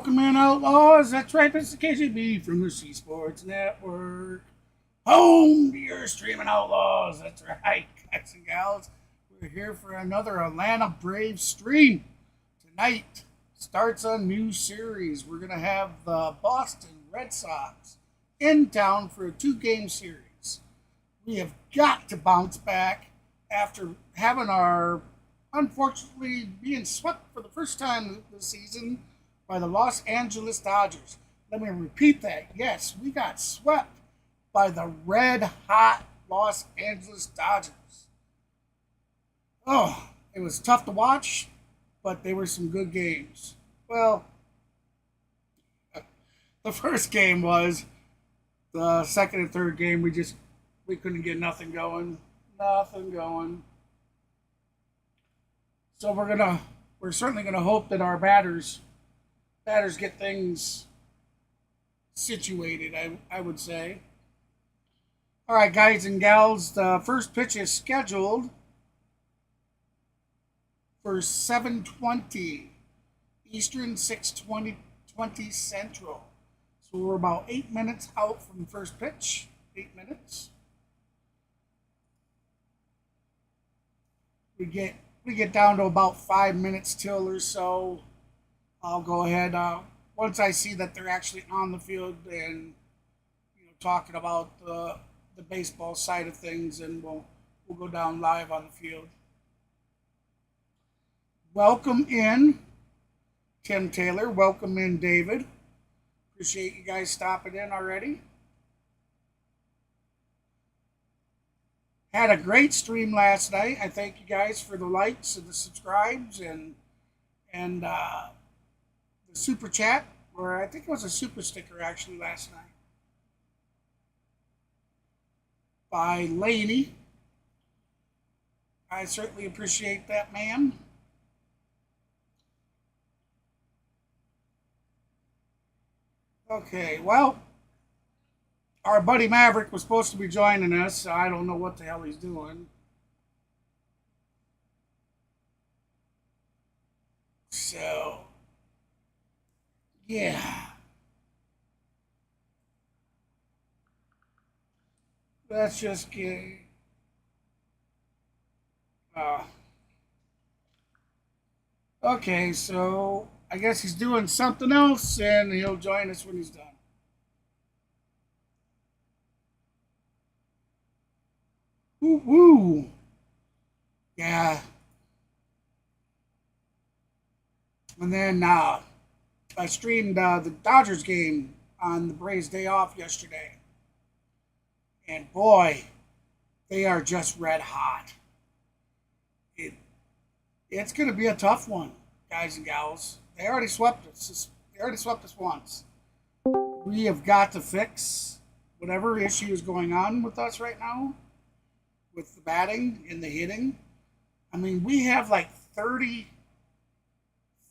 Welcome in, Outlaws. That's right, this is KGB from the C Sports Network. Home to your streaming Outlaws. That's right, guys and gals. We're here for another Atlanta Braves stream. Tonight starts a new series. We're going to have the Boston Red Sox in town for a 2-game series. We have got to bounce back after having unfortunately being swept for the first time this season by the Los Angeles Dodgers. Let me repeat that. Yes, we got swept by the red-hot Los Angeles Dodgers. Oh, it was tough to watch, but they were some good games. Well, the first game was. The second and third game, we couldn't get nothing going. So we're certainly gonna hope that our batters get things situated, I would say. All right, guys and gals, the first pitch is scheduled for 7:20 Eastern, 6:20 Central. So we're about 8 minutes out from the first pitch. 8 minutes. We get down to about 5 minutes till or so. I'll go ahead. Once I see that they're actually on the field and talking about the baseball side of things, and we'll go down live on the field. Welcome in, Tim Taylor. Welcome in, David. Appreciate you guys stopping in already. Had a great stream last night. I thank you guys for the likes and the subscribes and the super chat, or I think it was a super sticker actually last night by Laney. I certainly appreciate that, man. Okay, well, our buddy Maverick was supposed to be joining us, so I don't know what the hell he's doing. So, yeah. Let's just get... okay, so I guess he's doing something else, and he'll join us when he's done. Woo! Yeah. And then I streamed the Dodgers game on the Braves' day off yesterday. And boy, they are just red hot. It's going to be a tough one, guys and gals. They already swept us. Once. We have got to fix whatever issue is going on with us right now, with the batting and the hitting. I mean, we have like 30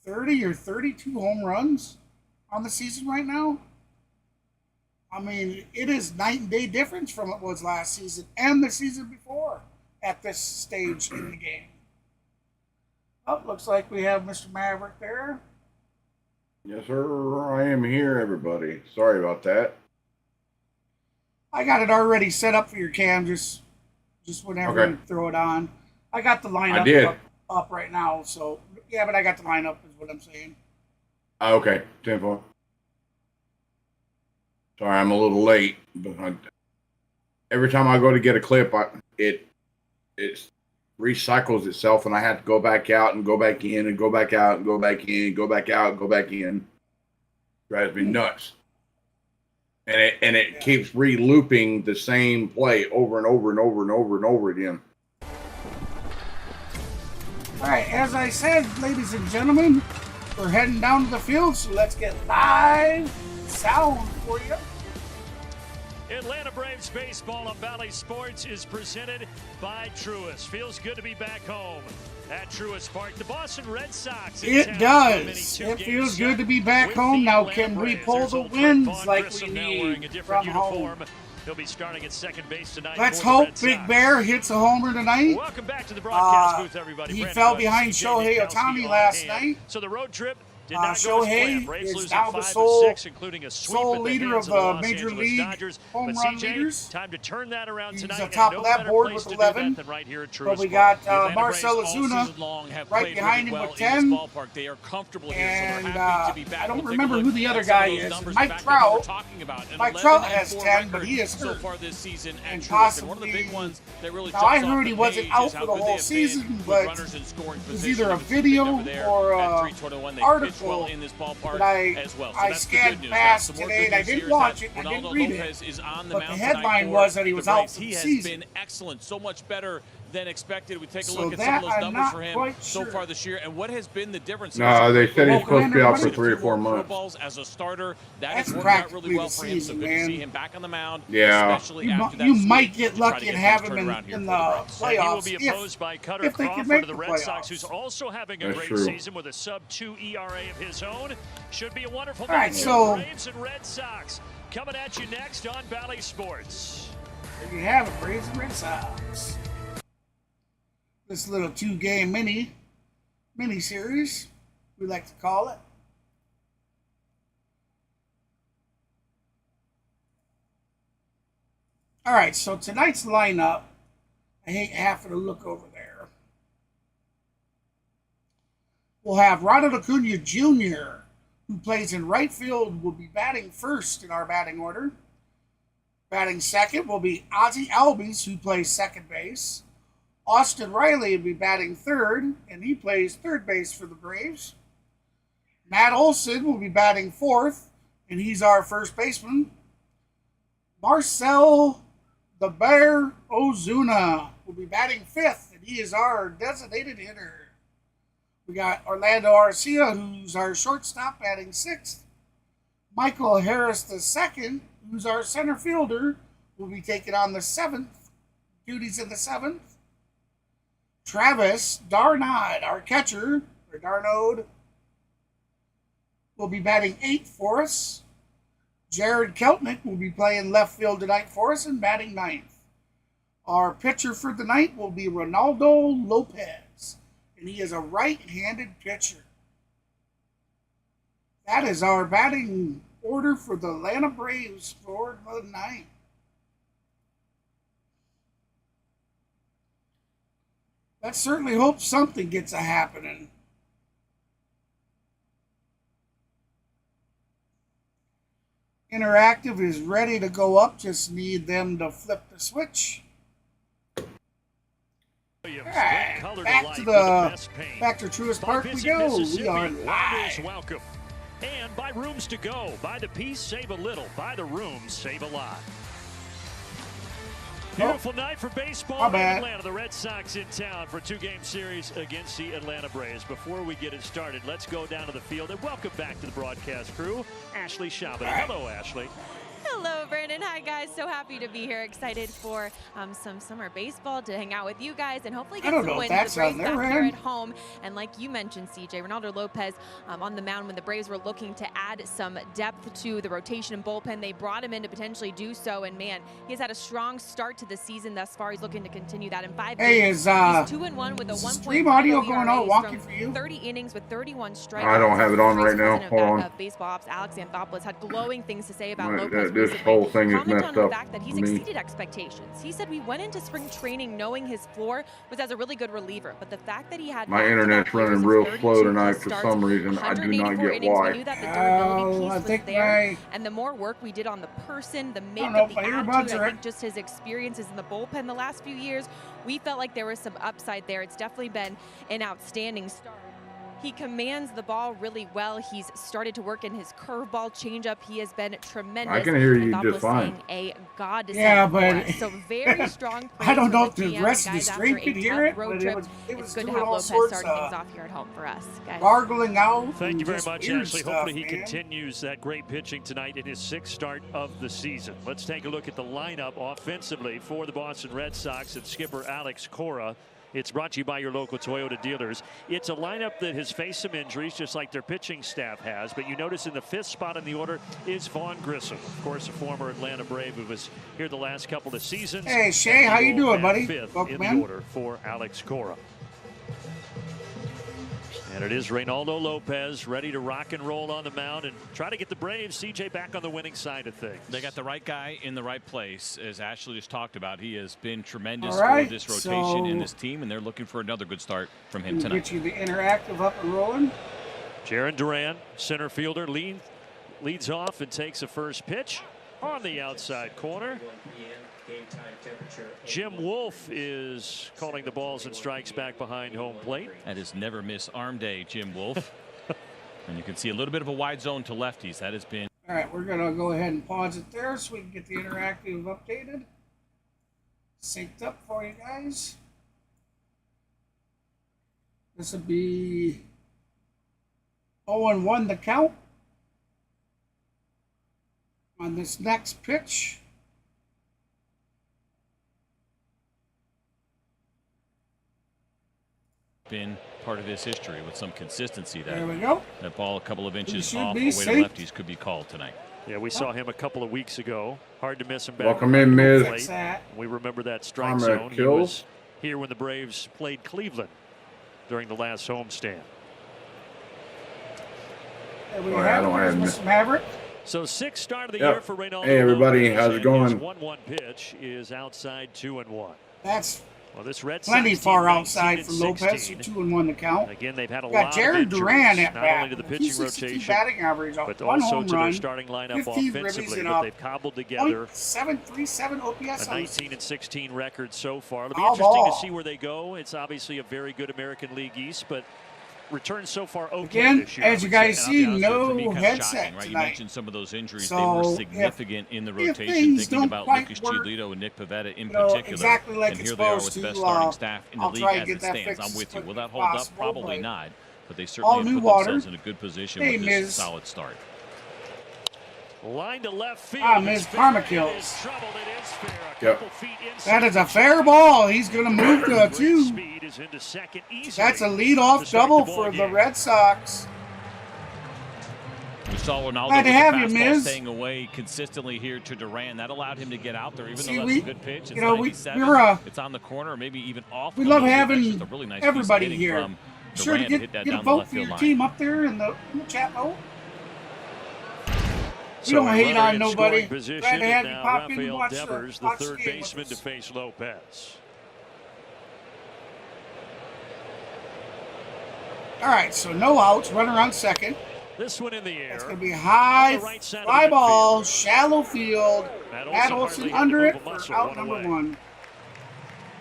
or 32 home runs on the season right now. I mean, it is night and day difference from what it was last season and the season before at this stage in the game. Oh, looks like we have Mr. Maverick there. Yes, sir. I am here, everybody. Sorry about that. I got it already set up for your cam, just whenever you throw it on. I got the lineup up right now, so yeah, but I got the lineup is what I'm saying. Okay, 10-4. Sorry, I'm a little late, but every time I go to get a clip, it recycles itself, and I have to go back out and go back in and go back out and go back in, go back out, go back in. Drives me nuts. And it keeps re-looping the same play over and over and over and over and over again. All right, as I said, ladies and gentlemen, we're heading down to the field, so let's get live sound for you. Atlanta Braves baseball on Valley Sports is presented by Truist. Feels good to be back home at Truist Park. The Boston Red Sox. It does. It feels good to be back home. Now, can we pull the wins like we need from home? He'll be starting at second base tonight. Let's hope Big Bear hits a homer tonight. Welcome back to the broadcast booth, everybody. He fell behind Shohei Ohtani last night. So the road trip Did not go as planned. Shohei Braves is losing now 5 the of sole 6, including a sweep at the leader hands of of the the Los Major Angeles League Dodgers. home But run CJ, leaders. time to turn that around He's tonight. on top and of no that better board place with to do 11. that than right here at But we Truist got Park. Marcell all Ozuna season long have right played behind really him well with in 10. this ballpark. They are comfortable here, so And they're happy to be back. I don't We'll take a remember look who the other at some guy of those is. numbers Mike back that we were Trout. talking about. An Mike Trout 11-4 has 10, but record he is so hurt. far this season at And Truist. And one of the possibly- big ones that really Now, jumps I off heard the he wasn't page out is for how the good whole they have season, been with but runners in scoring it was position. either a You can see video over there or at a 321. They pitched well article in this ballpark that as well. So I that's the scanned good news. past Now, some more today, good and I news didn't here is watch that it, I didn't Reynaldo read it. López is on the But the mound headline tonight was for that he the was out Braves. for the He has season. been excellent, so much better than expected. We take a So look at some that of those I'm numbers not for him quite so sure. far this year, and what has been the difference? No, they said he's supposed to be out for Well, 3 or 4 months. Balls as a starter, that That's has worked out really practically well the for him. So season, good to man. see him back on the mound. Yeah. Especially You, after that you sweep might get to try to lucky and get have things him turned in, around here in for the Braves. And he will playoffs be if opposed by Kutter they can Crawford make of the the Red Sox, playoffs. who's also having a That's great true. season with a sub-2 ERA of his own. Should be a wonderful All right, matchup. so- Braves and Red Sox coming at you next on Bally Sports. There you have it, Braves and Red Sox. This little 2-game mini series, we like to call it. All right, so tonight's lineup, I hate having to look over there. We'll have Ronald Acuna Jr., who plays in right field, will be batting first in our batting order. Batting second will be Ozzie Albies, who plays second base. Austin Riley will be batting third, and he plays third base for the Braves. Matt Olson will be batting fourth, and he's our first baseman. Marcell the Bear Ozuna will be batting fifth, and he is our designated hitter. We got Orlando Arcia, who's our shortstop, batting sixth. Michael Harris II, who's our center fielder, will be taking on the duties in the seventh. Travis Darnod, our catcher, or Darnode, will be batting eighth for us. Jared Keltnick will be playing left field tonight for us and batting ninth. Our pitcher for the night will be Reynaldo López, and he is a right-handed pitcher. That is our batting order for the Atlanta Braves for the night. Let's certainly hope something gets a happening. Interactive is ready to go up. Just need them to flip the switch. Williams, All right, great color back light to with the best paint. back to Truist By Park we Visit go. We Mississippi, are Wanderers live. welcome. And buy rooms to go. Buy the piece, save a little. Buy the rooms, save a lot. Beautiful night for baseball My in bad. Atlanta. The Red Sox in town for a 2-game series against the Atlanta Braves. Before we get it started, let's go down to the field and welcome back to the broadcast crew, Ashley Shabbat. Hello, Ashley. Hello, Brandon. Hi, guys. So happy to be here. Excited for some summer baseball to hang out with you guys and hopefully I get don't some know if wins. that's The Braves on their back here end. at home. And like you mentioned, CJ, Reynaldo López on the mound when the Braves were looking to add some depth to the rotation and bullpen. They brought him in to potentially do so. And, man, he's had a strong start to the season thus far. He's looking to continue that in 5 Hey, games. is He's 2-1 with a is 1.5 stream audio ERA going out from wonky for you? 30 innings with 31 strikeouts. I don't have it on right Vice now. President Hold on. of Baseball Ops, Alex Anthopoulos, had glowing things to say about Right, López this recently. whole thing is Comment messed on the up fact that he's for me. exceeded expectations. He said we went into spring training knowing his floor was as a really good reliever, but the fact that he had My back-to-back internet's years running of real 32 slow tonight plus for starts, some reason. I do not 184 get innings, why. we knew that the durability piece I was think there, and the more work we did on the person, the know makeup, if the my earbuds attitude, are I think just his experiences in the bullpen the last few years, we felt like there was some upside there. It's definitely been an outstanding start. He commands the ball really well. He's started to work in his curveball changeup. He has been tremendous. I can hear you Anthopoulos just fine. saying a god to Yeah, send for but us. So very strong. I don't praise know from if the GM, rest of the guys, stream after a could hear tough it, road but trip. it was It's good to doing have all López sorts starting things of off here at home for us, guys. gargling out. Thank you and very just much, weird Ashley. stuff, Hopefully he man. continues that great pitching tonight in his 6th start of the season. Let's take a look at the lineup offensively for the Boston Red Sox and skipper Alex Cora. It's brought to you by your local Toyota dealers. It's a lineup that has faced some injuries, just like their pitching staff has. But you notice in the 5th spot in the order is Vaughn Grissom, of course, a former Atlanta Brave who was here the last couple of seasons. Hey, Shay, how you doing, buddy? 5th Welcome in in. the order for Alex Cora. And it is Reynaldo López ready to rock and roll on the mound and try to get the Braves, CJ, back on the winning side of things. They got the right guy in the right place. As Ashley just talked about, he has been tremendous All right, for this rotation in this team, and they're looking for another good start from him tonight. Get you the interactive up and rolling. Jarren Duran, center fielder, leads off and takes a first pitch on the outside corner. Jim Wolf is calling the balls and strikes back behind home plate. That is never miss arm day, Jim Wolf. And you can see a little bit of a wide zone to lefties. That has been. All right, we're going to go ahead and pause it there so we can get the interactive updated. Synced up for you guys. This would be 0-1 the count on this next pitch. Been part of his history with some consistency there. There we go. That ball a couple of inches should off be away to safe. lefties could be called tonight. Yeah, we saw him a couple of weeks ago. Hard to miss him back. Welcome in, Miz. Fix that. We remember that strike Armor zone. He kills. was here when the Braves played Cleveland during the last homestand. There we All right, I have don't it. have There's Mr. Maverick. So sixth start of the Yep. year for Reynaldo. Hey, everybody. López, How's it and going? his 1-1 pitch is outside 2-1. That's Well, this Red plenty Sox far team, outside 19 for and Lopez. 16. 2-1 the count. Again, they've had a Got lot Jarren of Duran injuries, at not bat. only to the pitching 262 rotation, batting average, but one also home to their run, starting lineup 15 ribbies offensively. and But a they've cobbled together .737 OPS. a 19 and 16 record so far. It'll be All interesting ball. to see where they go. It's obviously a very good American League East, but returns so far okay Again, this year. as you guys And I'll be see, honest with you, for me, no kind of headset shocking, right? You tonight. mentioned some of those injuries. So, they were if- significant in the if rotation. things Thinking don't about quite Lucas work, Giolito and Nick Pivetta in you know, particular. exactly like and it's here they are with supposed the best to, starting staff in the I'll league try and as get it that stands. fixed I'm as with you. Will quickly that as hold up? possible, Probably but not. But they all certainly new have put water. themselves in a good position Hey, with this Miz. solid start. Line to left field. Ah, Miz It's Karma fair. kills. It is troubled. It is fair. A Yep. couple feet That inside. is a fair ball. He's going to move to a Great 2. speed is into second easily. That's a to leadoff start double the ball for the game. Red Sox. We saw Reynaldo Glad with to the have you, fastball Miz. staying away consistently here to Duran. That allowed him to get out there, even See, though we- that's a good pitch. It's you know, we- 97. we're, It's on the corner, or maybe even off. We a love little bit. That's having just a really nice piece of everybody hitting here. from Sure to Duran get hit that a down the vote left for field your line. team up there in the chat vote. So We don't a hate runner on in nobody. scoring position, Glad to have and you now pop in and Rafael watch Devers, the watch third game with baseman, to us. face Lopez. All right, so no outs, runner on second. This one in the air. That's going to be high On the right side of fly the ball, infield. shallow field. Matt Matt Olson Olson hardly had to under move it a for muscle, out one number away. 1.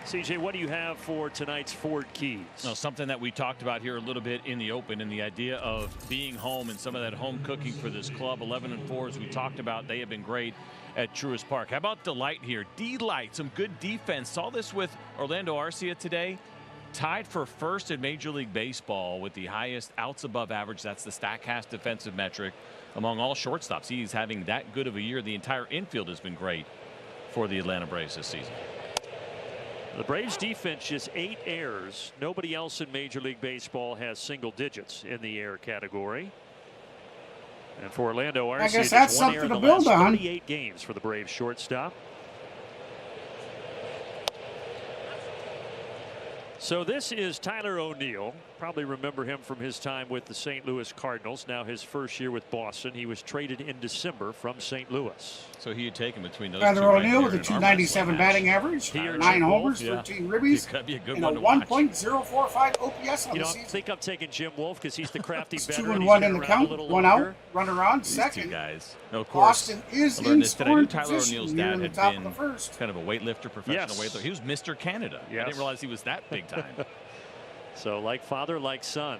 CJ, what do you have for tonight's Ford Keys? No, something that we talked about here a little bit in the open, and the idea of being home and some of that home cooking for this club. 11-4, as we talked about, they have been great at Truist Park. How about Delight here? D-Light, some good defense. Saw this with Orlando Arcia today. Tied for first in Major League Baseball with the highest outs above average. That's the Statcast defensive metric among all shortstops. He's having that good of a year. The entire infield has been great for the Atlanta Braves this season. The Braves defense just 8 errors. Nobody else in Major League Baseball has single digits in the error category. And for Orlando Arcia, I guess just that's 1 error something in to the build last on. 38 games for the Braves shortstop. So this is Tyler O'Neill. Probably remember him from his time with the St. Louis Cardinals. Now his first year with Boston. He was traded in December from St. Louis. So he had taken between those Tyler two right O'Neill there with a in our 297 wrestling match. batting average, He earned 9 Jim Wolf, homers, yeah. 13 ribbies, It could be a good and one a to watch. 1.045 OPS on You the know, I season. think I'm taking Jim Wolf because he's the crafty It's veteran. 2 and He's 1 been in the around a count, little 1 longer. out, runner on, These two second. guys. Now, of course, Boston is I learned in this today. I knew scoring Tyler position O'Neill's here dad in the had top been of the first. kind of a weightlifter, professional Yes. weightlifter. He was Mr. Canada. I Yes. didn't realize he was that big time. So like father, like son.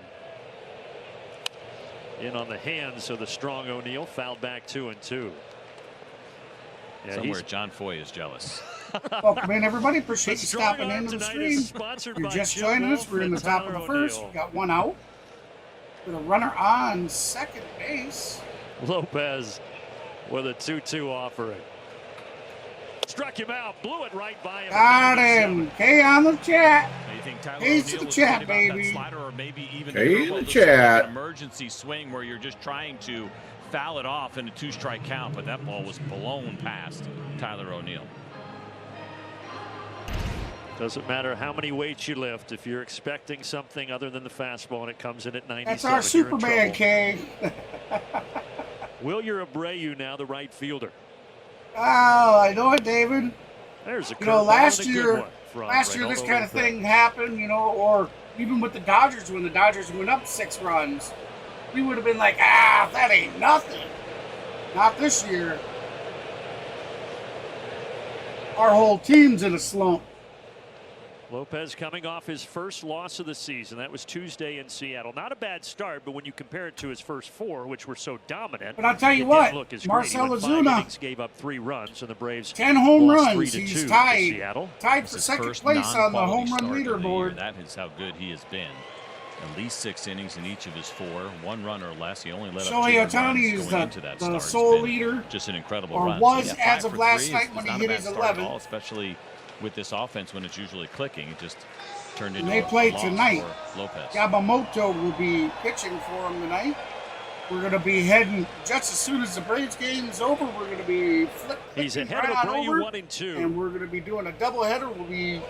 In on the hands of the strong O'Neill, fouled back 2-2. Yeah, Somewhere John Foy is jealous. Welcome in, everybody. the Appreciate you strong stopping arm into the tonight is stream. sponsored You're by just Jim joining us. Wolf We're in and the top of Tyler the first. O'Neill. We got 1 out. With a runner on second base. Lopez with a 2-2 offering. Struck him out, blew it right by him. Got him. K on the chat. Now, you think Tyler Pays to O'Neill the was chat, right about that baby. slider, or maybe even Pays the to curveball? the Looks like chat. an emergency swing where you're just trying to foul it off in a 2-strike count, but that ball was blown past Tyler O'Neill. Doesn't matter how many weights you lift. If you're expecting something other than the fastball and it comes in at 97, That's our Superman, Kay. Wilyer Abreu now the right fielder. Oh, I know it, David. There's a last and a year, good one from last year this Reynaldo kind of López. thing happened, or even with the Dodgers, when the Dodgers went up 6 runs, we would have been like, that ain't nothing. Not this year. Our whole team's in a slump. Lopez coming off his first loss of the season. That was Tuesday in Seattle. Not a bad start, but when you compare it to his first 4, which were so dominant, But I'll tell you it what, didn't look as Marcell great. He went 5 Ozuna, innings, gave up 3 runs, and the Braves 10 home lost runs. 3-2 He's to tied Seattle. for second place on the home run start of the year. leaderboard. That is how good he has been. At least 6 innings in each of his 4, 1 run or less. He only let up 2 Shohei runs Ohtani is going into that the start. It's sole been leader, just an incredible or run. was So, as 5 of for last 3 night is when he not a hit bad his start at 11th. all, especially with this offense when it's usually clicking. It just turned into they a play loss tonight. for Lopez. Yamamoto will be pitching for him tonight. We're going to be heading, just as soon as the Braves game is over, we're going to be flipping He's ahead right of on Abreu over, 1-2. and we're going to be doing a doubleheader. We'll be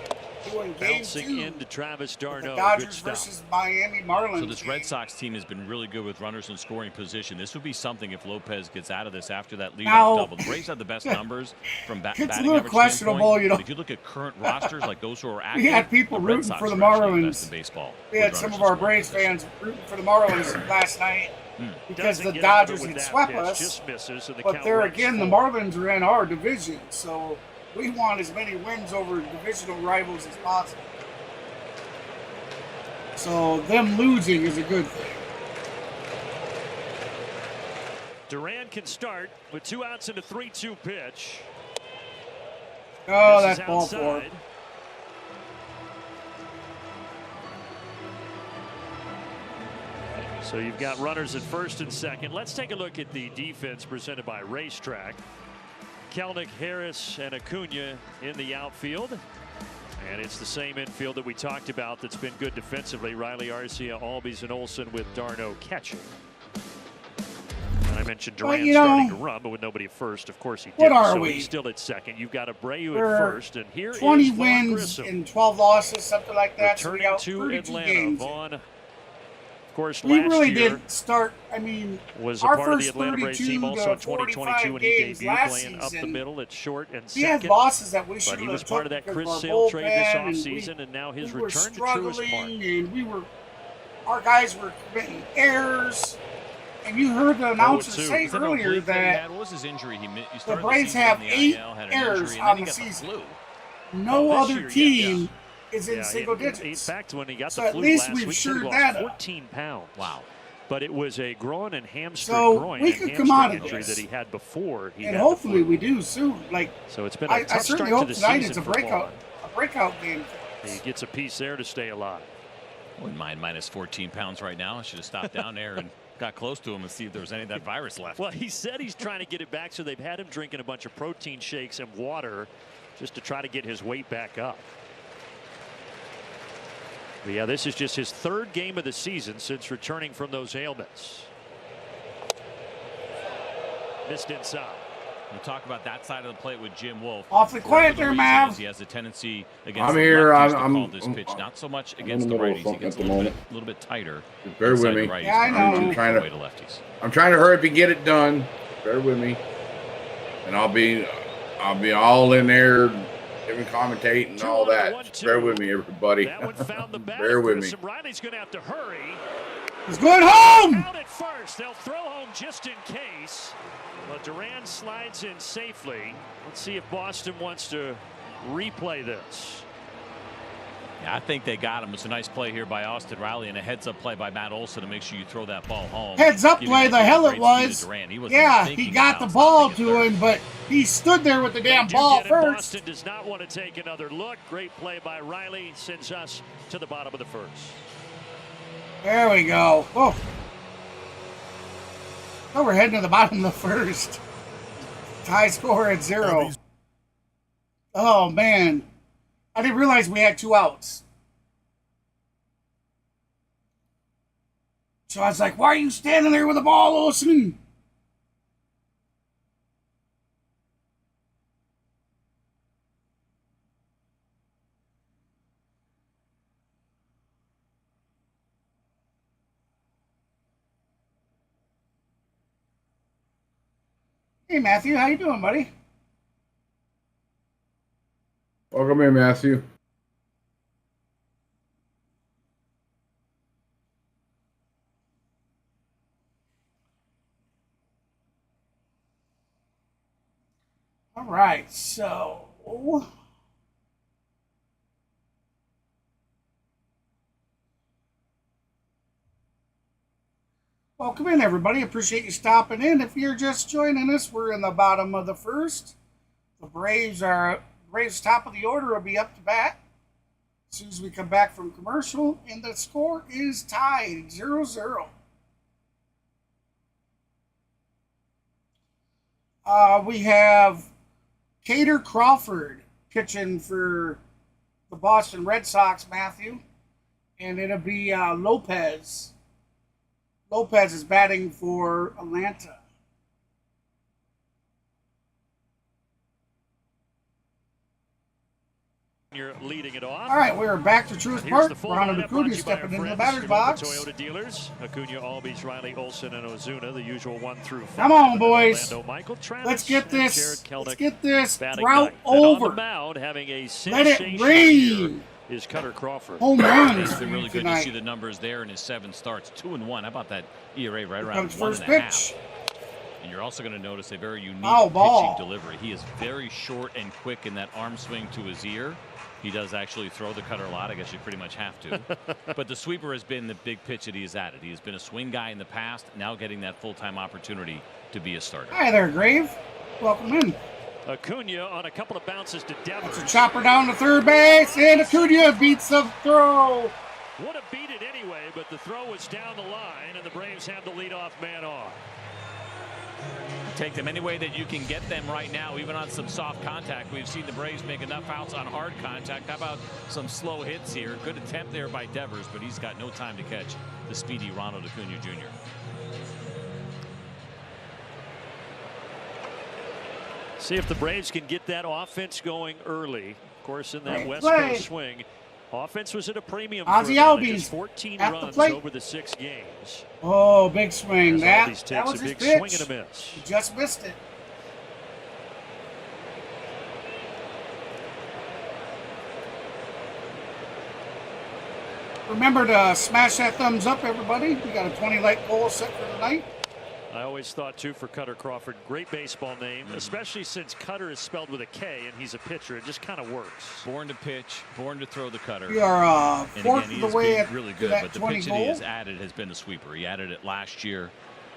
doing game Bouncing 2 into Travis of the d'Arnaud. Good Dodgers stuff. versus Miami Marlins. So this Red Sox team has been really good with runners in scoring position. This would be something if Lopez gets out of this after that leadoff Now, double. The Braves have the best numbers from batting it's a little average questionable, standpoint, you know. but if you look at current rosters, like those who are active, We had people the Red rooting Sox for the are actually the Marlins. best in baseball. We with had some runners of in our scoring Braves position. fans rooting for the Marlins last night because Doesn't the get Dodgers under with had that swept pitch, us. just misses, and the But count there runs again, the 4. Marlins are in our division, so we want as many wins over divisional rivals as possible. So them losing is a good thing. Duran can start with 2 outs and a 3-2 pitch. Oh, This is that's ball 4. outside. So you've got runners at first and second. Let's take a look at the defense presented by Racetrack. Kelnick, Harris, and Acuna in the outfield. And it's the same infield that we talked about that's been good defensively. Riley, Arcia, Albies, and Olsen with d'Arnaud catching. And I mentioned Duran starting to run, but with nobody at first, of course he did. What are so we? He's still at second. You've got Abreu We're at first, and here 20 is Vaughn wins Grissom and 12 losses, something like that. So we returning got to 32 Atlanta. games. Vaughn, of course, We last really year didn't start. I mean, was a our part of the first Atlanta Braves team 32 also in to 2022 when 45 he games debuted, last playing up the season, middle at short and we had second. losses that we But should he have was part of took that because Chris of Sale our trade this bullpen, and offseason, and now his we were return to struggling, Truist Park. and our guys were committing errors. And you heard the announcer 0-2. say earlier that what was his injury? He the started Braves season have in 8 the IL, had an errors injury, and on then the he got the season. flu. No this other year, team is in Yeah, single in digits. fact, when he got So the at flu least last we've week, he shored lost that up. 14 pounds. Wow. But it was a groin and hamstring So groin we and could come out hamstring of injury this. that he had before he And had hopefully the flu. we do soon. Like, So it's been a I tough certainly start hope to the tonight season it's a for breakout game. Vaughn. He gets a piece there to stay alive. Wouldn't mind minus 14 pounds right now. I should have stopped down there and got close to him and see if there was any of that virus left. Well, he said he's trying to get it back, so they've had him drinking a bunch of protein shakes and water just to try to get his weight back up. But yeah, this is just his 3rd game of the season since returning from those ailments. Missed inside. We'll talk about that side of the plate with Jim Wolf. Awfully quiet there, Mav. He has a tendency against I'm the here. lefties to I'm- call this I'm- pitch, not so much I'm against in the the middle of righties. He something gets at a the little bit tighter. Bear with inside me. the righties, Yeah, I but know. usually I'm trying away to- to lefties. I'm trying to hurry up and get it done. Bear with me, and I'll be all in there, giving commentate and 2 all on the that. 1-2. Bear with me, everybody. That one found the bat. Bear with me. Grissom. Riley's going to have to hurry. He's going home. Out at first. They'll throw home just in case. But Duran slides in safely. Let's see if Boston wants to replay this. Yeah, I think they got him. It's a nice play here by Austin Riley and a heads-up play by Matt Olson to make sure you throw that ball home. Heads up Giving play, that the kid hell great it speed to was. Duran. He wasn't Yeah, even he thinking got the about ball stopping to at him, third. but he stood there with the damn They do ball get it. first. Boston does not want to take another look. Great play by Riley. Sends us to the bottom of the first. There we go. Oh. Now we're heading to the bottom of the first. Tie score at 0. Oh, man. I didn't realize we had 2 outs. So I was like, why are you standing there with the ball, Olsen? Hey, Matthew, how you doing, buddy? Welcome in, Matthew. All right, so welcome in, everybody. Appreciate you stopping in. If you're just joining us, we're in the bottom of the first. The Braves top of the order will be up to bat as soon as we come back from commercial, and the score is tied 0-0. We have Kutter Crawford pitching for the Boston Red Sox, Matthew, and it'll be López. López is batting for Atlanta. You're leading it off. All right, we're back to Truist Park. Reynaldo López stepping into the batter's box. Toyota dealers, Acuna, Albies, Riley, Olsen, and Ozuna, the usual 1 through 5. Come on, boys. Michael, Travis, Let's get this drought And over. on the mound, having a Let it sensation rain. is Kutter Crawford. Home runs It's for been you really good to tonight. see the numbers there in his 7 starts. 2-1. How about that ERA right Here around comes first 1.5? pitch. And you're also going to notice a very unique Foul ball. pitching delivery. He is very short and quick in that arm swing to his ear. He does actually throw the cutter a lot. I guess you pretty much have to. But the sweeper has been the big pitch that he has added. He has been a swing guy in the past, now getting that full-time opportunity to be a starter. Hi there, Grave. Welcome in. Acuna on a couple of bounces to Devers. That's a chopper down to third base, and Acuna beats the throw. Would have beat it anyway, but the throw was down the line, and the Braves have the leadoff man on. Take them any way that you can get them right now, even on some soft contact. We've seen the Braves make enough outs on hard contact. How about some slow hits here? Good attempt there by Devers, but he's got no time to catch the speedy Reynaldo Acuna Jr. See if the Braves can get that offense going early. Of course, in that Great West play. Coast swing, offense was at a premium. Ozzie for them. Albies Just 14 at the runs plate. over the 6 games. Oh, big swing. As That Albies takes was a his big pitch. swing and a miss. He just missed it. Remember to smash that thumbs up, everybody. We got a 20-like goal set for tonight. I always thought, too, for Kutter Crawford, great baseball name, especially since Kutter is spelled with a K and he's a pitcher. It just kind of works. Born to pitch, born to throw the cutter. We are And fourth again, of he the way been at really to good, that but the 20 pitch that he goal. has added has been the sweeper. He added it last year.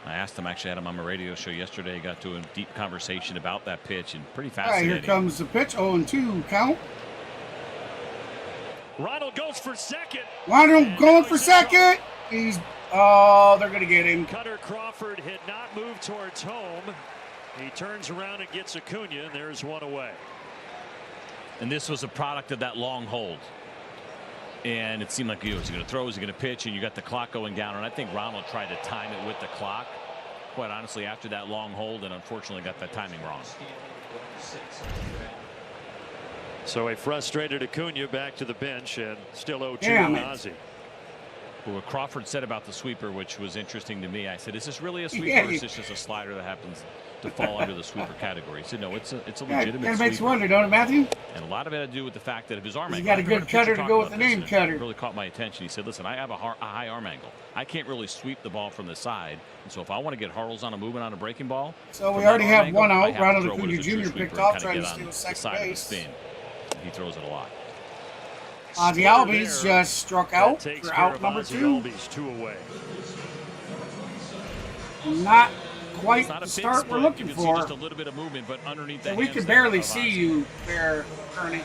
I asked him, actually had him on my radio show yesterday. Got to a deep conversation about that pitch, and pretty All right, fascinating. here comes the pitch. 0-2 count. Ronald goes for second. Ronald going for second. He's they're gonna get him. Kutter Crawford had not moved towards home. He turns around and gets Acuna, and there's one away. And this was a product of that long hold. And it seemed like, is he going to throw? Is he going to pitch? And you got the clock going down. And I think Ronald tried to time it with the clock, quite honestly, after that long hold, and unfortunately got that timing wrong. So a frustrated Acuna back to the bench, and still 0-2 Damn on it. Ozzie. What Crawford said about the sweeper, which was interesting to me, I said, is this really a sweeper, Yeah, or is this just a slider that happens to fall under the sweeper category? He said, no, it's a Yeah, legitimate kind of makes you sweeper. wonder, don't it, Matthew? And a lot of it had to do with the fact that of his arm He's angle. got a I good heard pitcher cutter to talk go about with the this, name and cutter. It really caught my attention. He said, listen, I have a high arm angle. I can't really sweep the ball from the side. And so if I want to get hurdles on a movement on a breaking ball. So we from already that arm have angle, one I out. have to Ronald throw what Acuna is a true Jr. sweeper picked and off, kinda trying to get on steal the second side of the base. spin. He throws it a lot. Ozzie Splitter Albies there. just struck That out takes for care out of number Ozzie 2. Albies, 2 away. Not quite It's not the a big start split. we're looking You can see for. just a little bit of movement, but underneath the And we hands can there barely of see Ozzie. you there, Ernie.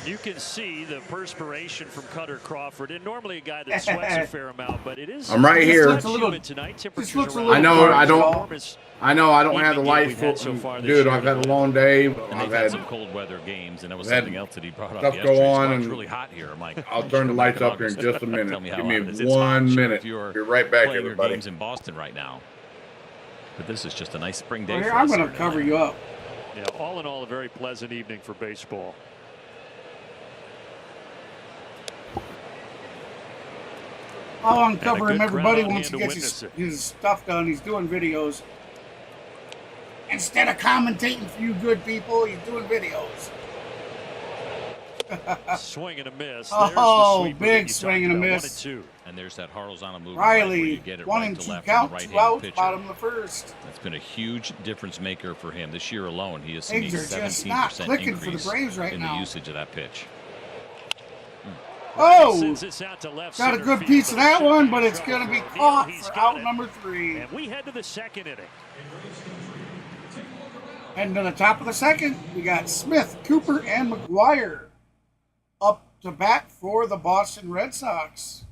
You can see the perspiration from Kutter Crawford, and normally a guy that sweats a fair amount, but it is. I'm right it's here. not Looks a little- humid tonight. Temperatures looks a around little I know, I don't- warmest I know I don't have the evening game lights we've had for so far this dude. year I've had a today. long day. But And I've they've had had some cold weather games, and that was I've had something else that he brought up stuff yesterday. go He said, on, "Well, it's and really hot here." I'm like, I'll turn the lights up here in just a Tell minute. me how Give hot me it is. It's hot. 1 Sure, minute. if you're Be right back, playing your everybody. games in Boston right now. But this is just a nice spring day. Well, here, for I'm us going here to cover tonight. you up. Yeah, all in all, a very pleasant evening for baseball. I'll uncover And him, a good everybody, crowd on once he hand to gets witness it. his stuff done. He's doing videos. Instead of commentating for you good people, he's doing videos. Swing and a miss. Oh, There's the big swing and a miss. 1-2. And there's that horizontal movement. Riley, you get it 1 right and to 2 left count, and the 2 right-handed out, pitcher. bottom of the first. That's been a huge difference maker for him this year alone. He has seen a Things are just not 17% clicking for the increase Braves right in now. the usage of that pitch. Oh, Sends this out to left got a center good field. piece of that Should one, be but in it's trouble going to be for O'Neill. caught He's for got out it. number 3. And we head to the second inning. And to the top of the second, we got Smith, Cooper, and McGuire up to bat for the Boston Red Sox.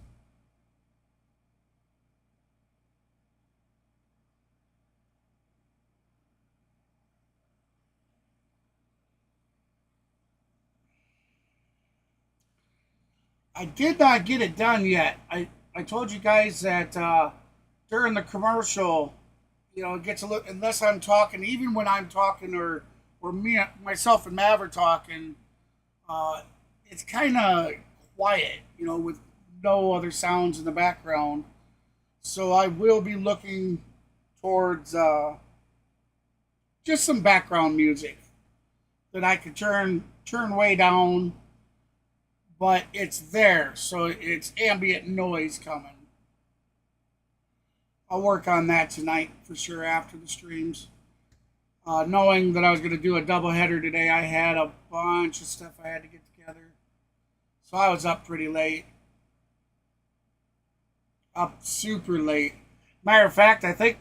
I did not get it done yet. I told you guys that during the commercial, you know, it gets a little, unless I'm talking, even when I'm talking or myself and Mav are talking, it's kind of quiet, you know, with no other sounds in the background. So I will be looking towards just some background music that I could turn way down, but it's there, so it's ambient noise coming. I'll work on that tonight for sure after the streams. Knowing that I was going to do a doubleheader today, I had a bunch of stuff I had to get together. So I was up pretty late. Up super late. Matter of fact, I think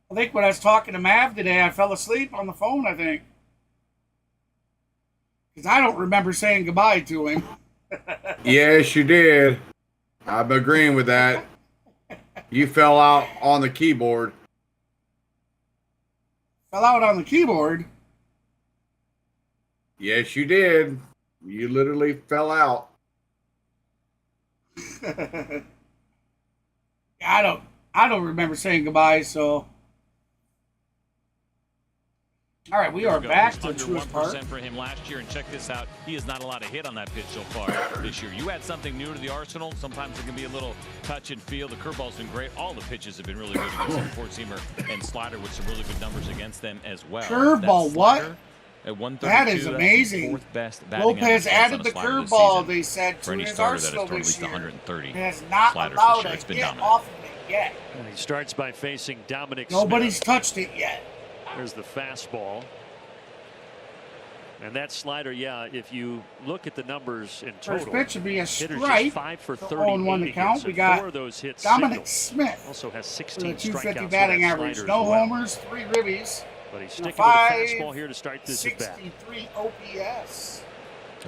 when I was talking to Mav today, I fell asleep on the phone, I think. Because I don't remember saying goodbye to him. Yes, you did. I'm agreeing with that. You fell out on the keyboard. Fell out on the keyboard? Yes, you did. You literally fell out. I don't remember saying goodbye, so. All right, we are back to Under Truist Park. 1% for him last year, and check this out. He has not allowed a hit on that pitch so far this year. You add something new to the arsenal. Sometimes it can be a little touch and feel. The curveball's been great. All the pitches have been really good against him. Four-seamer and slider with some really good numbers against them as well. Curveball, what? At 132, That is amazing. Fourth best batting Lopez average added on the a slider this curveball, season. they said, For to any his starter that has arsenal thrown at this least year. 130 He has not sliders allowed this year. a It's been hit dominant. off of it yet. And he starts by facing Dominic Nobody's Smith. touched it yet. There's the fastball. And that slider, yeah, if you look at the numbers in total, First pitch would be a hitters strike. just 5 for So 38 0-1 to count. against We him. got 4 of those hits Dominic singles. Smith Also has with 16 a 250 strikeouts batting for that average. slider No as well. homers, 3 ribbies. But he's and a sticking with the fastball here to start this at bat. 563 OPS.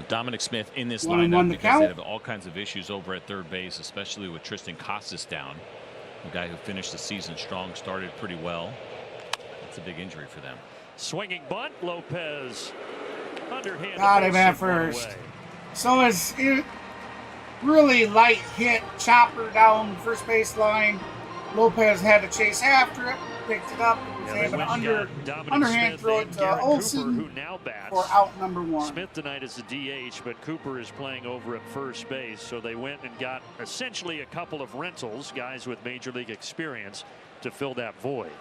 Dominic Smith in this 1-1 lineup the because count. they have all kinds of issues over at third base, especially with Tristan Casas down. A guy who finished the season strong, started pretty well. That's a big injury for them. Swinging bunt, Lopez. Underhand. Got him at first. So it's really light hit, chopper down first base line. Lopez had to chase after it, picked it up, and was able to underhand throw it to Olsen who now bats for out number 1. Smith tonight is the DH, but Cooper is playing over at first base. So they went and got essentially a couple of rentals, guys with major league experience, to fill that void.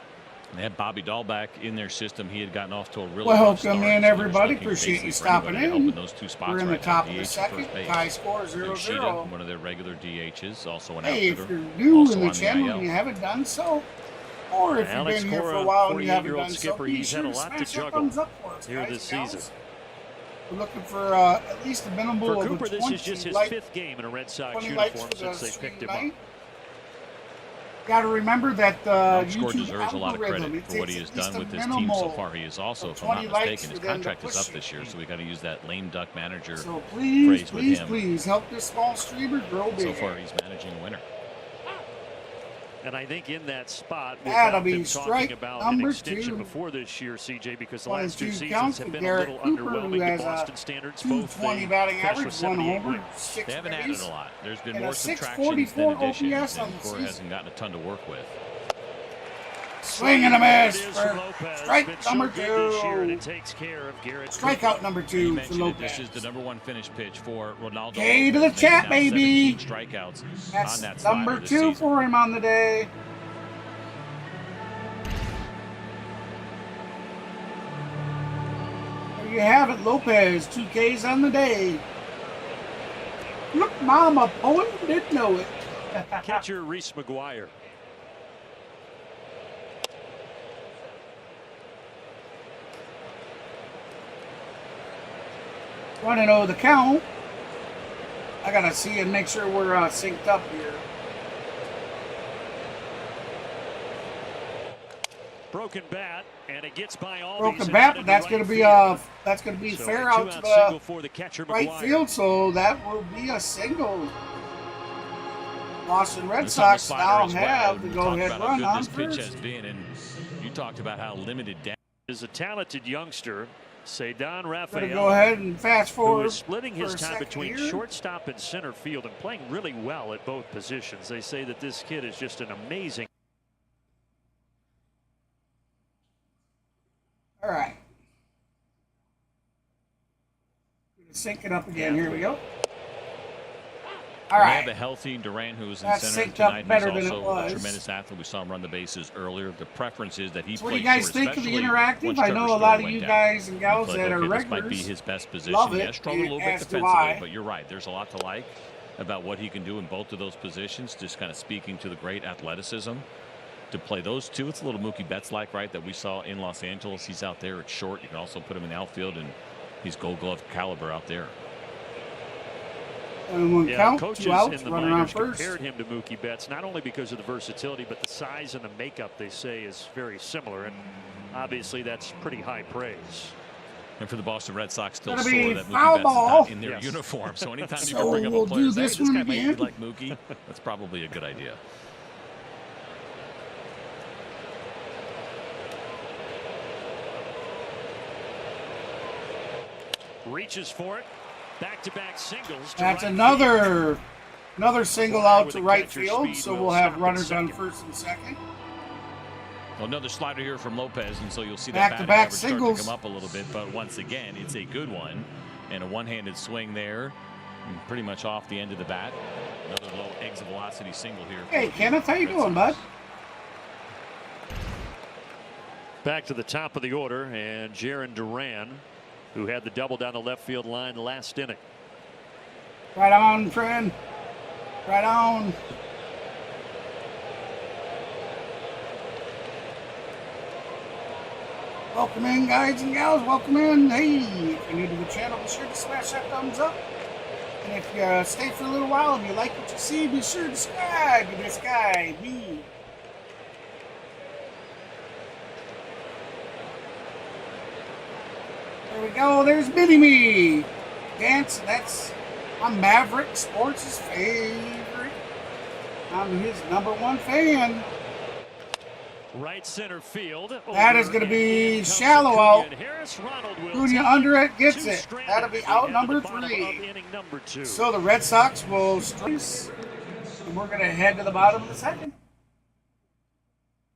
They had Bobby Dahl back in their system. He had gotten off to a really Well, rough start. welcome in, So they're everybody. looking Appreciate basically you for stopping anybody to help in. in those two spots We're in the right top now, of the DH and second. first base. Tie score Yoshida, 0-0. one of their regular DHs, also an Hey, if outfielder. you're new also in the on channel IL. and you haven't done so, or if you've Alex been here for Cora, a while and you haven't 48-year-old done so, skipper, be he's sure had a to lot to smash that juggle thumbs up for us, here guys this and gals. season. We're looking for at least a minimum For of Cooper, a this 20 is just his light, 5th game in a Red Sox 20 likes uniform for the since they picked him stream up. night. Got to remember that the Alex Cora YouTube deserves a lot of algorithm, credit it for what takes he has at least done a with this team so minimal far. He is also, of if I'm not 20 likes mistaken, his for them to contract is push up this year, it. so we got to use that lame duck manager So please, phrase with please, him. please help this small streamer grow big. So far, he's managing a winner. And I think in that spot, That'll without be them strike talking about an number extension 2. before this year, CJ, because the 1 and last 2 2 seasons counts have to been a Garrett little Cooper, underwhelming who to has Boston a standards. 220 Both batting finished average, with 1 78 homer, wins. 6 They haven't added ribbies. a lot. There's been and more a subtractions 644 than additions, OPS on and the Cora season. hasn't gotten a ton to work with. Swing and a miss It is for Lopez. strike Been so number good this year, and 2. it takes care of Garrett Strikeout number You 2 for mentioned it. Lopez. This is the #1 finish pitch for Reynaldo K to López, the making chat, now baby. 17 strikeouts That's on that slider number this 2 season. for him on the day. There you have it, Lopez, 2 Ks on the day. Look, Mama, poem didn't know it. Catcher Reese McGuire. Want to know the count. I gotta see and make sure we're synced up here. Broken bat, and it gets by all. Broken bat, but that's gonna be So fair a out to two-out single the for the catcher, right McGuire. field, so that will be a single. Boston Red It's on the Sox slider now as well. have the We talked go-ahead about how run good on this pitch first. has been, and you talked about how limited damage. Is a talented youngster, Cedar Gonna Rafael. go ahead and fast Who forward is splitting his for a time second between here. shortstop and center field and playing really well at both positions. They say that this kid is just an amazing. All right. Gonna sync it up again. Here we go. All They have a right. healthy Duran, who was in That's center synced up tonight. better He's than it also a was. tremendous athlete. We saw him run the bases earlier. The preference is that he So what do plays you guys short, think of the especially interactive? once I Trevor know a Story lot of went you down. guys and gals He's that like, are okay, this might be regulars his best position. love He it, has struggled a little bit as do defensively, I. but you're right. There's a lot to like about what he can do in both of those positions. Just kind of speaking to the great athleticism to play those two. It's a little Mookie Betts-like, right, that we saw in Los Angeles. He's out there at short. You can also put him in the outfield, and he's Gold Glove caliber out there. And one Yeah, count, coaches 2 outs, in the running around minors first. compared him to Mookie Betts, not only because of the versatility, but the size and the makeup, they say, is very similar. And obviously, that's pretty high praise. And for the Boston Red Sox, still Gonna sore be that Mookie foul Betts is ball. not in their Yes. uniform. So anytime you So can bring up we'll a player do and say, hey, this this one guy might again. be like Mookie, that's probably a good idea. Reaches for it. Back-to-back singles. To That's right another single Boy, out with to the right catcher field, speed, so will we'll have stop at runners on second. first and second. Well, another slider here from Lopez, and so you'll see that Back-to-back batting average start singles. to come up a little bit. But once again, it's a good one, and a one-handed swing there, and pretty much off the end of the bat. Another low exit velocity single here. Hey, for the Kenneth, how you Red doing, Sox. bud? Back to the top of the order, and Jarren Duran, who had the double down the left field line last inning. Right on, friend. Right on. Welcome in, guys and gals. Welcome in. Hey, if you're new to the channel, be sure to smash that thumbs up. And if you stay for a little while and you like what you see, be sure to subscribe to this guy, me. There we go. There's Mini Me. Dance. I'm Maverick Sports' favorite. I'm his #1 fan. Right center field. That is going to be shallow out. Cunha under it, gets it. That'll be out number 3. So the Red Sox will strike, and we're going to head to the bottom of the second.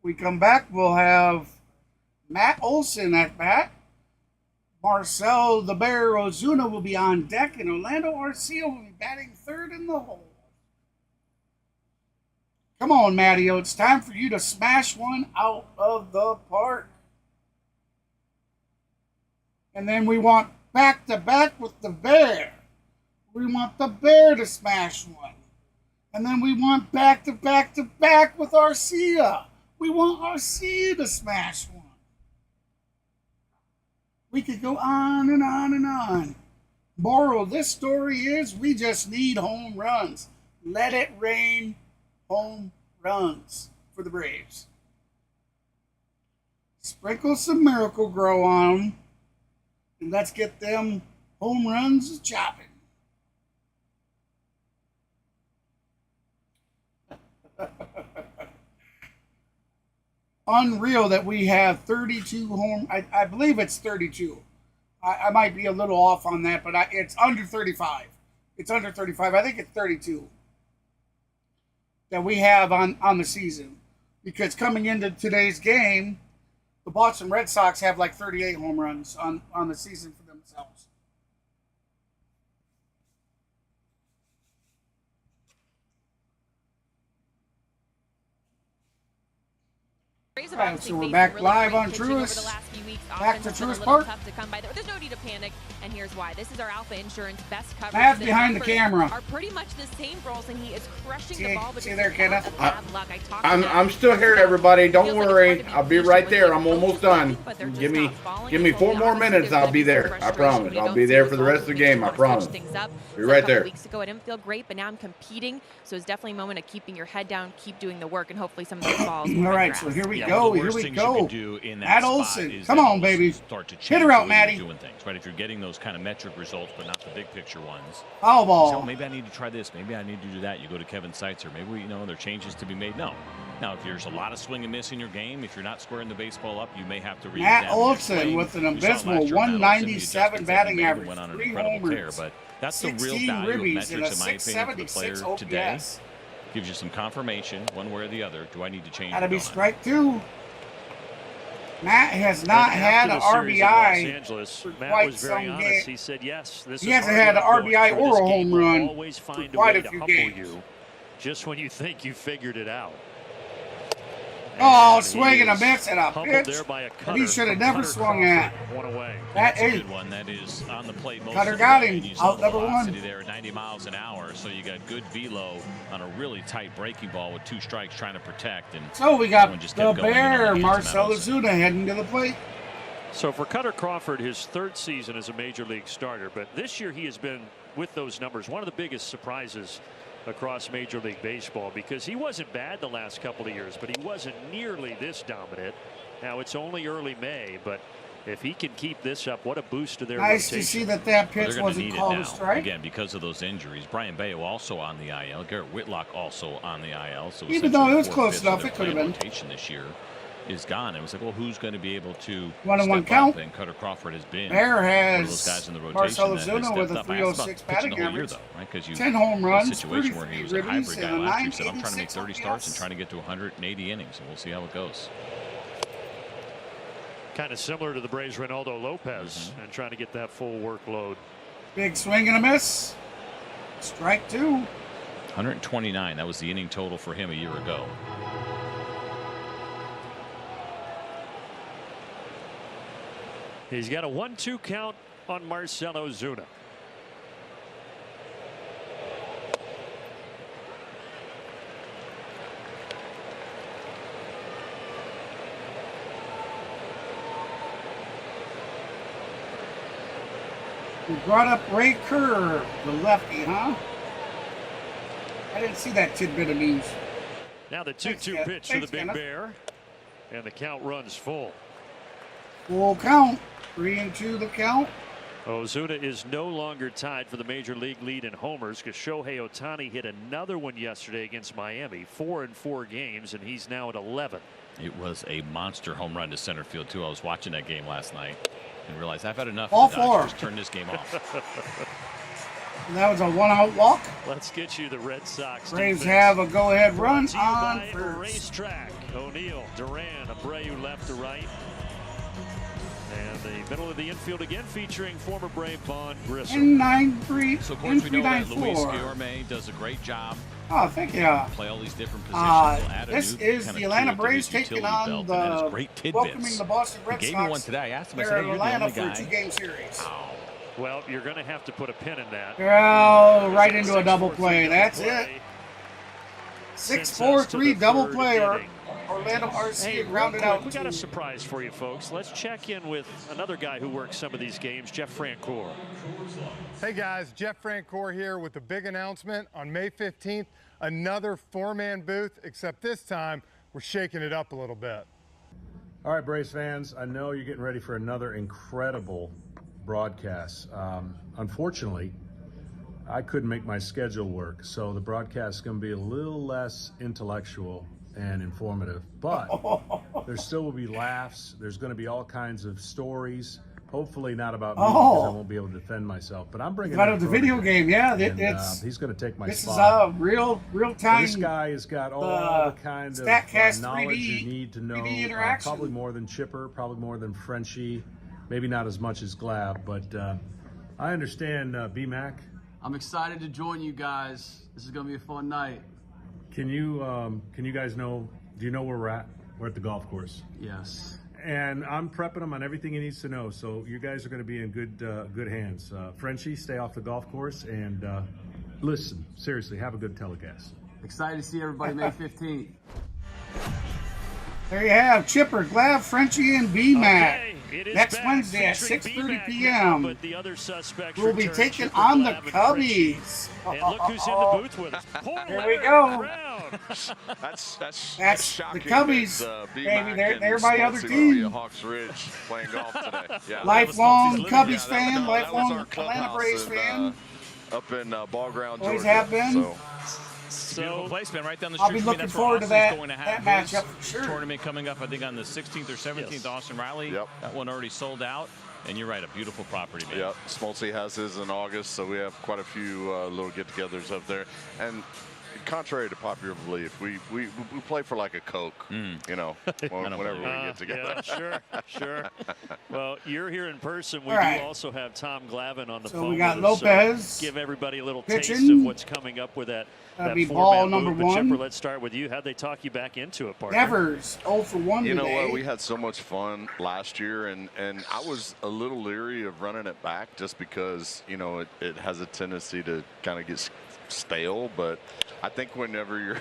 We come back, we'll have Matt Olson at bat. Marcel the Bear Ozuna will be on deck, and Orlando Arcia will be batting third in the hole. Come on, Matteo. It's time for you to smash one out of the park. And then we want back-to-back with the Bear. We want the Bear to smash one. And then we want back-to-back-to-back with Arcia. We want Arcia to smash one. We could go on and on and on. Moral of this story is we just need home runs. Let it rain. Home runs for the Braves. Sprinkle some Miracle Grow on them, and let's get them home runs chopping. Unreal that we have 32 home. I believe it's 32. I might be a little off on that, but it's under 35. It's under 35. I think it's 32. That we have on the season, because coming into today's game, the Boston Red Sox have like 38 home runs on the season for themselves. Braves have All right, obviously so we're faced back really live great on pitching over Truist. the last few weeks. Back to Offense has been a Truist little Park. tough to come by. There's no need to panic, and here's why. This is our Alpha Insurance best coverage. Matt's The behind the numbers camera. are pretty much the same, Bros, and he is crushing the ball. But See it's there, a lot Kenneth? of bad luck. I talked I'm about I'm still here, it. everybody. Don't Feels like it's worry. hard to I'll be patient right with there. the I'm almost coaches done. working, but they're just Give me not falling. give me And 4 more honestly, minutes. there's I'll gonna be be some there. I frustration promise. when you I'll don't be see there for the rest results. of the It makes you game. I want to switch promise. things up. Be So right a couple there. weeks ago, I didn't feel great, but now I'm competing. So it's definitely a moment of keeping your head down, keep doing the work, and hopefully some of those balls. All right, so here we Yeah, go. one of the Here worst we things you go. can do in that Matt spot Olson, is come then on, all of a sudden baby. start to Hit change her the out, way Maddie. you're doing things, right? If you're getting those kind of metric results, but not the big picture ones. Foul So ball. maybe I need to try this. Maybe I need to do that. You go to Kevin Seitzer. Maybe there are changes to be made. No. Now, if there's a lot of swing and miss in your game, if you're not squaring the baseball up, you may have to Matt reexamine your Olson swing. with an We saw it abysmal last year, Matt Olson, the 197 adjustments that he batting made and average, went on an 3 incredible tear. homers, But that's the real 16 value of ribbies, and a metrics, in my opinion, for the 676 player today. OPS. Gives you some confirmation, one way or the other. Do I need to change? Gotta or be don't I? strike 2. Matt has not And had an after the series in Los RBI. Angeles, for Matt quite was very some honest. game. He said, yes, this He is hasn't hard had an work going RBI through or this a game. home We'll run always find for quite way a to few humble games. you just when you think you figured it out. Oh, And swing and a he is miss and a humbled pitch there by a that he cutter should have from never Kutter swung at. Crawford. One away. That That's a eight. good one. That is on the plate most Cutter of the got way, him. and you saw Out the number velocity 1. there at 90 miles an hour. So you got good velo on a really tight breaking ball with 2 strikes trying to protect. And So we got one just the kept going in on the Bear, hands of Matt Marcell Olson. Ozuna, heading to the plate. So for Kutter Crawford, his 3rd season as a major league starter, but this year he has been with those numbers one of the biggest surprises across Major League Baseball, because he wasn't bad the last couple of years, but he wasn't nearly this dominant. Now it's only early May, but if he can keep this up, what a boost to their Nice rotation. to see that Well, pitch they're going to wasn't need it called now. a strike. Again, because of those injuries. Brian Bayo also on the IL. Garrett Whitlock also on the IL. So Even though it was essentially close 4/5 enough, of their it could have playing been. rotation this year is gone. It was like, well, who's going to be able to 1-1 step count. up? And Cutter Crawford has been Bear one of has those guys in the rotation Marcell that has Ozuna with stepped a up. I asked about 306 pitching batting the whole year, average, though, right? Because 10 home a runs, situation where he 33 was a ribbies, hybrid guy and a last year. He said, I'm trying to make 986 30 starts and OPS. trying to get to 180 innings, and we'll see how it goes. Kind of similar to the Braves' Reynaldo López and trying to get that full workload. Big swing and a miss. Strike 2. 129. That was the inning total for him a year ago. He's got a 1-2 count on Marcell Ozuna. We brought up Ray Kerr, the lefty, huh? I didn't see that tidbit of news. Now the 2-2 Thanks, pitch to the Thanks, Big Kenneth. Bear, and the count runs full. Full count. 3-2 the count. Ozuna is no longer tied for the major league lead in homers because Shohei Ohtani hit another one yesterday against Miami. 4 in 4 games, and he's now at 11. It was a monster home run to center field, too. I was watching that game last night and realized I've had enough All of the Dodgers. four. Turn this game off. And that was a 1-out walk. Let's get you the Red Sox. Braves defense. have a go-ahead run Brought to you on by first. Racetrack. O'Neill, Duran, Abreu left to right. And the middle of the infield again featuring former Brave Vaughn Grissom. In 9-3, So, of in course, we know that Luis 3-9-4. Guillorme does a great job. Oh, thank you. Play all these different positions. We'll add a This new is kind the of Atlanta tool to Braves his taking utility on belt, and then it's the great tidbits. welcoming the Boston Red He Sox. gave me one today. I asked him, I They're said, hey, in you're the Atlanta only for a guy. 2-game series. Oh. Well, you're going to have to put a pin in that. Oh, right into a double play. That's it. Sends us to 6-4-3 the double third play. Or inning. Orlando RC Hey, real rounded quick, out. we got a to- surprise for you folks. Let's check in with another guy who works some of these games, Jeff Francoeur. Hey guys, Jeff Francoeur here with a big announcement. On May 15th, another 4-man booth, except this time we're shaking it up a little bit. All right, Braves fans, I know you're getting ready for another incredible broadcast. Unfortunately, I couldn't make my schedule work, so the broadcast is going to be a little less intellectual and informative, but there still will be laughs. There's going to be all kinds of stories. Hopefully not about me because I won't be able to defend myself. But I'm bringing Out in of the a video pro game, yeah. here, and, It's he's going to take my this spot. is a real So time. this guy has got all the kind of StatCast knowledge 3D you need to know. 3D interaction. Probably more than Chipper, probably more than Frenchie, maybe not as much as Glab, but I understand B-Mac. I'm excited to join you guys. This is gonna be a fun night. Can you guys know? Do you know where we're at? We're at the golf course. Yes. And I'm prepping him on everything he needs to know. So you guys are going to be in good hands. Frenchie, stay off the golf course and listen. Seriously, have a good telecast. Excited to see everybody May 15th. There you have Chipper, Glav, Frenchie, and B-Mac. Okay, it is Next back, Wednesday at featuring 6:30 B-Mac p.m. now, but the other suspects We'll be return, taking Chipper, on the Glav, and Frenchie. Cubbies. And look who's in the booth with us. Poor Here we Larry go. Brown. That's the shocking. Cubbies. B-Mac Baby, they're and my other Smoltz will team. be at Hawks Ridge playing golf today. Yeah. Lifelong Yeah, Cubbies Yeah, fan, that was lifelong our Atlanta clubhouse Braves in, fan. up in Ball Ground, Always Georgia. have been. Beautiful place, man, right down the I'll street be from me. looking That's where forward to Austin's that- going to that have his matchup for sure. tournament coming up, I think, on the 16th or 17th. Yes. Austin Riley. Yep. That one already sold out. And you're right, a beautiful property, man. Yep, Smoltz has his in August, so we have quite a few little get-togethers up there. And contrary to popular belief, we play for like a Coke, you know, whenever we get together. Yeah, sure. Well, you're here in person. We All right. do also have Tom Glavine on the So phone. we got with us, Lopez so give everybody a little taste pitching. of what's coming up with that. That'd that be four-man ball booth. number But one. Chipper, let's start with you. How'd they talk you back into it, partner? Nevers 0 for 1 You know today. what? We had so much fun last year, and I was a little leery of running it back just because, you know, it has a tendency to kind of get stale. But I think whenever you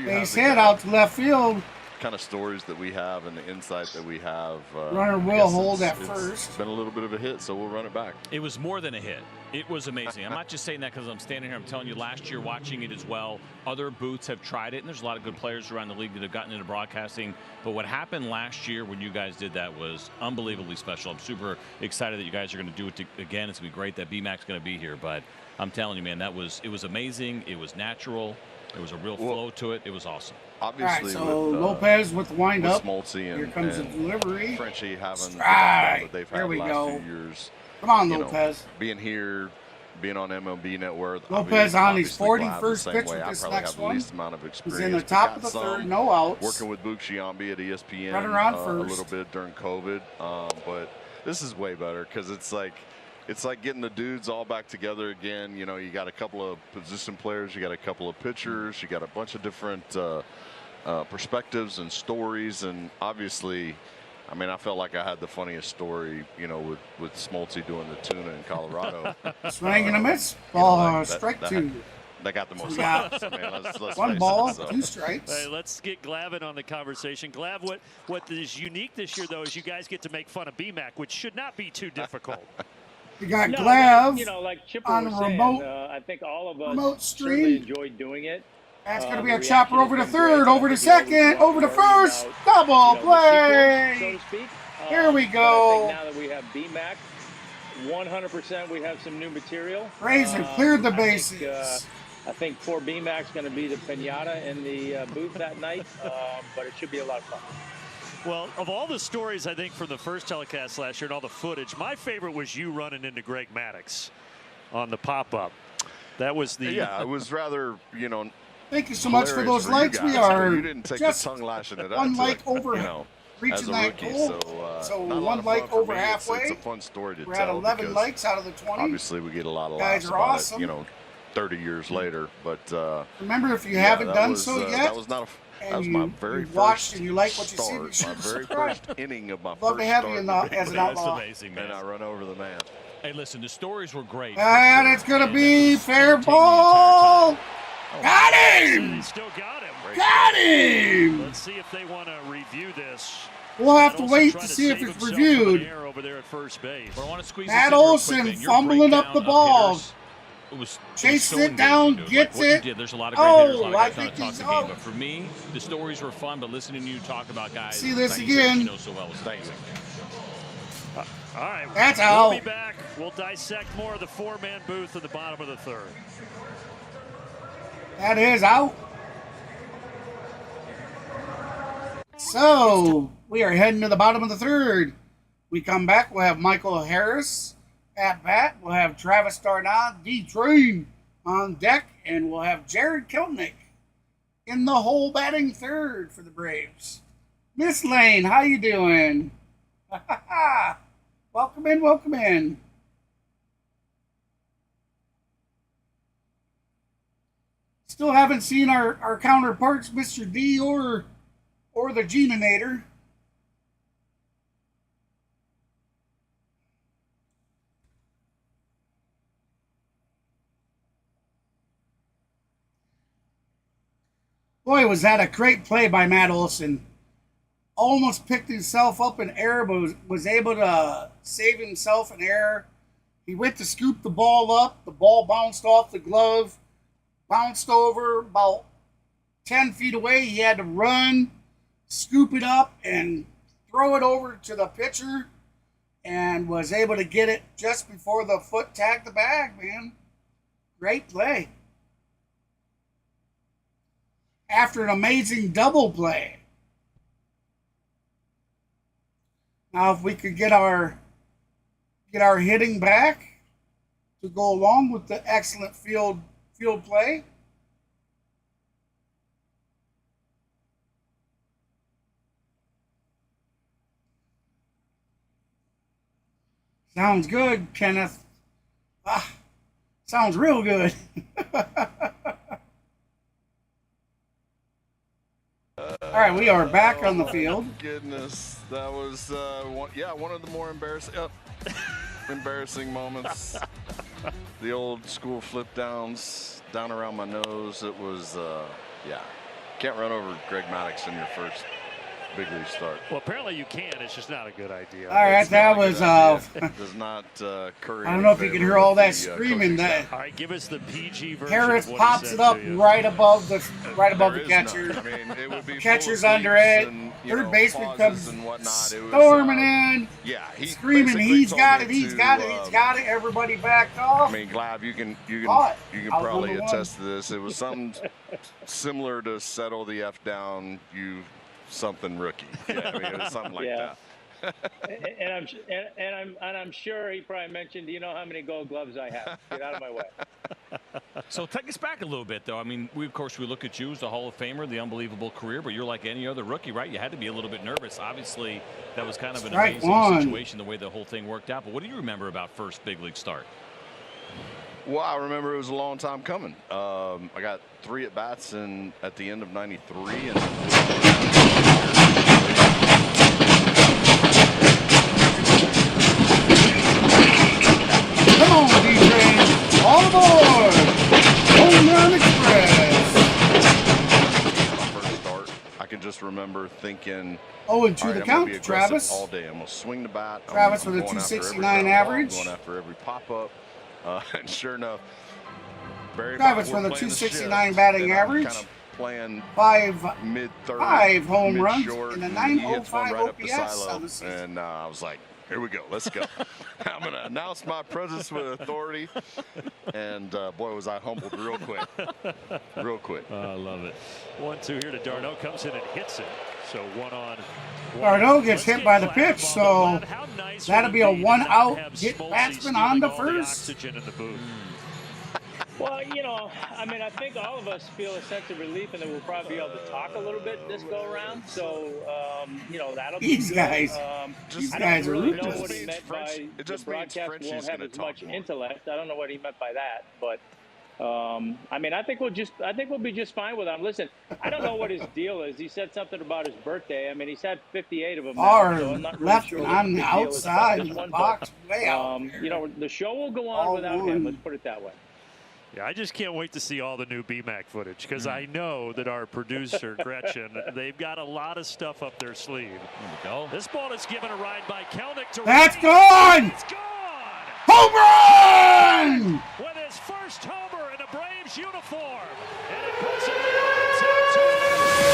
They have said out to left field. kind of stories that we have and the insight that we have, Runner I will guess hold it's at first. been a little bit of a hit, so we'll run it back. It was more than a hit. It was amazing. I'm not just saying that because I'm standing here. I'm telling you, last year watching it as well, other booths have tried it, and there's a lot of good players around the league that have gotten into broadcasting. But what happened last year when you guys did that was unbelievably special. I'm super excited that you guys are going to do it again. It's going to be great that B-Mac's going to be here. But I'm telling you, man, it was amazing. It was natural. There was a real flow to it. It was awesome. All right, Obviously, so with, Lopez with the wind with up. Smoltz Here and, comes the and delivery. Frenchie having the Strike. background that they've There had we the last go. few years. Come on, you know, Lopez. being here, being on MLB Network. Lopez on his obviously Glav 41st the same pitch way. with I this probably next have the one. least amount of He's experience. in the but top got of the some third, no outs. Working with Boog Giambi at ESPN Running around a first. little bit during COVID, but this is way better because it's like getting the dudes all back together again. You know, you got a couple of position players, you got a couple of pitchers, you got a bunch of different perspectives and stories, and obviously, I mean, I felt like I had the funniest story, you know, with Smoltz doing the tuna in Colorado. Swing and a miss. You know, Ball, that- strike that- two. They got the most Yeah. outs. I mean, let's One face ball, it, so. 2 strikes. Hey, let's get Glavine on the conversation. Glav, what is unique this year, though, is you guys get to make fun of B-Mac, which should not be too difficult. We got No, Glav you know, like Chipper on was a saying, remote I think all of remote us certainly stream. enjoyed doing it. That's going to be The a chopper reaction over to has been great. third, I over to think we always second, want over to to worry first. about, Double you know, the play. sequel, so to speak. Here we But go. I think now that we have B-Mac, 100% we have some new material. Braves have cleared the I think, bases. I think poor B-Mac's going to be the pinata in the booth that night, but it should be a lot of fun. Well, of all the stories, I think, from the first telecast last year and all the footage, my favorite was you running into Greg Maddux on the pop-up. That was the... Yeah, it was rather, you know, Thank you so much for hilarious those you likes. We guys, are but you didn't take just the tongue lashing it up. one to, like over you know, as reaching a that rookie, goal. so one not a lot of like fun for over me. halfway. It's a fun story to We're at tell 11 because likes out of the 20. obviously we get a lot of Guys laughs are about awesome. it, you know, 30 years later. But Remember, if you yeah, haven't that done was, so yet, that was not a. and That was you- my very you first watched and you like what you see, start, be sure my to very subscribe. first inning of my Love to first have you start. as an That's outlaw. amazing, man. And I run over the man. Hey, listen, the stories were great. for And sure. it's going to And be it was fair entertaining the entire ball. time. Got They him! still got him. Got him! Let's see if they want to review this. We'll have to Matt wait Olson to trying see if save it's himself from an reviewed. error over there at first base. But I want to squeeze Matt this in real quick, Olson man. Your fumbling up breakdown the of ball. hitters, it was Chases so it down, engaging, dude. gets Like, what it. you did, there's a lot of great Oh, hitters, a lot of I guys trying to think talk he's the game. out. But for me, the stories were fun, but listening to you talk about guys See this like you said, again. you know so well was amazing. All right. That's we'll out. be back. We'll dissect more of the four-man booth at the bottom of the third. That is out. So, we are heading to the bottom of the third. We come back, we'll have Michael Harris at bat. We'll have Travis Darnod, D-Train on deck. And we'll have Jared Kelnick in the hole batting third for the Braves. Miss Lane, how you doing? Welcome in, welcome in. Still haven't seen our counterparts, Mr. D or or the Geninator. Boy, was that a great play by Matt Olson. Almost picked himself up in air, but was able to save himself in air. He went to scoop the ball up. The ball bounced off the glove, bounced over about 10 feet away. He had to run, scoop it up, and throw it over to the pitcher, and was able to get it just before the foot tagged the bag, man. Great play. After an amazing double play. Now, if we could get our hitting back to go along with the excellent field play. Sounds good, Kenneth. Sounds real good. All right, we are back on the field. Goodness, that was one of the more embarrassing moments. The old school flip downs down around my nose. It was can't run over Greg Maddux in your first big league start. Well, apparently you can. It's just not a good idea. All right, that was. Does not curry. I don't know if you can hear all that screaming. That. All right, give us the PG version. Harris pops it up right above the catcher. I mean, it would be catcher's under it. Third baseman comes storming in. Yeah, screaming. He's got it. He's got it. He's got it. Everybody backed off. I mean, Glav, you can probably attest to this. It was something similar to settle the F down. Something rookie. Yeah, I mean, it was something like that. and I'm sure he probably mentioned, do you know how many Gold Gloves I have? Get out of my way. So take us back a little bit, though. I mean, we look at you as the Hall of Famer, the unbelievable career, but you're like any other rookie, right? You had to be a little bit nervous. Obviously, that was kind of an amazing situation, the way the whole thing worked out. But what do you remember about first big league start? Well, I remember it was a long time coming. I got 3 at-bats at the end of '93. And come on, D-Train. All aboard. Home Run Express. My first start, I can just remember thinking, 0-2 the count, Travis. All day. I'm going to swing the bat. Travis with a 269 average. I'm going after every pop-up. And sure enough, Travis with a 269 batting average. Kind of playing mid-third, 5 home runs short, and a and 905 right OPS on the season. And I was like, here we go, let's go. I'm going to announce my presence with authority. And boy, was I humbled real quick. Real quick. I love it. 1-2 here to Darno. Comes in and hits it. So 1-on. Darno gets hit by the pitch, so that'll be a 1-out hit batsman on the first. Well, you know, I mean, I think all of us feel a sense of relief, and that we'll probably be able to talk a little bit this go around. So, you know, that'll be these guys. These guys are really know ruthless. what he meant by the broadcast won't have as much intellect. I don't know what he meant by that, but I mean, I think we'll be just fine with him. Listen, I don't know what his deal is. He said something about his birthday. I mean, he's had 58 of them. Far now, so I'm not really left sure on the outside of the box, way out. You know, the show will go on without him. Let's put it that way. Yeah, I just can't wait to see all the new BMAC footage, because I know that our producer, Gretchen, they've got a lot of stuff up their sleeve. There we go. This ball is given a ride by Kelnick to That's gone! It's gone! Home run! With his first homer in a Braves uniform. And it puts him in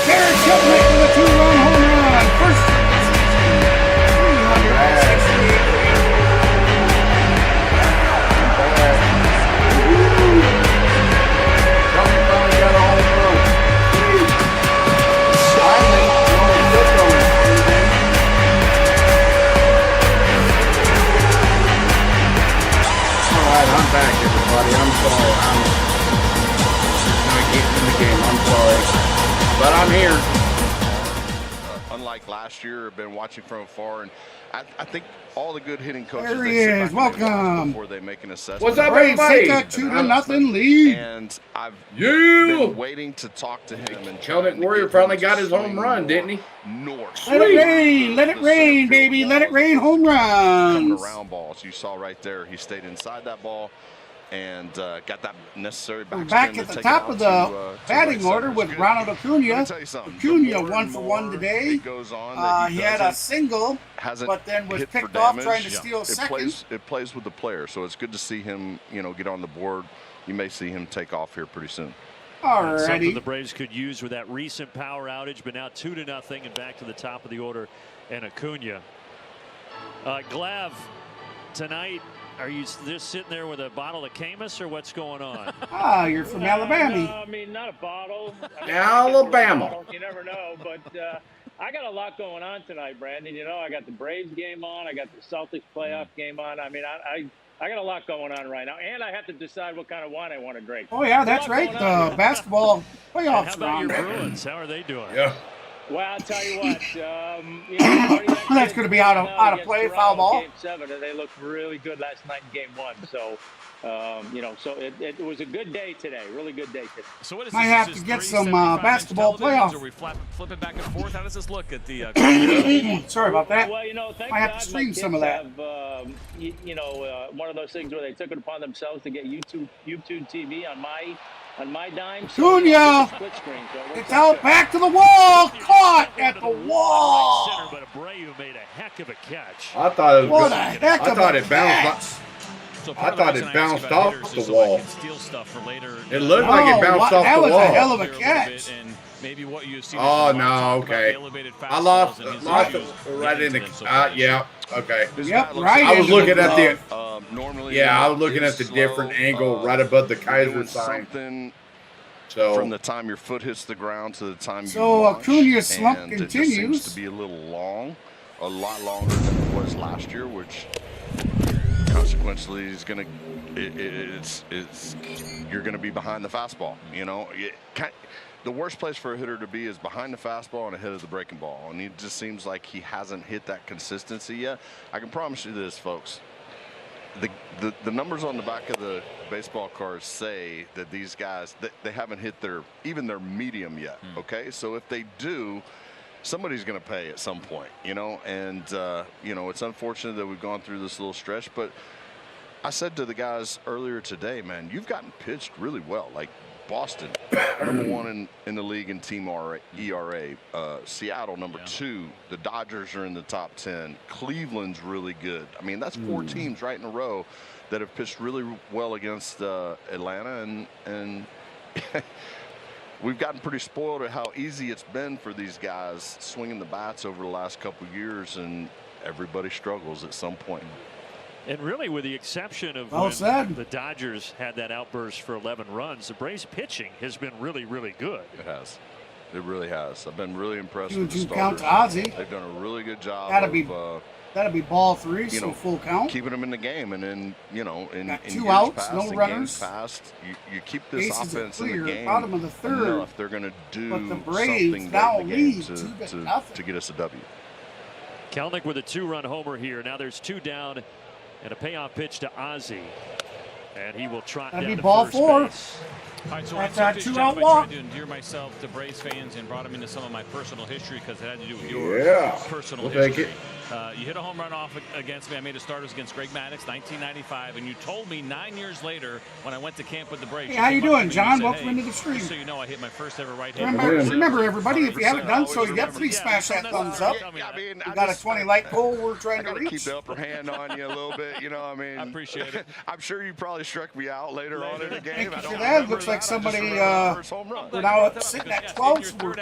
Garrett Kelnick with a 2-run home run. First 368. I'm back, everybody. I'm sorry. I'm not getting in the game. I'm sorry. But I'm here. Unlike last last year, have been watching from afar, and I think all the good hitting coaches There he they sit back is. and they watch Welcome. before they make an assessment. What's up, Braves everybody? take a 2-0 lead. And I've Yeah. been waiting to talk to him. And Celtic Warrior finally got his home run, didn't he? North. Let it rain, baby. Let it rain. Home Coming runs. around balls. You saw right there. He stayed inside that ball and got that necessary backspin. Back at the top of the batting order with Ronald Acuna. Acuna 1 for 1 today. He had a single, but then was picked off trying to steal second. It plays with the player, so it's good to see him, get on the board. You may see him take off here pretty soon. Something the Braves could use with that recent power outage, but now 2-0 and back to the top of the order. And Acuna, Glav, tonight. Are you just sitting there with a bottle of Camus, or what's going on? You're from Alabama. No, I mean, not a bottle. Alabama. You never know, but I got a lot going on tonight, Brandon. I got the Braves game on. I got the Celtics playoff game on. I mean, I got a lot going on right now, and I have to decide what kind of wine I want to drink. Oh, yeah, that's right. The basketball playoffs are on. How about your Bruins? How are they doing? Yeah. Well, I'll tell you what. That's going to be out of play, foul ball. Game 7, and they looked really good last night in Game 1. So, so it was a good day today. Really good day today. So what is Might this? have to get some basketball playoff. Are we flipping back and forth? How does this look at the? Sorry about that. Well, thank I have God to stream my some kids of that. have, one of those things where they took it upon themselves to get YouTube TV on my dime. Acuna! It's out back to the wall. Caught at the wall. But Abreu made a heck of a catch. I thought it was. What a heck of a catch. I thought it bounced off the wall. It looked No, like it bounced off that the was wall. a hell of a catch. Oh no, okay. I lost it right in the. Yeah, okay. Yep, right. I was looking at the. Normally, Yeah, I was looking at the different angle right above the Kaiser sign. Something So from the time your foot hits the ground to the time you So launch, Acuna's slump and it just continues. seems to be a little long, a lot longer than it was last year, which consequently is going to you're going to be behind the fastball. The worst place for a hitter to be is behind the fastball and ahead of the breaking ball, and it just seems like he hasn't hit that consistency yet. I can promise you this, folks. The numbers on the back of the baseball cards say that these guys they haven't hit even their medium yet. Okay, so if they do, somebody's going to pay at some point, and it's unfortunate that we've gone through this little stretch, but I said to the guys earlier today, man, you've gotten pitched really well. Like Boston, #1 in the league in team ERA. Seattle, #2. The Dodgers are in the top 10. Cleveland's really good. I mean, that's 4 teams right in a row that have pitched really well against Atlanta, and we've gotten pretty spoiled at how easy it's been for these guys swinging the bats over the last couple of years, and everybody struggles at some point. And really, with the exception of the Dodgers had that outburst for 11 runs, the Braves pitching has been really, really good. It has. It really has. I've been really impressed Would with the you count starters. Ozzie? They've done a really good job. That'd be ball 3, so full count. Keeping them in the game, and then in 2 outs, no and runners. games past, you keep this Bases offense clear, in the game bottom of the 3rd. enough. They're going to do But the Braves something now late in the game lead 2-0. to get us a W. Kelenic with a 2-run homer here. Now there's 2 down, and a payoff pitch to Ozzie, and he will trot That'd down be to ball first 4. base. All right, so That's I a took this 2-out job. I walk. tried to endear myself to Braves fans and brought them into some of my personal history because it had to do with your personal history. You hit a home run off against me. I made a starters against Greg Maddux, 1995, and you told me 9 years later when I went to camp with the Braves. Hey, how you doing, John? Said, Welcome into the stream. Just so you know, I hit my first ever right-handed. Remember, everybody, if you haven't done so yet, please smash that thumbs up. We got a 20 like goal we're trying to reach. Keep the upper hand on you a little bit, I appreciate it. I'm sure you probably struck me out later on in the game. Thank you for that. Looks like somebody we're now sitting at 12, so we're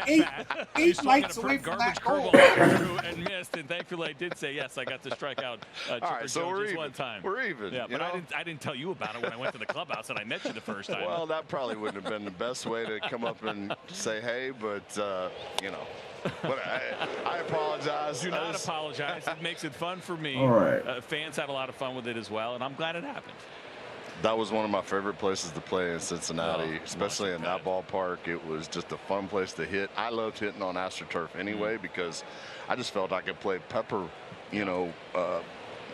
8 lights away from that goal. And missed, and thankfully I did say yes. I got to strike out Chipper so Jones we're just even. one time. We're even. Yeah, but I didn't tell you about it when I went to the clubhouse and I met you the first time. Well, that probably wouldn't have been the best way to come up and say hey, but But I apologize. Do not apologize. It makes it fun for me. All right. Fans had a lot of fun with it as well, and I'm glad it happened. That was one of my favorite places to play in Cincinnati, especially in that ballpark. It was just a fun place to hit. I loved hitting on AstroTurf anyway because I just felt I could play pepper, you know.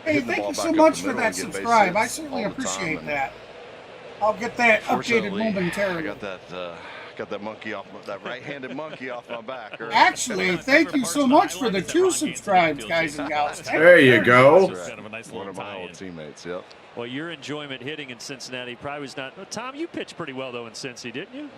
Hey, thank you so much for that subscribe. I certainly appreciate that. I'll get that updated momentarily. I got that monkey off that right-handed monkey off my back. Actually, thank you so much for the 2 subscribes, guys and gals. There you go. One of my old teammates. Yep. Well, your enjoyment hitting in Cincinnati probably was not. Well, Tom, you pitched pretty well though in Cincy, didn't you?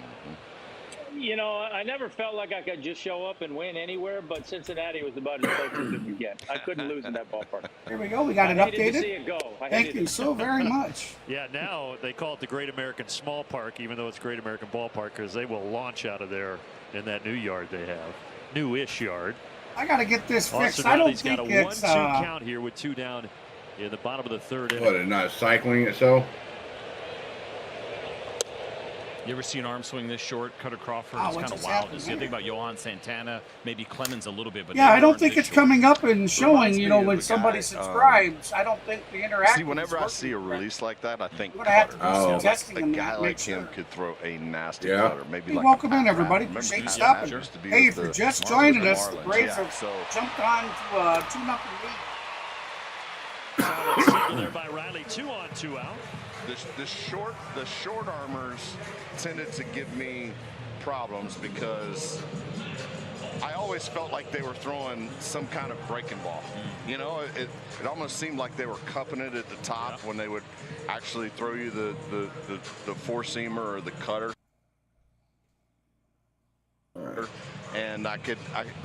You know, I never felt like I could just show up and win anywhere, but Cincinnati was about as close as it could get. I couldn't lose in that ballpark. Here we go. We got it I hated updated. to see it go. Thank you so very much. Yeah, now they call it the Great American Small Park, even though it's Great American Ballpark, because they will launch out of there in that new yard they have, new-ish yard. I got to get this fixed. Also, I don't he's think got a it's 1-2 count here with 2 down in the bottom of the 3rd inning. What, it's not cycling itself? You ever see an arm swing this short? Kutter Crawford Oh, is what kind of just wild. happened You think there? about Johan Santana, maybe Clemens a little bit, but yeah, they I don't weren't think this it's short. coming up and showing. Reminds You me know, of when the somebody guy, subscribes, I don't think the interaction. See, whenever I is see a working release like that, I think We're gonna have to do some testing a and guy make like sure. him could throw a nasty Yeah. cutter. Maybe Hey, like welcome a in, Pat everybody. Brown. Appreciate you Remember stopping. Pat used to be Hey, with if you're the just Marlins joining and us, the Marlins. Braves Yeah, have so jumped on to a 2-0 lead. Solid single there by Riley. 2 on, 2 out. the short armers tended to give me problems because I always felt like they were throwing some kind of breaking ball. You know, it almost seemed like they were cupping it at the top when they would actually throw you the four-seamer or the cutter. And I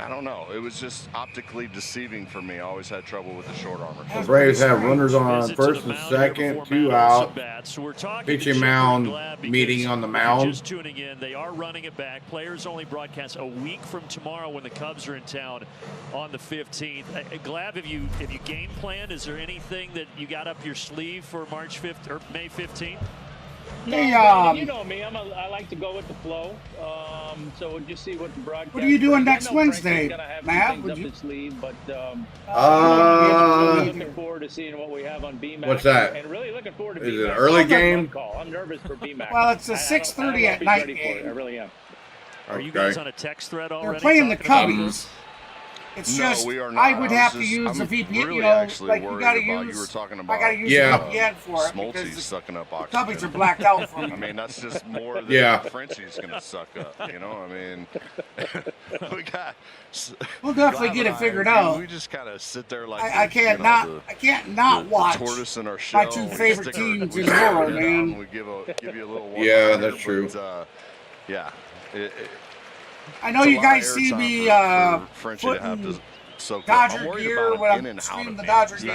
don't know. It was just optically deceiving for me. I always had trouble with the short armor. The Braves have runners on Visit to first the and mound here second, before 2 Matt out. Olson bats. We're talking to Pitching Chipper mound and Glad because meeting on the if you're mound. just tuning in, they are running it back. Players only broadcast a week from tomorrow when the Cubs are in town on the 15th. Glad, have you game planned? Is there anything that you got up your sleeve for March 5th or May 15th? No, Hey, Brandon, you know me. I like to go with the flow. So we'll just see what the broadcast. What are you doing brings. I next know Wednesday, Frankie's gonna have Matt? some things up his sleeve, but looking forward to seeing what we have on BMAC. What's that? And really looking forward to Is BMAC. it an early game? Call. I'm nervous for BMAC. Well, it's a I 6:30 don't at know if he's night ready for it. game. I really am. Are you Okay. guys on a text thread already? They're playing the talking about Cubbies. this? It's No, just we are not. I would have to I'm use a VPN. really you know, actually like you worried gotta about- use. you were talking I about, gotta use Yeah. a VPN for it Smoltzy's because sucking up the oxygen. Cubbies are blacked out for me. I mean, that's just more than Yeah. Frenchie's going to suck up. You know, I mean, we got. We'll definitely get it figured out. We just kind of sit there like I can't not watch tortoise in our my shell. 2 We favorite stick our- teams we in the stick our world, head down, man. We give you a little. Yeah, one-liner, that's true. but, yeah. I know it's a you lot guys of see airtime me for Frenchie to have putting to soak up. Dodger I'm worried gear about when him I'm in and out streaming of the games. Dodger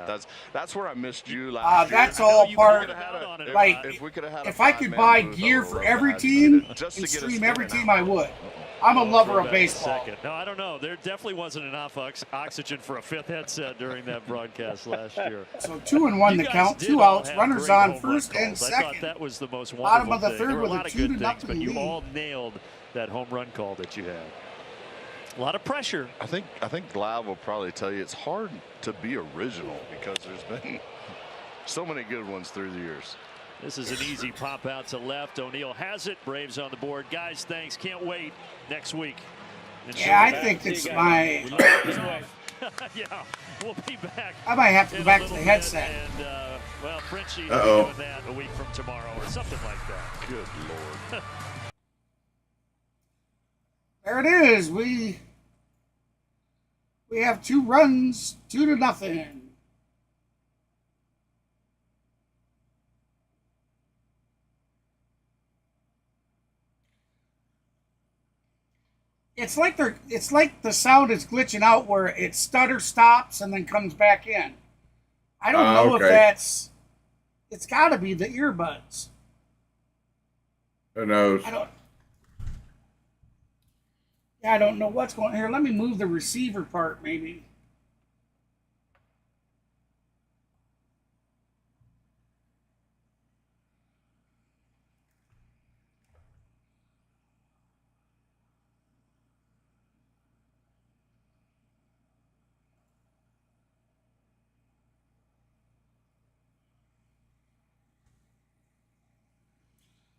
games. That's where I missed you last year. That's I know all you part. could've had a- Like, if we could've had a if I could five-man buy booth, gear I for would've every had to team get it just to and get us stream in every and team, out. I would. I'm a lover Throw of back baseball. second. No, I don't know. There definitely wasn't enough oxygen for a 5th headset during that broadcast last year. So 2 and 1 You the guys count, did 2 all outs, have runners great on home run first and calls. I thought second. that was the most Bottom wonderful of the thing. third There were a with a lot of 2 good to things, but nothing you lead. all nailed that home run call that you had. A lot of pressure. I think Glav will probably tell you it's hard to be original because there's been so many good ones through the years. This is an easy pop out to left. O'Neill has it. Braves on the board. Guys, thanks. Can't wait next week. Yeah, I think it's my. Yeah, we'll be back. I might have to go back to the bit, headset. And well, Frenchie will Uh-oh. be doing that a week from tomorrow or something like that. Good Lord. There it is. We have 2 runs, 2 to nothing. It's like the sound is glitching out where it stutter stops and then comes back in. I don't know if okay. it's got to be the earbuds. Who knows? I don't know what's going on here. Let me move the receiver part maybe.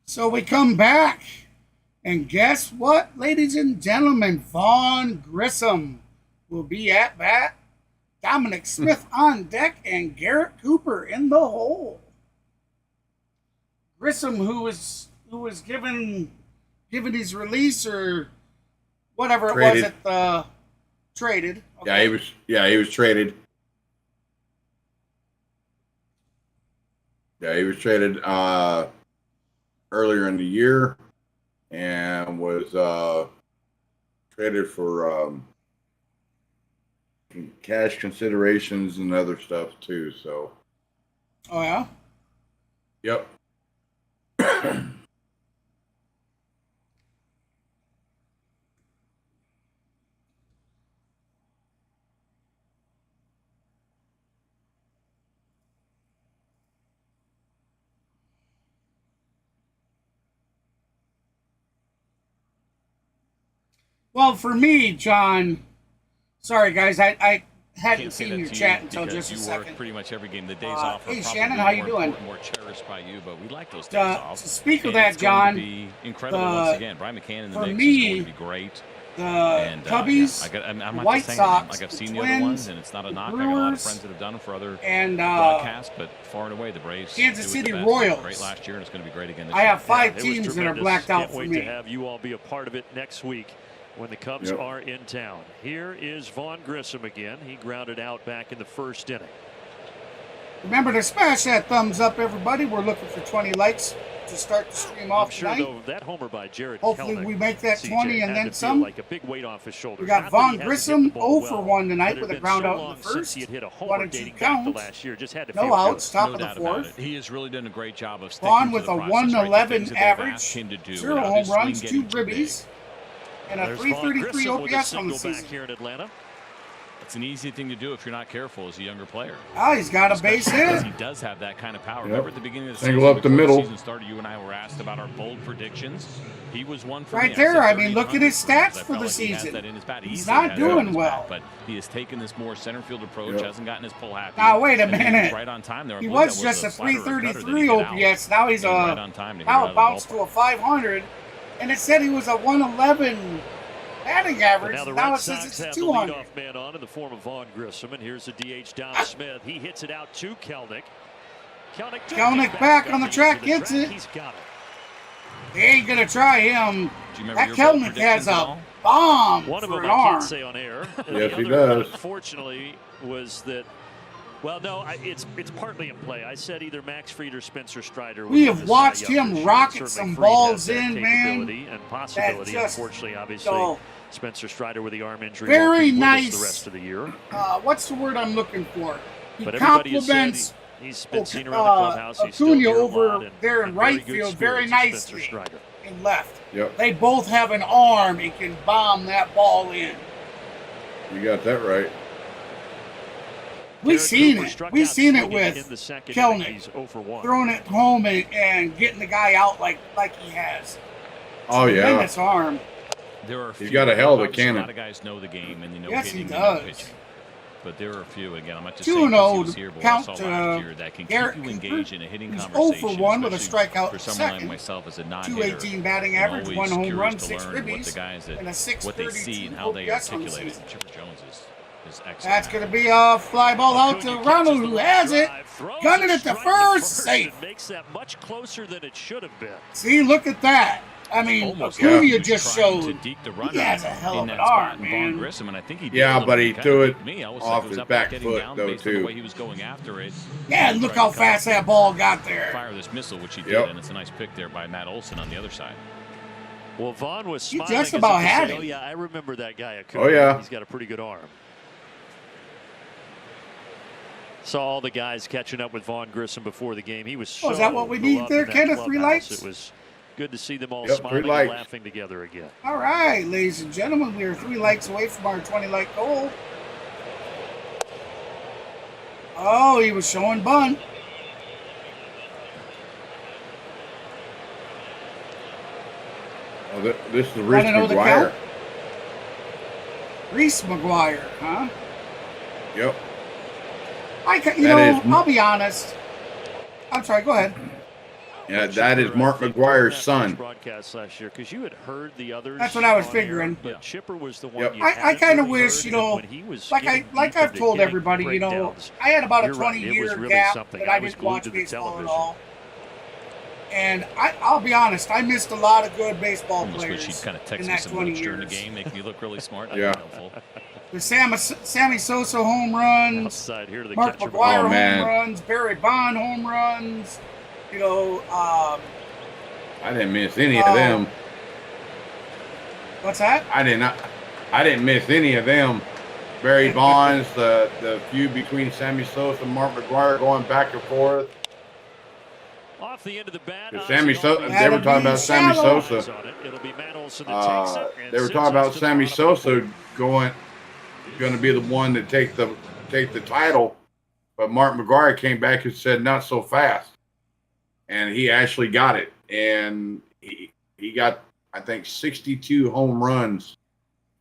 So we come back, and guess what, ladies and gentlemen? Vaughn Grissom will be at bat. Dominic Smith on deck, and Garrett Cooper in the hole. Grissom, who was given his release or whatever Traded. it was, traded. Okay. He was traded. Yeah, he was traded earlier in the year, and was traded for cash considerations and other stuff too. So. Oh yeah. Yep. Well, for me, John, sorry guys, I hadn't Can't say seen that your to chat you until because just a you second. work pretty much every game. The days off are hey, probably Shannon, how you more doing? important, more cherished by you, but we like those days off. To speak of And that, it's going John, to be incredible once again. Brian McCann in the for mix me, is going to be great. The And, Cubbies, I'm the not White just saying Sox, it. Like I've the seen Twins, the other ones, and it's not a the knock. I got a lot of Brewers, friends that have done it for other and broadcasts, but far and away the Braves. Kansas do it City the best. It was Royals. Great last year, and it's going to be great again this I year. have 5 It was teams that are tremendous. blacked out Can't for wait me. to have you all be a part of it next week when the Cubs are in town. Here is Vaughn Grissom again. He grounded out back in the first inning. Remember to smash that thumbs up, everybody. We're looking for 20 likes to start the stream off I'm sure, tonight. though, that homer by Jared Hopefully Kelenic, we make that CJ, 20 and had then to feel some. like a big weight off his shoulders. We got Not that Vaughn he hasn't Grissom hit the ball 0 for well, 1 tonight but it with a had been ground so out in long the since first. he had hit a 1 homer and 2 dating back to counts. last year. Just had to No feel outs, good. top No of the doubt about fourth. it. He has really done a great job of sticking Vaughn to with the a process, right? The 111 things that they've average, asked him to do 0 without home his swing runs, 2 getting too big. ribbies, and a There's Vaughn 333 Grissom with a OPS on the single back season. here in Atlanta. It's an easy thing to do if you're not careful as a younger player. Oh, he's got a base Especially because hit. he does have that kind of power. Yep. Remember at the beginning of the Single season, up the before middle. the season started, you and I were asked about our bold predictions. He was one for Right me. there. said I mean, look at 3,800 his stats I for felt the like he has season. that in his bat. He He's easily not has that in doing his well. bat, but he has taken this more center field approach. Yep. Hasn't gotten his pull happy. Now, wait a and he was minute. right on time there. I He believe was that just a slider or cutter that he 333 hit out. OPS. Now he's He was right on time to hit it out now of it the bounced ballpark. to a 500, and it said he was a 111 batting But average. now the Now Red it says Sox it's have a the 200. leadoff man on in the form of Vaughn Grissom, and here's the DH Dom Smith. He hits it out to Kelenic. Kelenic back on the track, gets it. He's got it. They ain't gonna try him. Do you remember That your bold Kelenic has predictions at a all? bomb One of for them an I arm. can't say on air. Yes, he The other, does. unfortunately, was that. Well, no, it's partly in play. I said either Max Fried or Spencer Strider. We would have win the watched Cy Young him this year. rocket Certainly some Fried has balls that in, man. capability and possibility. just- Unfortunately, obviously, so- Spencer Strider with the arm injury Very won't be with us nice. the rest of the year. What's the word I'm looking for? He But everybody has said compliments he's been seen around the clubhouse. He's still Acuna here a over lot and- there in and right good field very spirits of Spencer nicely Strider. in left. Yep. They both have an arm and can bomb that ball in. You got that right. We've Garrett seen Cooper it. struck We've out seen it swinging with in the second inning. Kelenic He's 0 for 1. throwing it home and getting the guy out like he has. Oh yeah. Tremendous arm. There are He's got a hell of a obviously cannon. A lot of guys know the game and they know Yes, he hitting and know does. pitching. But there are a few, again, I'm not just 2-0 saying because he was here, but count I saw to last year that can Garrett keep you Cooper, engaged in a hitting who's conversation. 0 for 1 with a especially strikeout for someone second, like myself as a non-hitter. 218 batting I'm average, always 1 home curious run, to 6 learn what the ribbies, guys that and a what they see and 632 how they OPS on the articulate it. season. Chipper Jones is excellent. That's going to be a fly ball out to Ronald, who has it. Gunning it to first, safe. It makes that much closer than it should have been. See, look at that. I mean, Almost Acuna like he was just trying showed to deke the he runner has a hell in of an that spot, arm, and Vaughn man. Grissom, and I think he did Yeah, a little but bit. he Kinda threw duped it me. I always off thought it was his up back getting foot, down though, based on the too. way he was going after it. Yeah, and look how fast that ball got there. Fire this missile, which he did, Yep. and it's a nice pick there by Matt Olson on the other side. Well, Vaughn was He smiling. just as about if to had say, it. Oh, yeah, I remember that guy. Acuna. Oh, yeah. He's got a pretty good arm. Saw all the guys catching up with Vaughn Grissom before the game. He was so Oh, is that what we need beloved there, in that Kenneth? 3 clubhouse. lights? It was good to see them all Yep, 3 smiling and lights. laughing together again. All right, ladies and gentlemen, we are 3 likes away from our 20 like goal. Oh, he was showing bunt. Oh, this is Reese Wanna know the McGuire. count? Reese McGuire, huh? Yep. I'll be honest. I'm sorry, go ahead. Yeah, that is Mark McGuire's son. Broadcast last year, because you had heard the others. That's what I was figuring. But Chipper was the one. Yep. I kind of wish, you know, like I've told everybody, you know, I had about a 20-year gap that I didn't watch baseball at all. And I'll be honest, I missed a lot of good baseball players she'd kind of text in me that some 20 notes during the years. game, make me look really smart. Yeah. The Sammy Sosa home runs, Outside here to the Mark catcher. McGuire home man. runs, Barry Bond home runs. You know, I didn't miss any of them. What's that? I didn't miss any of them. Barry Bonds, the feud between Sammy Sosa and Mark McGuire going back and forth. Off the end of the bat. Sammy Sosa. They were talking about Sammy Sosa. It'll be Matt Olson that takes it, and They were sends talking us about to the Sammy bottom. Sosa going to be the one to take the title, but Mark McGuire came back and said not so fast, and he actually got it, and he got, I think, 62 home runs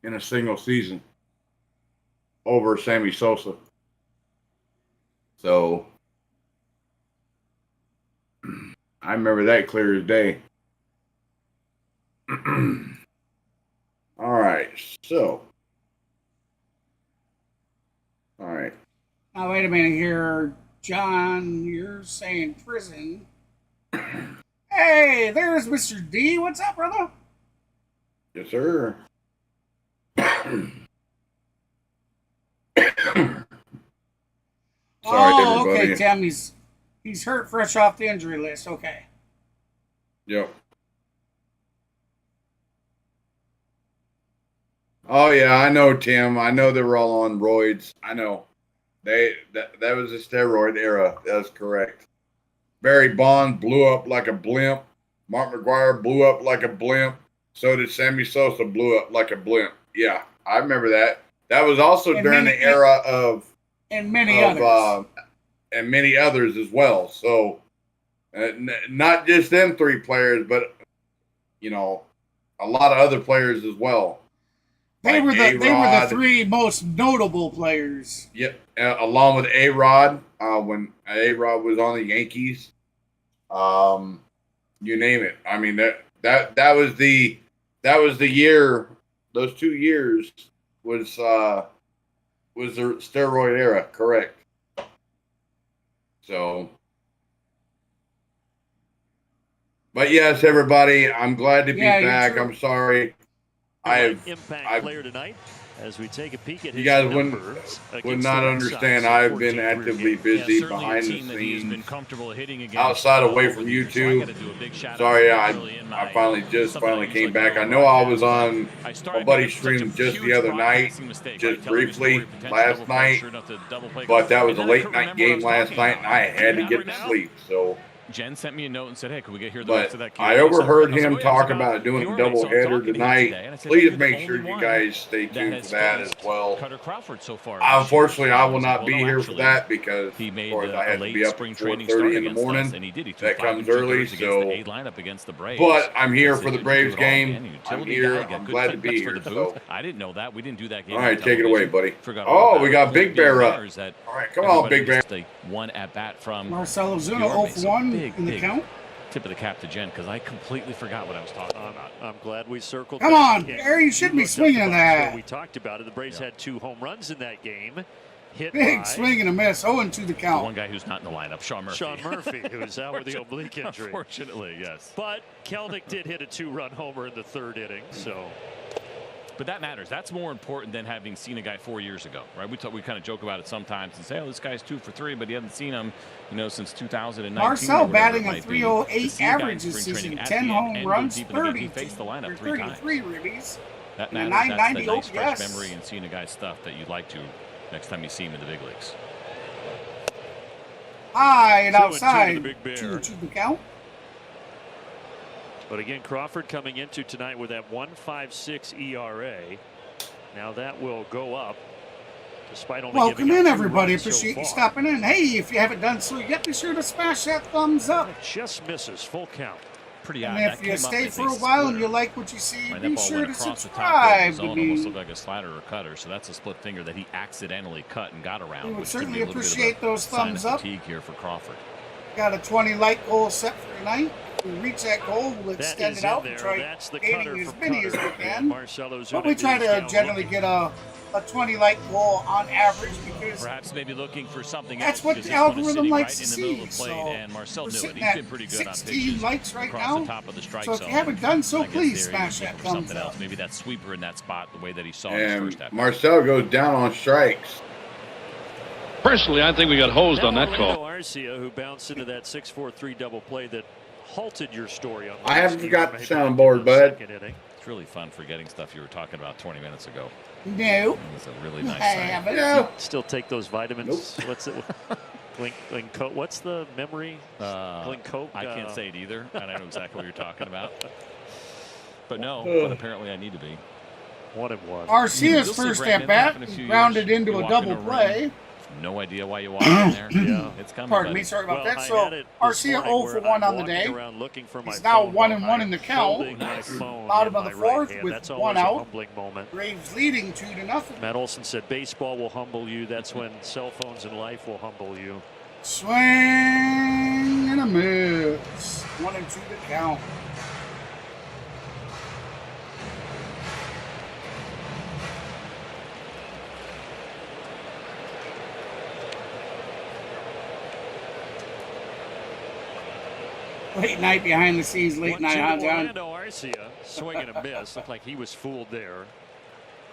in a single season over Sammy Sosa. So I remember that clear as day. All right, so. All right. Now, wait a minute here. John, you're saying prison. Hey, there's Mr. D. What's up, brother? Yes, sir. Sorry, everybody. Okay, Tim. He's hurt fresh off the injury list. Okay. Yep. Oh yeah, I know, Tim. I know they were all on roids. I know. That was a steroid era. That's correct. Barry Bonds blew up like a blimp. Mark McGuire blew up like a blimp. So did Sammy Sosa blew up like a blimp. Yeah, I remember that. That was also during the era of many others. And many others as well. So not just them three players, but you know, a lot of other players as well. They were like the three most notable players. Yep, along with A-Rod, when A-Rod was on the Yankees. You name it. I mean that was the year. Those 2 years was the steroid era, correct? So, but yes, everybody, I'm glad to be back. I'm sorry. Impact player tonight as we take a peek at you guys would not understand. I've been actively busy behind the scenes, outside away from YouTube. Sorry, I finally came back. I know I was on my buddy's stream just the other night, just briefly last night, but that was a late night game last night, and I had to get to sleep. So. Jen sent me a note and said, hey, could we get here the rest of that game? I overheard him talk about doing a doubleheader tonight. Please make sure you guys stay tuned for that as well. Kutter Crawford so far. Unfortunately, I will not be here for that because, of course, I had to be up at 4:30 in the morning. That comes early, so. But I'm here for the Braves game. I'm here. I'm glad to be here. So. I didn't know that. We didn't do that game. All right, take it away, buddy. Oh, we got Big Bear up. All right, come on, Big Bear. One at bat from Marcelo Zuna 0-1 in the count. Tip of the cap to Jen because I completely forgot what I was talking about. I'm glad we circled. Come on, Barry, you shouldn't be swinging that. We talked about it. The Braves had 2 home runs in that game. Big swing and a miss. 0-2 the count. One guy who's not in the lineup, Sean Murphy. Who is out with the oblique injury. Unfortunately, yes. But Kelnick did hit a 2-run homer in the 3rd inning. So. But that matters. That's more important than having seen a guy 4 years ago, right? We kind of joke about it sometimes and say, "Oh, this guy's 2 for 3," but you haven't seen him, since 2019. Marcel batting a .308 average this season, 10 home runs, 33 ribbies, that and a matters. That's the 990 nice fresh OPS. memory and seeing a guy's stuff that you'd like to next time you see him in the big leagues. High and outside, 2-2 the count. But again, Crawford coming into tonight with that 1.56 ERA. Now that will go up. Despite only welcome in, everybody. Appreciate you stopping in. Hey, if you haven't done so yet, be sure to smash that thumbs up. It just misses full count. Pretty odd. And if you stay for a while and you like what you see, be sure to subscribe to me. Almost looked like a slider or cutter, so that's a split finger that he accidentally cut and got around. We would certainly appreciate those thumbs up. Fatigue here for Crawford. Got a 20 light goal set for tonight. If we reach that goal, we'll extend it out and try gaining as many as we can. But we try to generally get a 20 light goal on average because perhaps maybe looking for something that's else, what the algorithm likes to right in the middle see. of the plate, So and Marcel we're knew it. sitting He's at been pretty good on 16 pitches likes right across now. the top of the strike So if zone. you haven't done so, I guess please there smash he was that looking for thumbs something up. else. Maybe that sweeper in that spot, the way that he saw in his And first at bat. Marcel goes down on strikes. Personally, I think we got hosed on that Orlando call. Arcia, who bounced into that 6-4-3 double play that halted your story on. I haven't Wednesday, got the maybe soundboard, in bud. second inning. It's really fun forgetting stuff you were talking about 20 minutes ago. No. It was a really nice I sign. haven't. No. Still take those vitamins. Nope. What's it? Glencoe. What's the memory? Glencoe. I can't say it either, and I know exactly what you're talking about. But no, but apparently I need to be. 1-1. Arcia's You'll see first Brandon at bat, happen in a few grounded years. into You a walk double in a play. room, no idea why you walked in there. Yeah. It's coming. Pardon buddy. me, sorry about Well, that. I So had it this Arcia morning 0 for where 1 I'm on the walking day. around looking for my He's now phone 1 and while 1 I'm in the count. holding my phone Bottom in of the my right fourth hand. with That's 1 always a out. humbling moment. Braves leading 2-0. Matt Olson said baseball will humble you. That's when cell phones in life will humble you. Swing and a miss. 1 and 2 to count. Late night behind the scenes, late night, huh, John? Orlando Arcia swinging a miss. Looked like he was fooled there.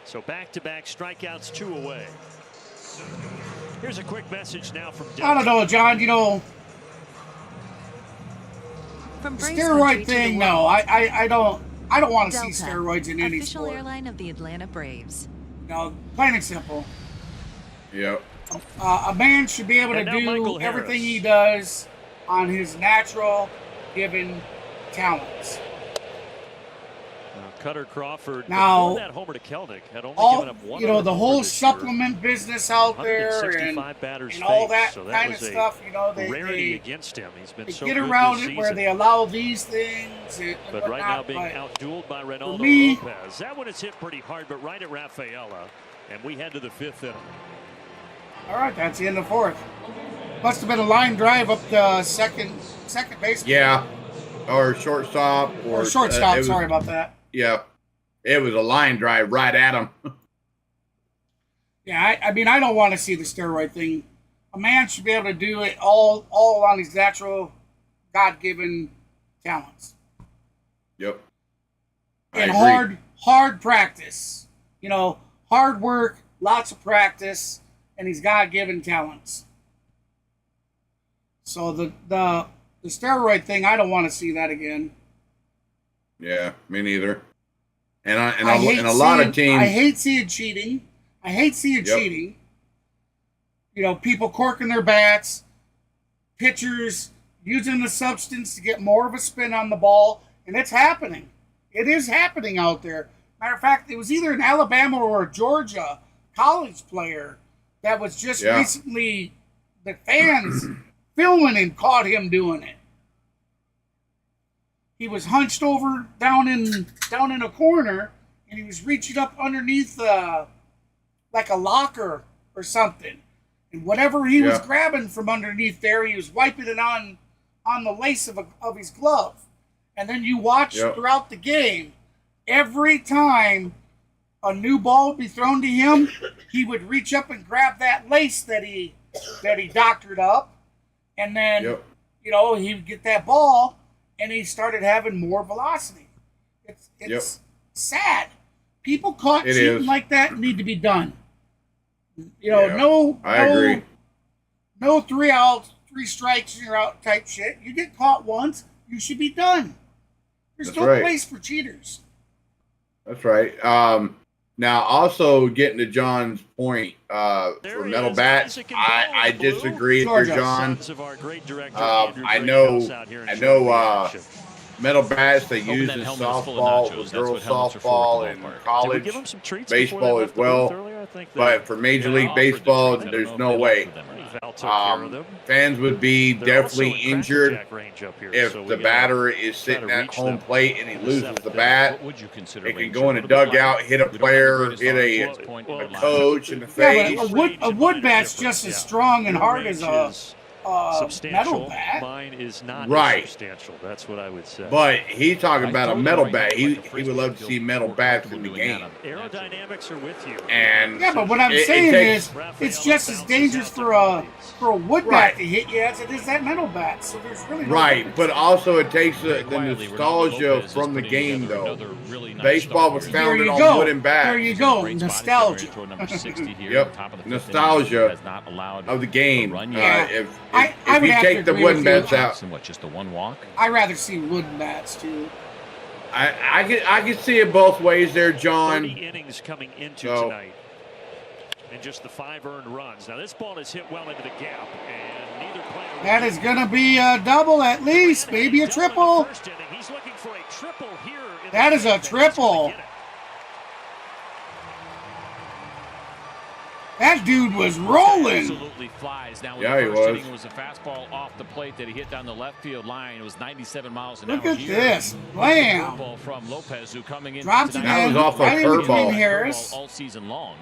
So back-to-back strikeouts, 2 away. Here's a quick message now from I don't know, John. You know, From the Braves steroid country to thing. the No, world. I don't want to see Delta, steroids in any official sport. airline of the Atlanta Braves. No, plain and simple. Yep. A man should be able to And now Michael do everything Harris. he does on his natural given talents. Kutter Crawford, Now, before that homer to Kelnick, had only all given up one you know, other the homer whole this year. supplement business out there 165 batters and all that faced, so that kind was of a stuff. You know, rarity they against him. He's been so get good around this it where season. they allow these things. And But right now whatnot, being but outdueled by Reynaldo me- López. That one is hit pretty hard, but right at Rafaela. And we head to the 5th inning. all right, that's the end of the 4th. Must have been a line drive up the second base. Yeah. Or shortstop. Or shortstop. it was- Sorry about that. Yeah. It was a line drive right at him. Yeah, I mean, I don't want to see the steroid thing. A man should be able to do it all on his natural, God-given talents. Yep. I And agree. hard practice. You know, hard work, lots of practice, and his God-given talents. So the steroid thing, I don't want to see that again. Yeah, me neither. And I a hate lot of seeing- teams. I hate seeing cheating. I hate seeing Yep. cheating. You know, people corking their bats, pitchers using the substance to get more of a spin on the ball, and it's happening. It is happening out there. Matter of fact, it was either an Alabama or a Georgia college player that was just Yeah. recently, the fans filming him caught him doing it. He was hunched over down in a corner, and he was reaching up underneath like a locker or something. And whatever he was Yeah. grabbing from underneath there, he was wiping it on the lace of his glove. And then you watch Yep. throughout the game, every time a new ball would be thrown to him, he would reach up and grab that lace that he doctored up, and then Yep. you know, he would get that ball, and he started having more velocity. It's sad. People caught It cheating is. like that need to be done. You know, Yeah, I agree. No 3 outs, 3 strikes, and you're out type shit. You get caught once, you should be done. There's That's no right. place for cheaters. That's right. Now, also getting to John's point, There for he metal is, bats, Isaac and Ball I in blue. disagree there, Georgia. John. Sons of our great director, Andrew I know, Greathouse out here I enjoying know, the action. metal bats they Hoping use that in helmet is full of softball, nachos. with That's girls what helmets are for softball, at the and ballpark. Did we college give him some treats before they baseball left as the well. booth earlier? I think But for Major Yeah, League offered the Baseball, treats. I don't there's know if no they way. offered them or not. Val took care of them. Fans would be They're definitely also in injured Crackerjack range up here, if so we the gotta batter is try to sitting at reach home them. plate and he The loses seventh the inning. bat. What would you consider It can range go in a of the dugout, hit a We don't have the player, greatest hit arms a at this point, but coach in the Yeah, face. but a wood bat's just as strong and hard as a metal bat. Mine is not Right. substantial. That's what I would say. But he's talking about a metal bat. He would love to see metal bats in the game. Aerodynamics are with you. And Yeah, but what I'm saying is, it's just as dangerous for a wood bat to hit you as it is that metal bat. So there's really no right, difference. but also it takes the nostalgia from the game, though. Baseball was founded on wooden bats. There you go, nostalgia. Yep, nostalgia of the game. If would you have take to the agree wooden with you. bats out, And what, just the one walk? I'd rather see wooden bats too. I can see it both ways there, John. 30 innings coming into tonight. And just the 5 earned runs. Now this ball is hit well into the gap, and neither player. That is going to be a double at least, maybe a triple. He's looking for a triple here. That is a triple. That dude was rolling. Absolutely flies. Now, yeah, he was. was. It was a fastball off the plate that he hit down the left field line. It was 97 miles an Look hour. at this. Blam. Ball from Lopez, who coming in. Drops it That in. was off a Right in between curveball. Harris. All season long.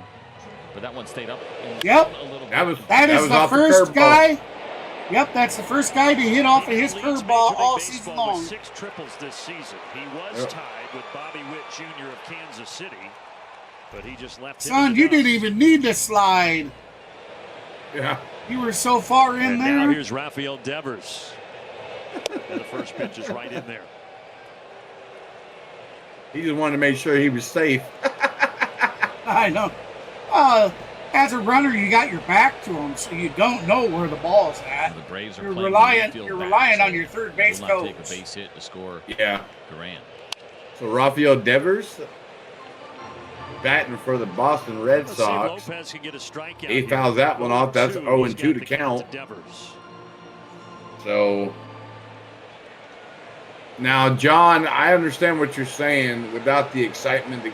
But that one stayed up. Yep. A little That is the off the first curveball. guy. Yep, that's the first guy to hit off of his curveball all season long. 6 triples this season. He was tied with Bobby Witt Jr. of Kansas City, but he just left. Son, you didn't even need to slide. Yeah. You were so far in And there. now here's Rafael Devers. And the first pitch is right in there. He just wanted to make sure he was safe. I know. As a runner, you got your back to him, so you don't know where the ball's at. The Braves are You're playing relying on your third base will coach. not take a base hit to score. Yeah. Durant. So Rafael Devers batting for the Boston Red Sox. Lopez can get a strikeout. He fouls that one off. That's 0-2 to count. So now, John, I understand what you're saying. Without the excitement,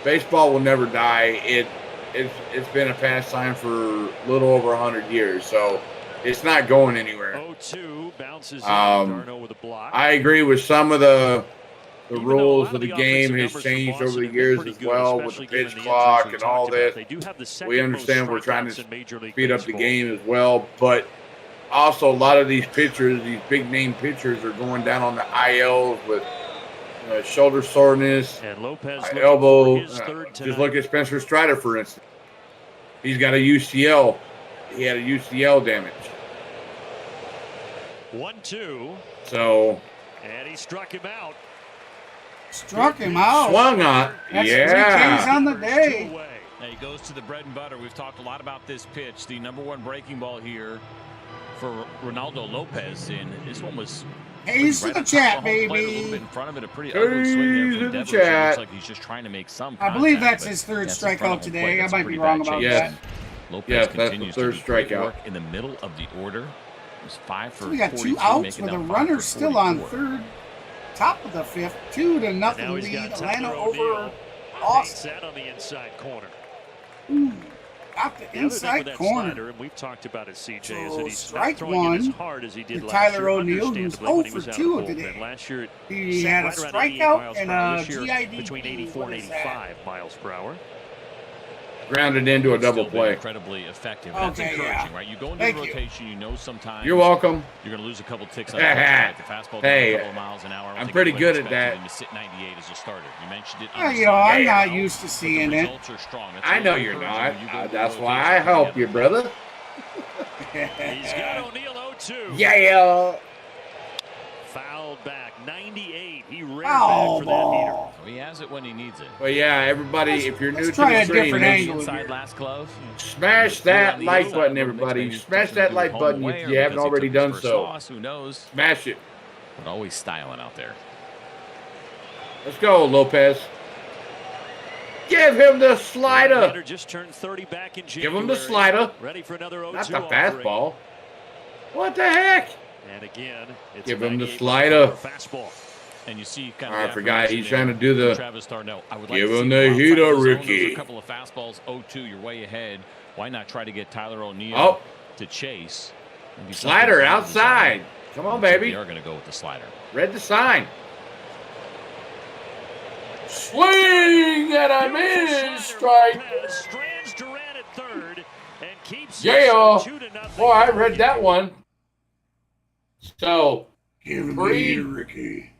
baseball will never die. It's been a pastime for a little over 100 years, so it's not going anywhere. 0-2 bounces in. Darno with a block. I agree with some of the rules of the game has changed over the years as well with the pitch clock and all this. We understand we're trying to speed up the game as well, but also a lot of these pitchers, these big name pitchers, are going down on the ILs with shoulder soreness, and Lopez elbow. Just look at Spencer Strider, for instance. He's got a UCL. He had a UCL damage. 1-2. So. And he struck him out. Struck him out. Swung on. That's yeah. 3 Ks on the day. Now he goes to the bread and butter. We've talked a lot about this pitch. The #1 breaking ball here for Reynaldo Lopez. And this one was. Haze to the chat, baby. A little bit in front of it, a pretty ugly swing there from Devers. Looks like he's just trying to make some contact, I believe that's his third strikeout today. I might be wrong about that. Lopez that's continues the third to do great strikeout. work in the middle of the order. It was 5 for 42. So we got 2 outs with a runner still on third. Top of the 5th. 2-0 lead. Atlanta over Austin. Sat on the inside corner. Ooh, got the inside corner. Slider, and we've talked about it, CJ, So is that he's strike not throwing it as one hard as he did to last Tyler year. O'Neill, who's 0 for 2 today. Last year, He had a strikeout and a GID between 84 and 85 miles per hour. Grounded into a double play. Incredibly effective. That's encouraging, right? You go into the rotation, you know sometimes you're welcome. You're going to lose a couple ticks on the fastball down a couple of miles an hour. I'm pretty good at that. To sit 98 as a starter. You mentioned it. I'm not used to seeing it. I know you're not. That's why I help you, brother. He's got O'Neill 0-2. Yeah. Fouled back. 98. He ran Foul back for that heater. Well, he has it when he needs it. But yeah, everybody, if you're new to try the a stream, different angle Inside here. last glove. smash that like button, everybody. Smash that like button if you haven't already done so. Who knows? Smash it. But always styling out there. Let's go, Lopez. Give him the slider. Just turned 30 back in Give him the slider. Ready for another 0-2 Not the fastball. What the heck? And again, it's give him the slider. Fastball. And you see kind of I forgot he's trying to do the Travis Darnell. I would give like him the heater, Ricky. A couple of fastballs, 0-2, you're way ahead. Why not try to get Tyler O'Neill to chase? Slider outside. Come on, baby. They are going to go with the slider. Read the sign. Swing and a miss. Strike. Strands Durant at third and keeps Six, Yeah. 2-0. Boy, I read that one. So, Give him the Free- heater, Ricky.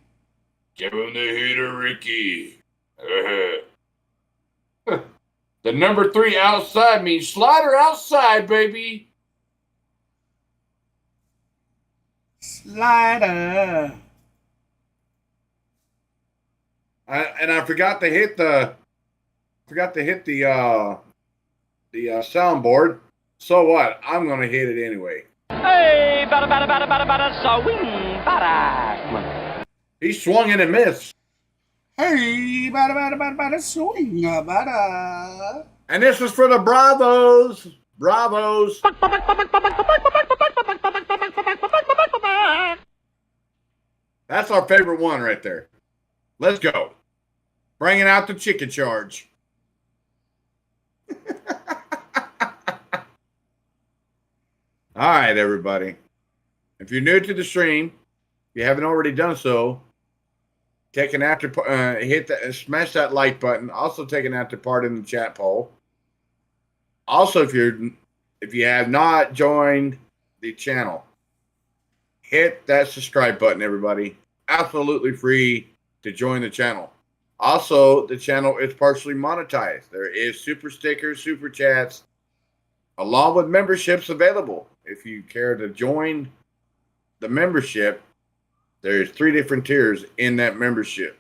give him the heater, Ricky. The number 3 outside means slider outside, baby. Slider. I forgot to hit the soundboard. So what? I'm gonna hit it anyway. Hey, bada, swing, bada. He swung and a missed. Hey, bada, swing, bada. And this was for the Bravos. Bravos. That's our favorite one right there. Let's go. Bringing out the chicken charge. All right, everybody. If you're new to the stream, if you haven't already done so, take an after smash that like button. Also, take an after part in the chat poll. Also, if you have not joined the channel, hit that subscribe button, everybody. Absolutely free to join the channel. Also, the channel is partially monetized. There is super stickers, super chats, along with memberships available. If you care to join the membership, there's 3 different tiers in that membership.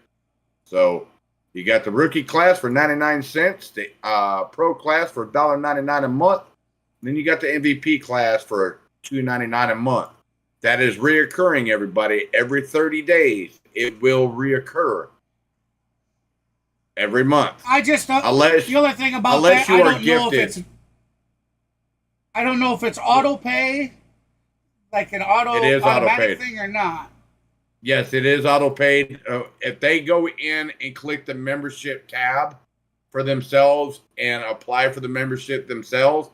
So you got the rookie class for 99 cents, the pro class for $1.99 a month, and then you got the MVP class for $2.99 a month. That is reoccurring, everybody. Every 30 days, it will reoccur. Every month. I just don't. Unless, the other thing about unless that, you I are don't know if gifted. it's. I don't know if it's auto pay, like an It is automatic auto-paid. thing or not. Yes, it is auto paid. If they go in and click the membership tab for themselves and apply for the membership themselves,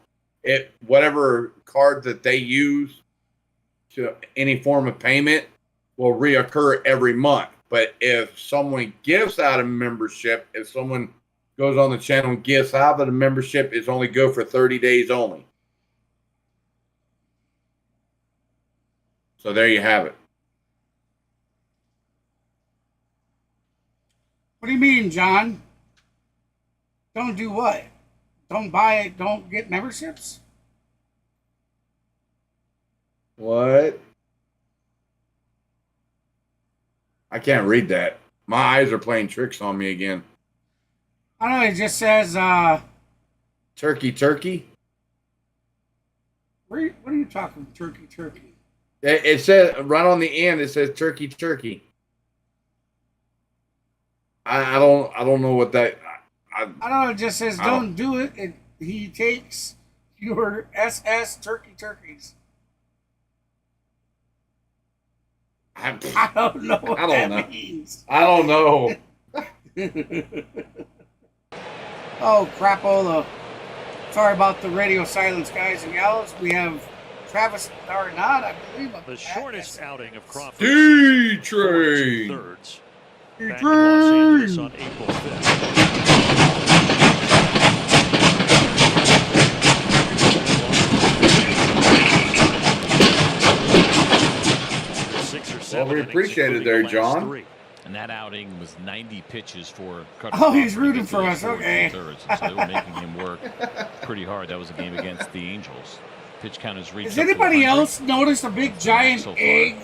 whatever card that they use to any form of payment will reoccur every month. But if someone gives out a membership, if someone goes on the channel and gives out the membership, it's only good for 30 days only. So there you have it. What do you mean, John? Don't do what? Don't buy it. Don't get memberships? What? I can't read that. My eyes are playing tricks on me again. I don't know. It just says. Turkey. What are you talking? Turkey. It says right on the end. It says turkey. I don't know what that. I don't know. It just says don't do it. He takes your SS turkeys. I don't know what that means. I don't know. Oh, crapola. Sorry about the radio silence, guys and gals. We have Travis Darnot, I believe. The shortest outing of Crawford. D-Train. Thirds. Back in Los Angeles on April 5th. Well, we appreciate it there, John. And that outing was 90 pitches for Kutter Oh, he's Crawford rooting for us. Okay. Thirds, so they were making him work pretty hard. That was a game against the Angels. Pitch count has reached. Has anybody else noticed a big giant egg,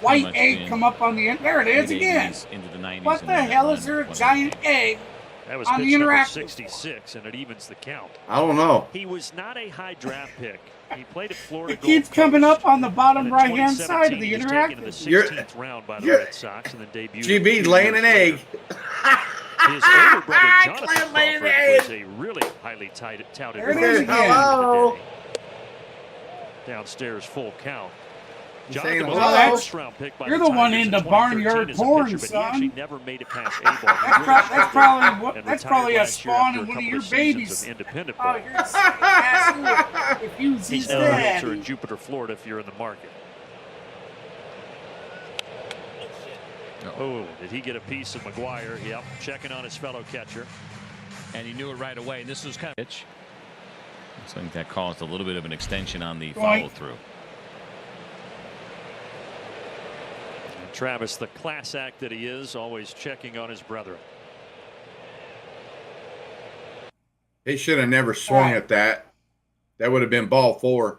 white egg, come up on the end? There it is again. Into the 90s. What the hell is there a giant egg That was on the pitch number interactive? 66, and it evens the count. I don't know. He was not a high draft pick. He played at Florida. It keeps Gulf coming Coast. up on the bottom And in right-hand side of 2017, the he was taken in the interactive. 16th round by the Red Sox, and then debuted. GB's laying an egg. His older brother Jonathan Crawford was a really highly touted There it is again. Hello. Downstairs, full count. He's Jonathan saying was hello. a first-round pick by You're the the one Tigers into in 2013 barnyard as a porn, pitcher, but he son. actually never made it past A-ball. That's probably a spawn in one of your babies. Independent Oh, ball. you're a sick ass if you see He's now that. in Jupiter, Florida, if you're in the market. Oh, did he get a piece of McGuire? Yep, checking on his fellow catcher. And he knew it right away. And this was kind of pitch. So I think that caused a little bit of an extension on the follow-through. Travis, the class act that he is, always checking on his brother. He should have never swung at that. That would have been ball 4.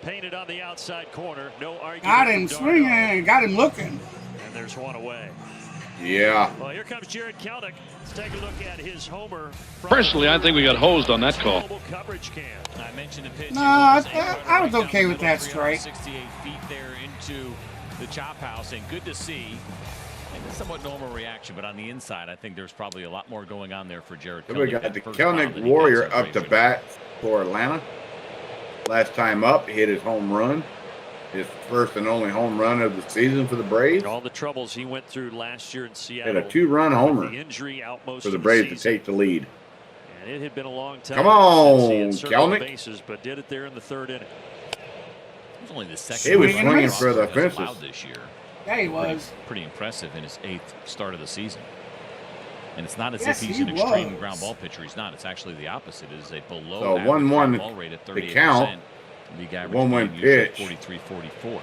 Painted on the outside corner. No argument. Got him swinging. Got him looking. And there's one away. Yeah. Well, here comes Jared Kelnick. Let's take a look at his homer. Personally, I think we got hosed on that call. Coverage cam. I mentioned the pitch. No, I was okay with that strike. 68 feet there into the chop house, and good to see. And a somewhat normal reaction, but on the inside, I think there's probably a lot more going on there for Jared Kelnick. We got the Kelnick Warrior up to bat for Atlanta. Last time up, he hit his home run. His first and only home run of the season for the Braves. All the troubles he went through last year in Seattle. Had a 2-run homer the injury out most for the of Braves the to take the lead. And it had been a long time. Come on, since he had circled Kelnick. the bases, but did it there in the 3rd inning. It was only the second. He was swinging for the fences this year. Yeah, he was. Pretty impressive in his 8th start of the season. And it's not as if he's an extreme ground ball pitcher. He's not. It's actually the opposite. It is a below average ground ball rate at 38%. count. League average 1-1 pitch. 43-44.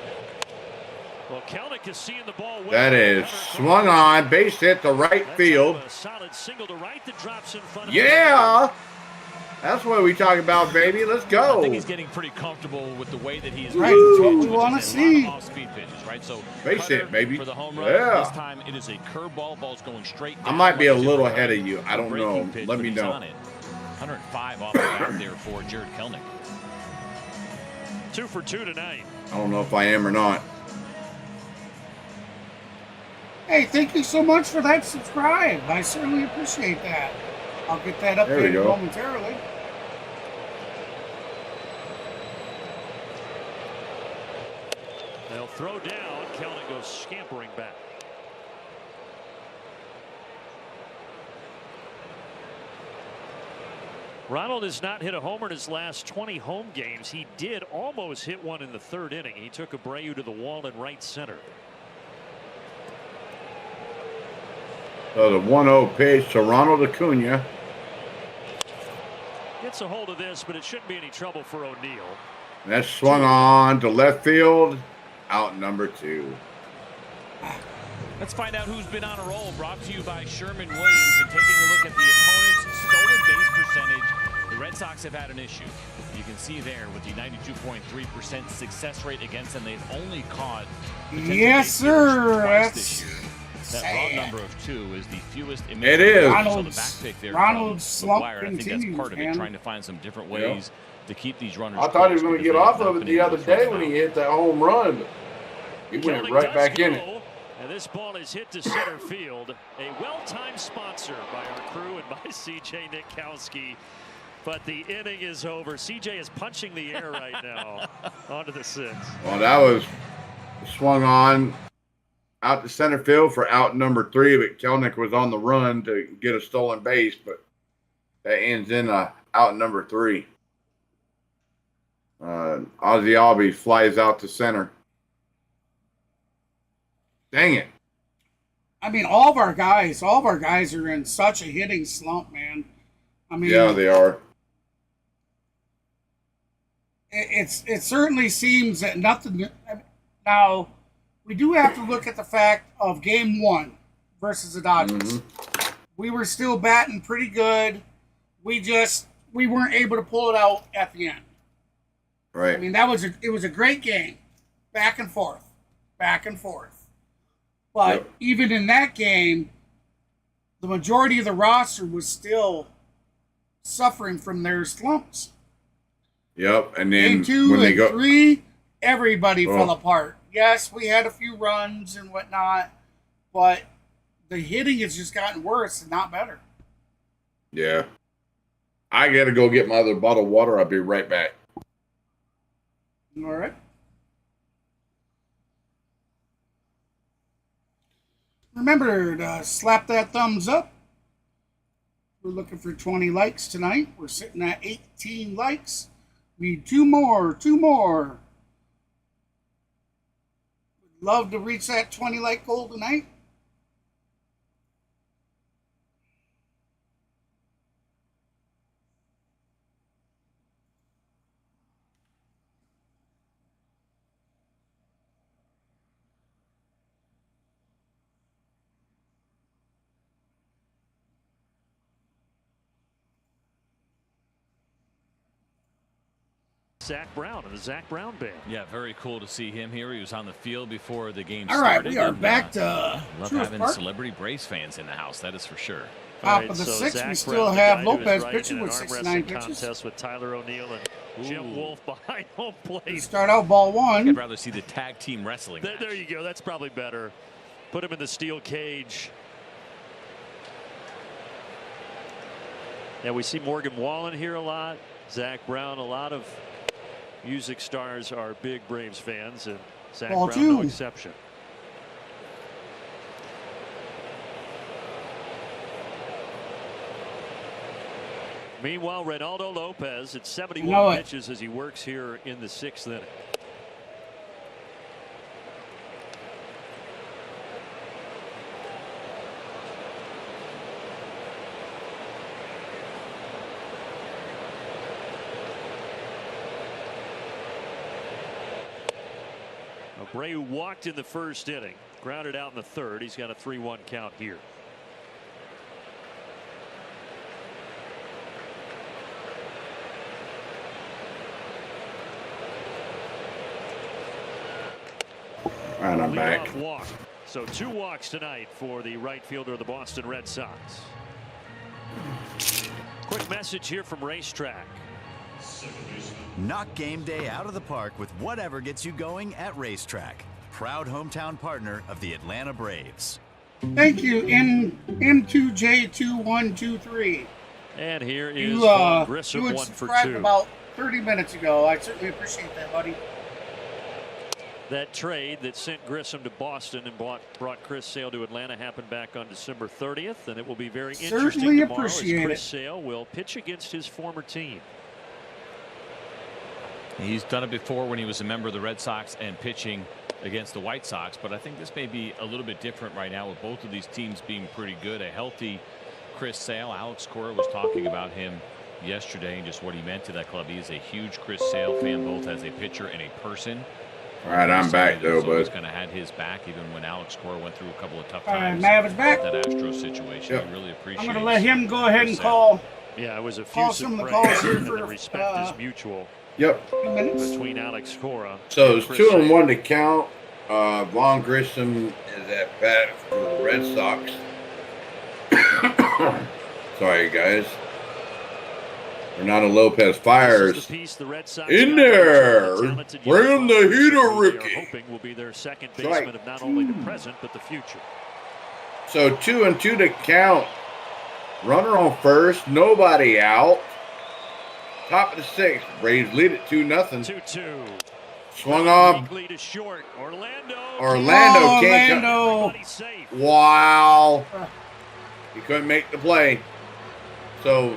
Well, Kelnick is seeing the ball well. That is swung on, base hit to right field. A solid single to right that drops in front of Yeah. That's what we talk about, baby. Let's go. I think he's getting pretty comfortable with the way that he is. Right, that's what we want to see. Off-speed pitches, right? So base hit, baby. For the home run. Yeah. This time it is a curveball. Ball's going straight down. I might be a little ahead of you. I don't know. Let me know. 105 off the bat there for Jared Kelnick. 2 for 2 tonight. I don't know if I am or not. Hey, thank you so much for that subscribe. I certainly appreciate that. I'll get that updated momentarily. They'll throw down. Kelnick goes scampering back. Ronald has not hit a homer in his last 20 home games. He did almost hit one in the 3rd inning. He took Abreu to the wall in right center. So the 1-0 pitch to Ronald Acuna. Gets a hold of this, but it shouldn't be any trouble for O'Neill. And that's swung on to left field. Out number 2. Let's find out who's been on a roll. Brought to you by Sherman Williams. And taking a look at the opponent's stolen base percentage, the Red Sox have had an issue. You can see there with the 92.3% success rate against them, they've only caught. Yes, sir. That's that raw number of 2 is the fewest. It is. So the back pick there. Ronald's slump I think that's part of it, trying to find some different ways to keep these runners. I thought he was going to get off of it the other day when he hit that home run. He went right back in it. And this ball is hit to center field. A well-timed sponsor by our crew and by CJ Nitkowski. But the inning is over. CJ is punching the air right now onto the 6th. Well, that was swung on out to center field for out number 3, but Kelnick was on the run to get a stolen base, but that ends in out number 3. Ozzie Albies flies out to center. Dang it. I mean, all of our guys are in such a hitting slump, man. I mean, yeah, they are. It certainly seems that nothing. Now, we do have to look at the fact of Game 1 versus the Dodgers. Mm-hmm. We were still batting pretty good. We weren't able to pull it out at the end. Right. I mean, it was a great game, back and forth. But even in that game, the majority of the roster was still suffering from their slumps. Yep, and then Game 2 when they and go 3, everybody fell apart. Yes, we had a few runs and whatnot, but the hitting has just gotten worse and not better. Yeah. I got to go get my other bottle of water. I'll be right back. All right. Remember to slap that thumbs up. We're looking for 20 likes tonight. We're sitting at 18 likes. Need 2 more. Would love to reach that 20 like goal tonight. Zach Brown and the Zach Brown Band. Yeah, very cool to see him here. He was on the field before the game All started. right, we are back to love Truist having Park. celebrity Braves fans in the house. That is for sure. Top of the sixth, we still have Lopez pitching with 69 pitches. Contest with Tyler O'Neill and Jim Wolf behind home plate. Start out ball one. I'd rather see the tag team wrestling. There you go. That's probably better. Put him in the steel cage. Yeah, we see Morgan Wallen here a lot. Zach Brown, a lot of music stars are big Braves fans, and Zach Ball Brown two. no exception. Meanwhile, Reynaldo López at 71 pitches as he works here in the 6th inning. Bray, who walked in the 1st inning, grounded out in the 3rd. He's got a 3-1 count here. And I'm back. Walk. So 2 walks tonight for the right fielder of the Boston Red Sox. Quick message here from Racetrack. Knock game day out of the park with whatever gets you going at Racetrack. Proud hometown partner of the Atlanta Braves. Thank you, M2J2123. And here is You Grissom, had 1 for subscribed 2. about 30 minutes ago. I certainly appreciate that, buddy. That trade that sent Grissom to Boston and brought Chris Sale to Atlanta happened back on December 30th, and it will be very interesting Certainly tomorrow as appreciate Chris it. Sale will pitch against his former team. He's done it before when he was a member of the Red Sox and pitching against the White Sox, but I think this may be a little bit different right now with both of these teams being pretty good. A healthy Chris Sale. Alex Cora was talking about him yesterday and just what he meant to that club. He is a huge Chris Sale fan, both as a pitcher and a person. All right, I'm back though, bud. He's kind of had his back even when Alex Cora went through a couple of tough times. All right, Mav is back. That Astro situation. Yep. I really appreciate. I'm going to let him go ahead and call. Yeah, it was a Call few some of the calls here and for, the respect is mutual. Yep. Between Alex Cora. So it's 2-1 to count. Vaughn Grissom is at bat for the Red Sox. Sorry, guys. Reynaldo López fires in there. Bring the heater, Ricky. Hoping will be their second baseman of not only the present but the future. So 2-2 to count. Runner on first, nobody out. Top of the 6th. Braves lead it 2-0. 2-2. Swung on. To short. Orlando can't come. Wow. He couldn't make the play. So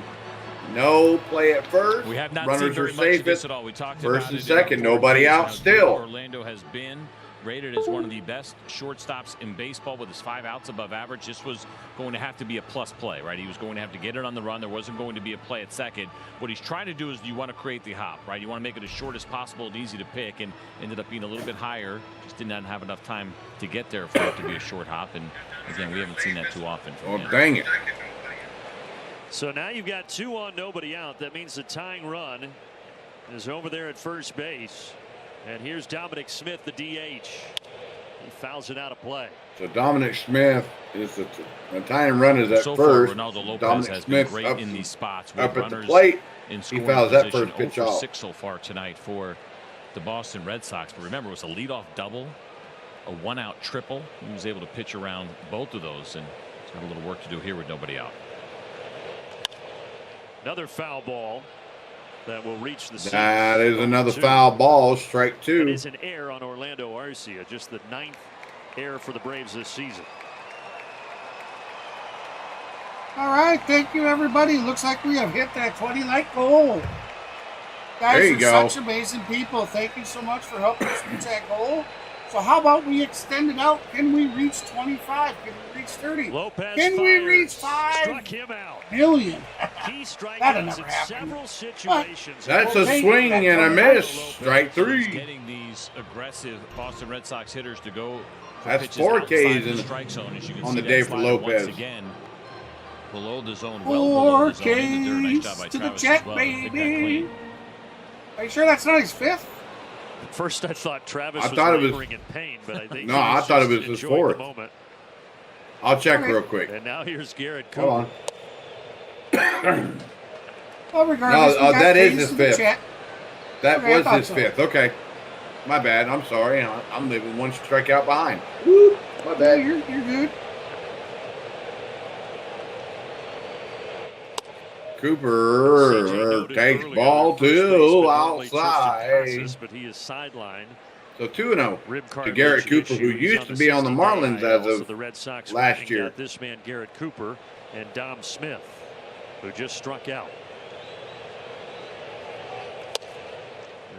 no play at first. We have not Runners seen are very much of safe this at at all. We talked first about and it second. Nobody out still. Orlando has been rated as one of the best shortstops in baseball with his 5 outs above average. This was going to have to be a plus play, right? He was going to have to get it on the run. There wasn't going to be a play at second. What he's trying to do is you want to create the hop, right? You want to make it as short as possible and easy to pick, and ended up being a little bit higher. Just did not have enough time to get there for it to be a short hop. And again, we haven't seen that too often. Oh, dang it. So now you've got 2 on, nobody out. That means the tying run is over there at first base. And here's Dominic Smith, the DH. He fouls it out of play. So Dominic Smith is the tying run is at so first. Far, Reynaldo López Dominic has Smith been great in these spots. Up with at the runners plate. In He fouls that first pitch off. 6 so far tonight for the Boston Red Sox. But remember, it was a leadoff double, a 1-out triple. He was able to pitch around both of those, and he's got a little work to do here with nobody out. Another foul ball that will reach the seats. That is another foul ball, strike 2. It is an error on Orlando Arcia, just the 9th error for the Braves this season. All right, thank you, everybody. Looks like we have hit that 20-like goal. Guys, There you you're go. such amazing people. Thank you so much for helping us reach that goal. So how about we extend it out? Can we reach 25? Can we reach 30? Lopez Can we fires. reach 5 Struck him out. million? Key strikeouts That'll in never happen. several situations. That's a swing and a miss. Strike 3. Getting these aggressive Boston Red Sox hitters to go. That's pitches 4 outside Ks the in strike zone, as you can on see the that day for slider Lopez. Once again, below the zone, well below the zone. Into there. Nice job by to the Travis check, as well to pick that baby. clean. Are you sure that's not his fifth? At first, I thought Travis was laboring in pain, but I think no, I thought it was his fourth. Moment. I'll check real quick. And now here's Garrett Cooper. Hold on. Well, regardless, no, that is his fifth. That okay, was his fifth. Okay. My bad. I'm sorry. I'm leaving one strikeout behind. My bad. You're good. Cooper takes ball two outside. But he is sidelined. So 2-0 to Garrett Cooper, who used to be on the Marlins as of the Red Sox last year. This man, Garrett Cooper, and Dom Smith, who just struck out.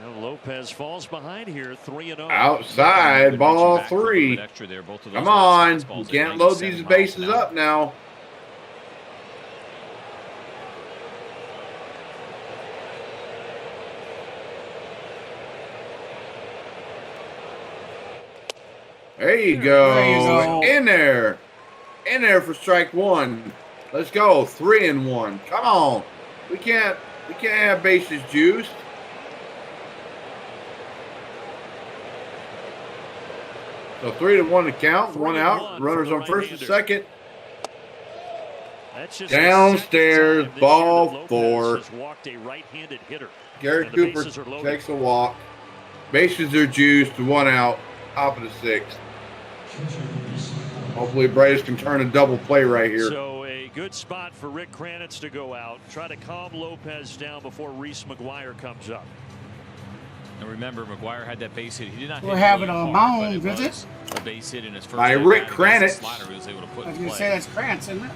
Well, Lopez falls behind here, 3-0. Outside, ball three. Come on, you can't load these bases up now. There you go. In there for strike one. Let's go. 3-1. Come on. We can't have bases juiced. So 3-1 to count. One out. Runners on first and second. Downstairs, ball four. Garrett Cooper takes a walk. Bases are juiced. One out. Top of the sixth. Hopefully Braves can turn a double play right here. So a good spot for Rick Kranitz to go out. Try to calm Lopez down before Reese McGuire comes up. And remember, McGuire had that base hit. He did not. We're having a mound visit. A base hit in his first. By Rick Kranitz. He was able to put I was going to say that's Krantz, isn't it?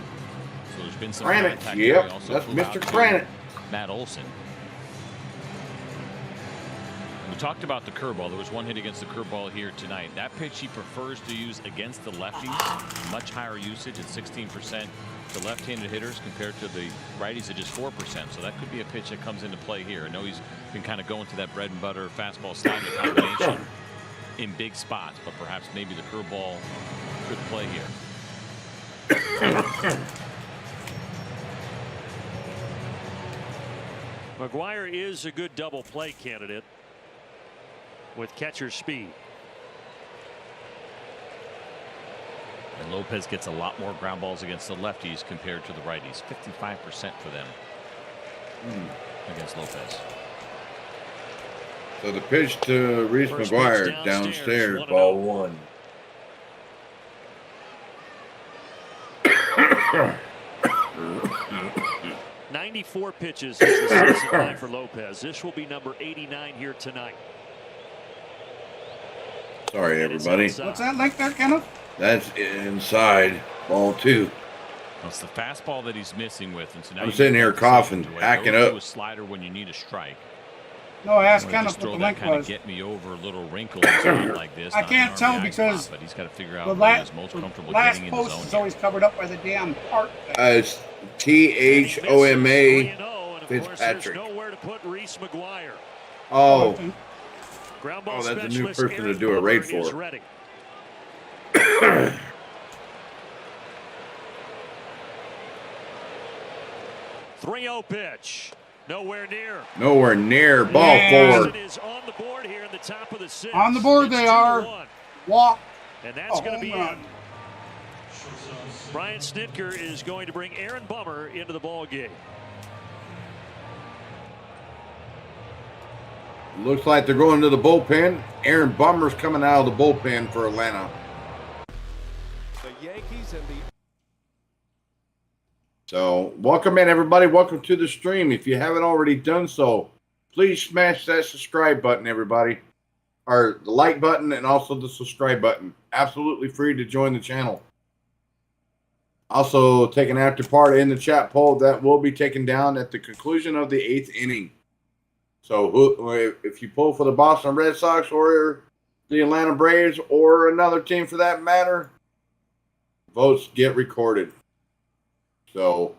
So there's been some Kranitz. contact. Yep, that's Mr. Kranitz. Matt Olson. We talked about the curveball. There was one hit against the curveball here tonight. That pitch he prefers to use against the lefties. Much higher usage at 16% to left-handed hitters compared to the righties at just 4%. So that could be a pitch that comes into play here. I know he's been kind of going to that bread and butter fastball slider combination in big spots, but perhaps maybe the curveball could play here. McGuire is a good double play candidate with catcher speed. And Lopez gets a lot more ground balls against the lefties compared to the righties. 55% for them against Lopez. So the pitch to Reese McGuire downstairs, ball one. '94 pitches is the season high for Lopez. This will be number 89 here tonight. Sorry, everybody. What's that like there, Kenneth? That's inside, ball two. Well, it's the fastball that he's missing with, and so now I'm sitting here coughing, hacking up. A slider when you need a strike. No, I asked Kenneth what the link kind was. Of get me over a little wrinkle like this. I can't tell because but he's got to figure out the what he's most comfortable last getting in the post zone. is always covered up by the damn park. It's THOMA Fitzpatrick. Nowhere to put Reese McGuire. Oh, that's a new person to do a raid for. 3-0 pitch. Nowhere near. Nowhere near. Ball four. It is on the board here in the top of the sixth. On the board they are. Walk. And that's going to be it. Brian Snitker is going to bring Aaron Bummer into the ball game. Looks like they're going to the bullpen. Aaron Bummer's coming out of the bullpen for Atlanta. The Yankees and the So, welcome in, everybody. Welcome to the stream. If you haven't already done so, please smash that subscribe button, everybody. Or the like button and also the subscribe button. Absolutely free to join the channel. Also, take an active part in the chat poll that will be taken down at the conclusion of the 8th inning. So, if you pull for the Boston Red Sox or the Atlanta Braves or another team for that matter, votes get recorded. So,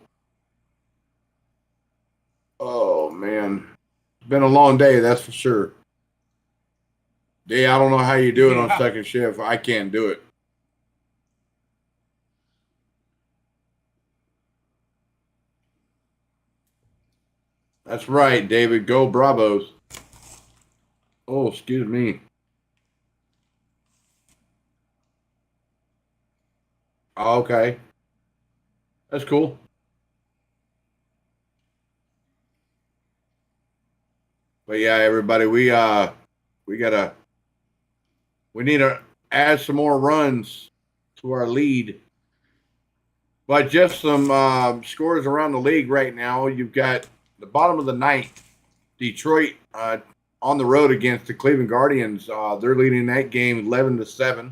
oh man, it's been a long day, that's for sure. I don't know how you do it on second shift. I can't do it. That's right, David. Go Bravos. Oh, excuse me. Oh, okay. That's cool. But yeah, everybody, we need to add some more runs to our lead. But just some scores around the league right now. You've got the bottom of the ninth, Detroit on the road against the Cleveland Guardians. They're leading that game 11-7.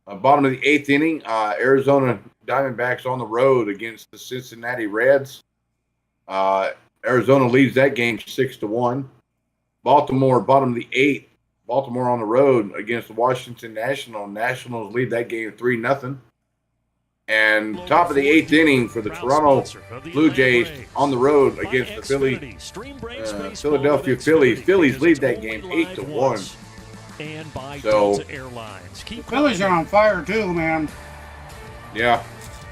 Bottom of the eighth inning, Arizona Diamondbacks on the road against the Cincinnati Reds. Arizona leads that game 6-1. Baltimore, bottom of the eighth. Baltimore on the road against the Washington Nationals. Nationals lead that game 3-0. And top of the eighth inning for the Toronto Blue Jays on the road against the Philadelphia Phillies. Phillies lead that game 8-1. And by So, Delta Airlines. The Phillies are on fire too, man. Yeah.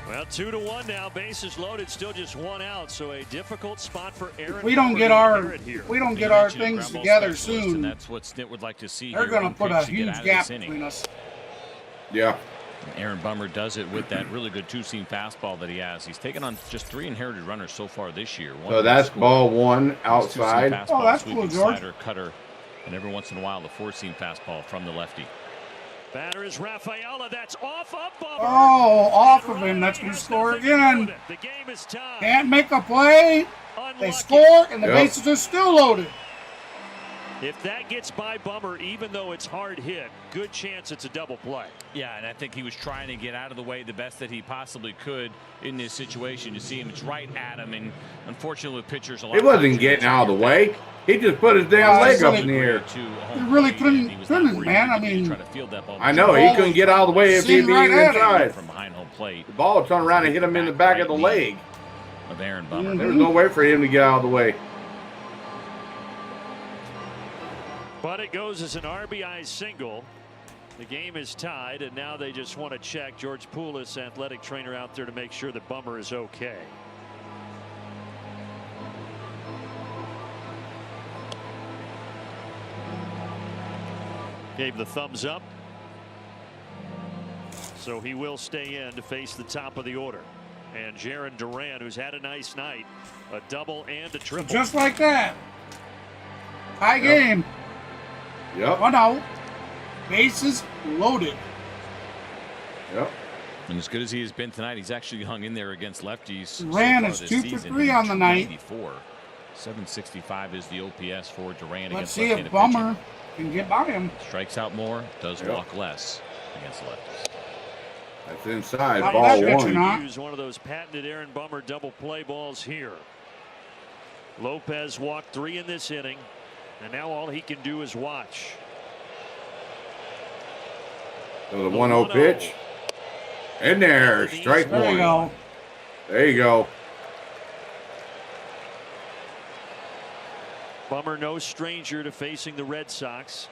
Well, 2-1 now. Bases loaded. Still just one out. So a difficult spot for Aaron. If we don't get our things together soon, and that's what Snit would like to see. they're going to put a huge gap between us. Yeah. Aaron Bummer does it with that really good two-seam fastball that he has. He's taken on just 3 inherited runners so far this year. So that's ball one outside. Oh, that's cool, George. Slider, cutter, and every once in a while the 4-seam fastball from the lefty. Batter is Rafaela. That's off of Bummer. Oh, off of him. That's going to score again. The game is tied. Can't make a play. They score, and the bases are still loaded. If that gets by Bummer, even though it's hard hit, good chance it's a double play. Yeah, and I think he was trying to get out of the way the best that he possibly could in this situation. You see him, it's right at him, and unfortunately with pitchers a lot. He wasn't getting out of the way. He just put his damn leg up in the air. He really couldn't, man. I mean, I know he couldn't get out of the way if he'd be inside. From behind home plate. The ball turned around and hit him in the back of the leg. Of Aaron Bummer. There was no way for him to get out of the way. But it goes as an RBI single. The game is tied, and now they just want to check George Poulis, athletic trainer, out there to make sure that Bummer is okay. Gave the thumbs up. So he will stay in to face the top of the order. And Jarren Duran, who's had a nice night, a double and a triple. Just like that. High game. Yep. 1 out. Bases loaded. Yep. And as good as he has been tonight, he's actually hung in there against lefties. Duran is 2 for 3 on the night. 765 is the OPS for Duran. Let's see if Bummer can get by him. Strikes out more, does walk less against lefties. That's inside. Not Ball that one. not. Use one of those patented Aaron Bummer double play balls here. Lopez walked 3 in this inning, and now all he can do is watch. So the 1-0 pitch. In there, strike There one. you go. There you go. Bummer, no stranger to facing the Red Sox,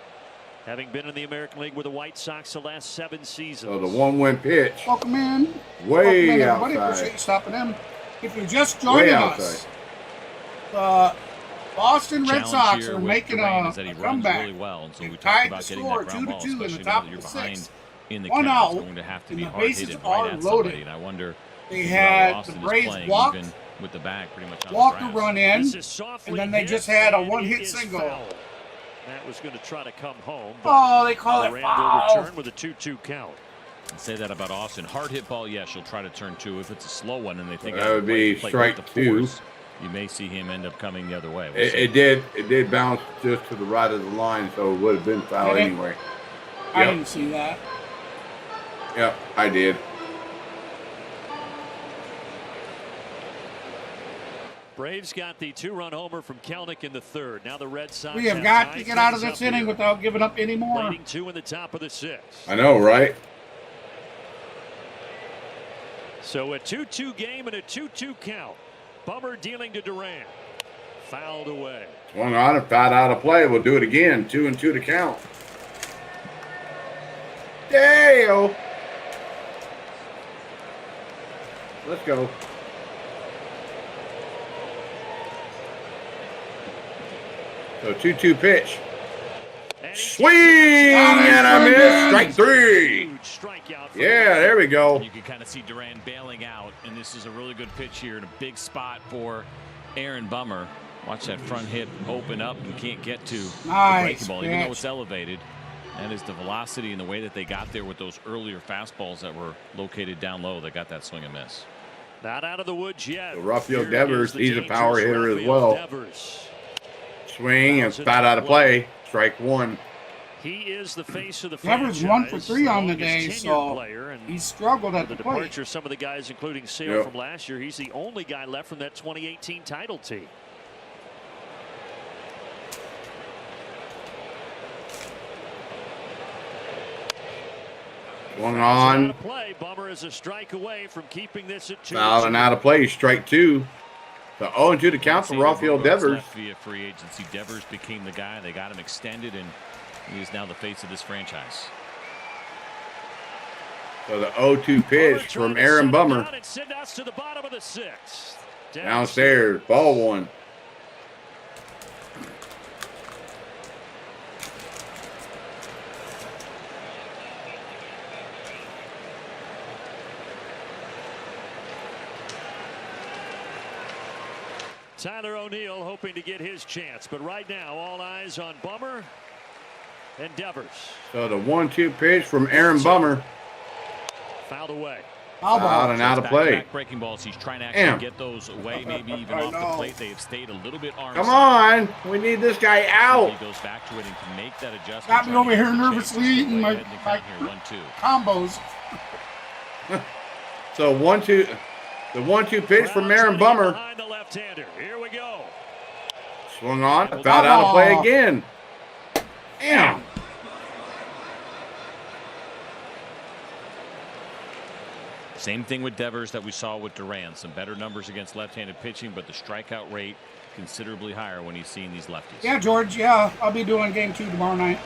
having been in the American League with the White Sox the last 7 seasons. So the 1-1 pitch. Welcome in. Way Welcome in, everybody. outside. Appreciate you stopping in. If you're just joining us, the Boston Red Sox are making a comeback. Really well, and so we tied talked the about score getting that ground 2-2 ball, in the especially top now that of the you're behind 6th. in the 1 count. out, It's going to have to and be the hard bases hit are right at loaded. somebody, and I wonder They if had Austin the is Braves playing blocked, even with the back pretty much on walked the a grass. run in, This is softly and then they hit, just had a and it one-hit is single. foul. That was going to try to come home. Oh, they call it Randall foul. return with a 2-2 count. Say that about Austin. Hard hit ball, yes, you'll try to turn 2. If it's a slow one and they think That would be strike 2. You may see him end up coming the other way. We'll It did bounce just to the right of the line, so it would have been foul anyway. I didn't see that. Yep, I did. Braves got the 2-run homer from Kelnick in the 3rd. Now the Red Sox We have got to get out of this inning without giving up any more. Leading 2 in the top of the 6th. I know, right? So a 2-2 game and a 2-2 count. Bummer dealing to Duran. Fouled away. Swung on and fouled out of play. We'll do it again. 2-2 to count. Dale. Let's go. So 2-2 pitch. Swing and a miss. Strike 3. Yeah, there we go. You can kind of see Duran bailing out, and this is a really good pitch here in a big spot for Aaron Bummer. Watch that front hit open up and can't get to the breaking ball, even though it's elevated. That is the velocity and the way that they got there with those earlier fastballs that were located down low that got that swing and miss. Not out of the woods yet. So Rafael Devers, he's a power hitter as well. Swing and fat out of play. Strike 1. He is the face of the franchise. Devers 1 for 3 on the day, so he struggled at the plate. Departure, some of the guys, including Sale from last year, he's the only guy left from that 2018 title team. Swung on. Bummer is a strike away from keeping this at 2. Foul and out of play. Strike 2. So 0-2 to count for Rafael Devers. Via free agency, Devers became the guy. They got him extended, and he is now the face of this franchise. So the 0-2 pitch from Aaron Bummer. Downstairs, ball 1. Tyler O'Neill hoping to get his chance, but right now all eyes on Bummer and Devers. So the 1-2 pitch from Aaron Bummer. Fouled away. Fouled and out of play. Breaking balls. He's trying to actually get those away, maybe even off the plate. They have stayed a little bit arm. Come on, we need this guy out. He goes back to it and can make that adjustment. Got me over here nervously eating my combos. So 1-2. The 1-2 pitch from Aaron Bummer. Here we go. Swung on, fouled out of play again. Damn. Same thing with Devers that we saw with Duran. Some better numbers against left-handed pitching, but the strikeout rate considerably higher when he's seeing these lefties. Yeah, George. Yeah, I'll be doing game 2 tomorrow night.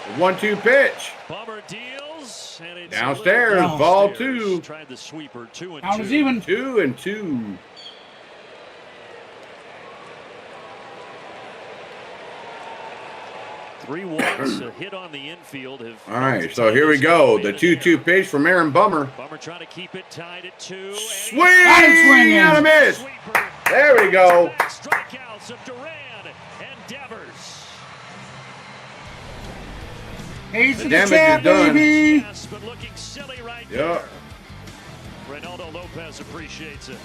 The 1-2 pitch. Bummer deals, and it's downstairs, ball 2. Tried the sweeper, 2-2. Count is even. 2-2. Three walks, a hit on the infield. All right, so here we go. The 2-2 pitch from Aaron Bummer. Bummer trying to keep it tied at 2. Swing and a miss. There we go. Strikeouts of Duran and Devers. He's the damage is done. Baby. Yes, but looking silly right there. Reynaldo López appreciates it.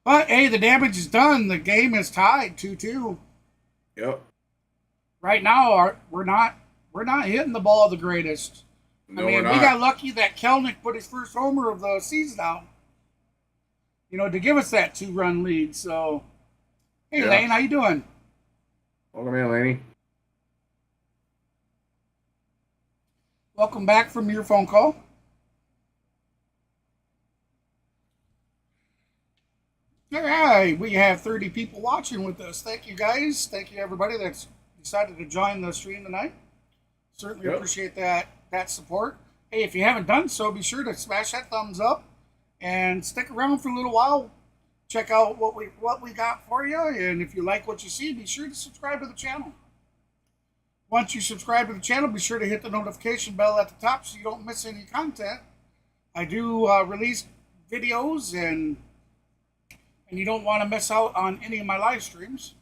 But hey, the damage is done. The game is tied 2-2. Yep. Right now, we're not hitting the ball the greatest. No, I mean, we got lucky that Kelnick put his first homer of the season out. You know, to give us that 2-run lead. So, hey, Lane, how you doing? Welcome in, Laney. Welcome back from your phone call. All right, we have 30 people watching with us. Thank you, guys. Thank you, everybody that's decided to join the stream tonight. Certainly appreciate that support. Hey, if you haven't done so, be sure to smash that thumbs up and stick around for a little while. Check out what we got for you, and if you like what you see, be sure to subscribe to the channel. Once you subscribe to the channel, be sure to hit the notification bell at the top so you don't miss any content. I do release videos, and you don't want to miss out on any of my live streams.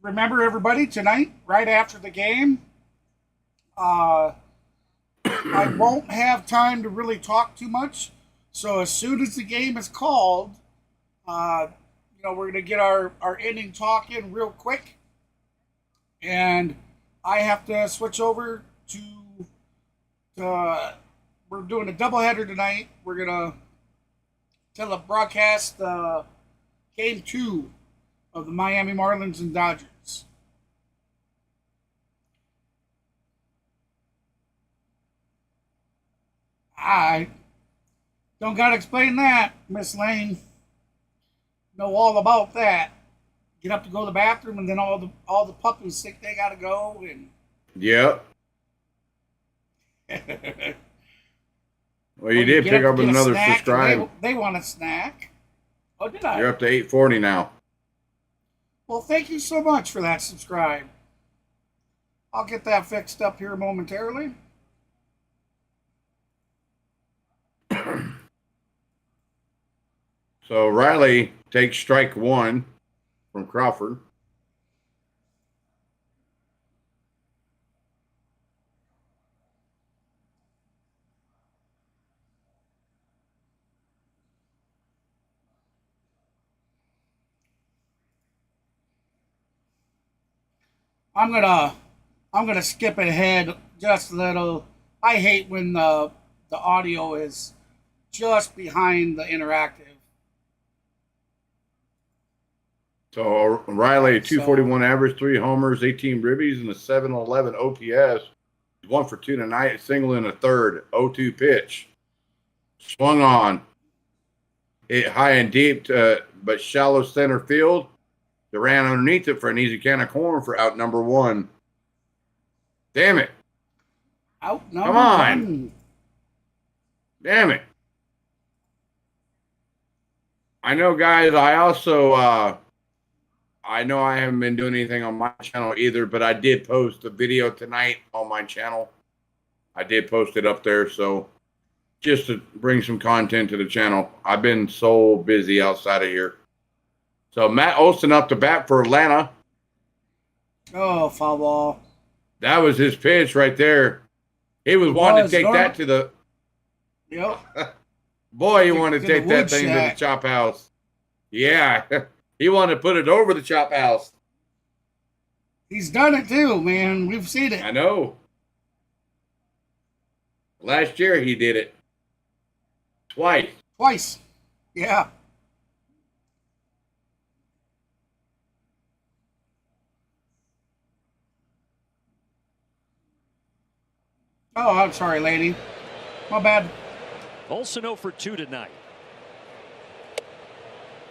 Remember, everybody, tonight, right after the game, I won't have time to really talk too much. So as soon as the game is called, we're going to get our inning talk in real quick. And I have to switch over to we're doing a doubleheader tonight. We're going to broadcast game 2 of the Miami Marlins and Dodgers. I don't got to explain that, Miss Lane. Know all about that. Get up to go to the bathroom, and then all the puppies think they got to go. And yep. Well, you did pick up another subscribe. They want a snack. Oh, did I? You're up to 840 now. Well, thank you so much for that subscribe. I'll get that fixed up here momentarily. So Riley takes strike one from Crawford. I'm gonna skip ahead just a little. I hate when the audio is just behind the interactive. So Riley, 241 average, 3 homers, 18 ribbies, and a 711 OPS. He's 1 for 2 tonight, a single in a third. 0-2 pitch. Swung on. Hit high and deep, but shallow center field. They ran underneath it for an easy can of corn for out number 1. Damn it. Out number Come on. 1. Damn it. I know, guys, I also, I know I haven't been doing anything on my channel either, but I did post a video tonight on my channel. I did post it up there, so just to bring some content to the channel. I've been so busy outside of here. So Matt Olson up to bat for Atlanta. Oh, foul ball. That was his pitch right there. He was wanting to take that to the... Yep. Boy, he wanted to take that thing to the shack. chop house. Yeah. He wanted to put it over the chop house. He's done it too, man. We've seen it. I know. Last year he did it. Twice. Yeah. Oh, I'm sorry, lady. My bad. Olson 0 for 2 tonight.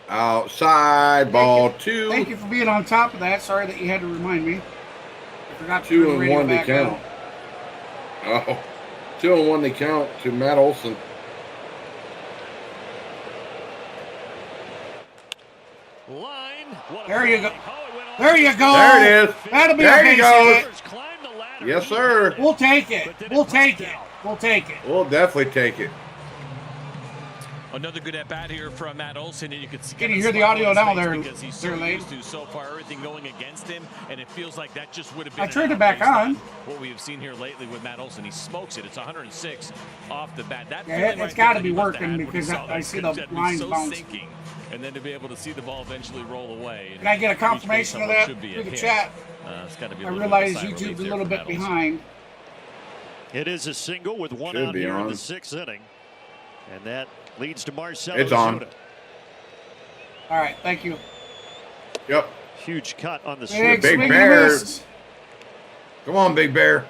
Outside, ball 2. Thank you for being on top of that. Sorry that you had to remind me. I forgot to 2 turn the and radio 1 they back count. on. Oh, 2 and 1 they count to Matt Olson. Line. There you go. There you go. There it is. That'll be there a you base go. hit. Yes, sir. We'll take it. We'll take it. We'll take it. We'll definitely take it. Another good at bat here from Matt Olson, and you can see. Can you hear the audio now there? Because he's so used to so far everything going against him, and it feels like that just would have been. I turned it back on. What we have seen here lately with Matt Olson, he smokes it. It's 106 off the bat. That Yeah, it's got to be working because I see the lines bounce. And then to be able to see the ball eventually roll away. Can I get a confirmation of that through the chat? It's got to be. I realize YouTube's a little bit behind. It is a single with 1 out here in the 6th inning, and that leads to Marcell. It's on. All right, thank you. Yep. Huge cut on the Big swing. Bear. Come on, Big Bear.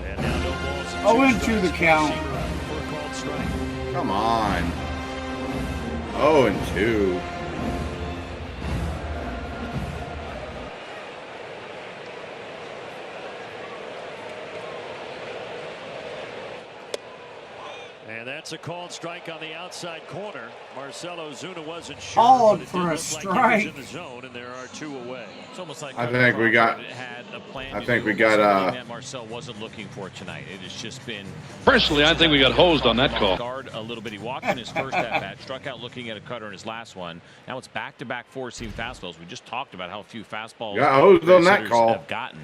And now no balls. Oh, into the count. For a called strike. Come on. 0-2. And that's a called strike on the outside corner. Marcell Ozuna wasn't sure. Called but it for did a look strike. Like he was in the zone, and there are 2 away. It's almost like I think we got. had a plan. I think we got. That Marcell wasn't looking for tonight. It has just been. Personally, I think we got hosed on that call. Guard a little bit. He walked in his first at bat, struck out looking at a cutter in his last one. Now it's back-to-back 4-seam fastballs. We just talked about how few fastballs. Got hosed on that call. Have gotten.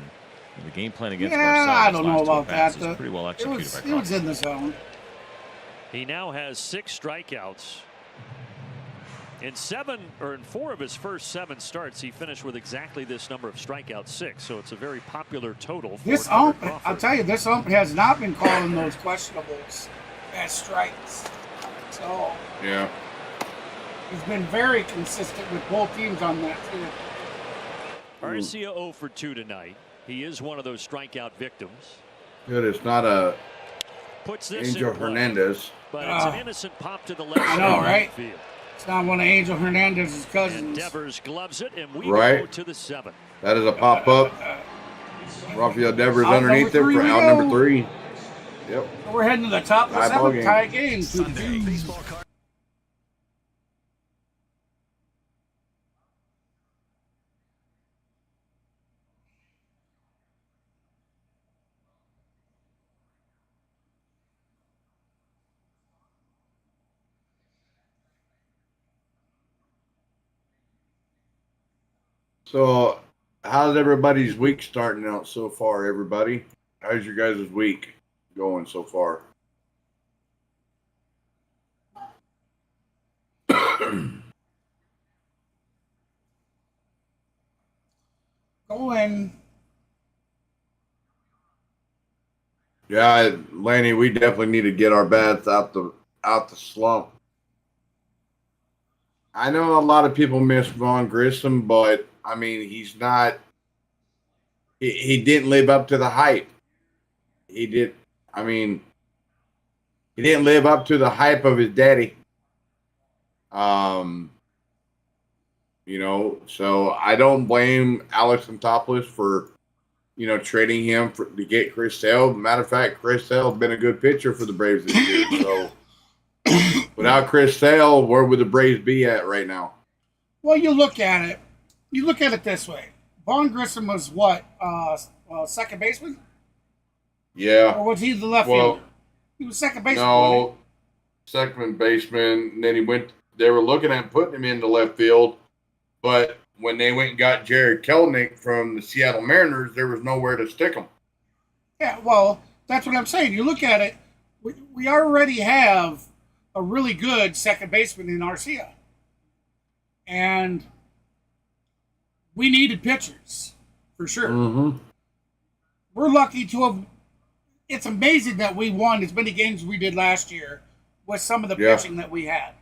The game plan against Yeah, Marcell. I don't know about that. Pretty well executed by It was in the zone. He now has 6 strikeouts. In 4 of his first 7 starts, he finished with exactly this number of strikeouts, 6. So it's a very popular total. For This ump, I'll tell you, this ump has not been calling those questionables as strikes. So Yeah. he's been very consistent with both teams on that too. Arcia 0 for 2 tonight. He is one of those strikeout victims. Good. It's not a Puts this Angel in play, Hernandez. but it's an innocent pop to the left I know, side right? field. It's not one of Angel Hernandez's cousins. And Devers gloves it, and we Right. go to the 7th. That is a pop-up. Rafael Devers Out underneath it number for three we out go. number 3. Yep. So we're heading to the top of the Tie ball 7th, game. tie game, 2-2. So, how's everybody's week starting out so far, everybody? How's your guys' week going so far? Going. Yeah, Lanny, we definitely need to get our bats out the slump. I know a lot of people miss Vaughn Grissom, but I mean, he's not. He didn't live up to the hype. He did. I mean, he didn't live up to the hype of his daddy. You know, so I don't blame Alex Anthopoulos for, you know, trading him to get Chris Sale. Matter of fact, Chris Sale has been a good pitcher for the Braves this year. So without Chris Sale, where would the Braves be at right now? Well, you look at it. You look at it this way. Vaughn Grissom was what? Second baseman? Yeah. Or was he the left fielder? He was second baseman. No, second baseman. And then he went. They were looking at putting him into left field, but when they went and got Jared Kelenic from the Seattle Mariners, there was nowhere to stick him. Yeah, well, that's what I'm saying. You look at it. We already have a really good second baseman in Arcia, and we needed pitchers for sure. Mm-hmm. We're lucky to have. It's amazing that we won as many games as we did last year with some of the pitching that we had.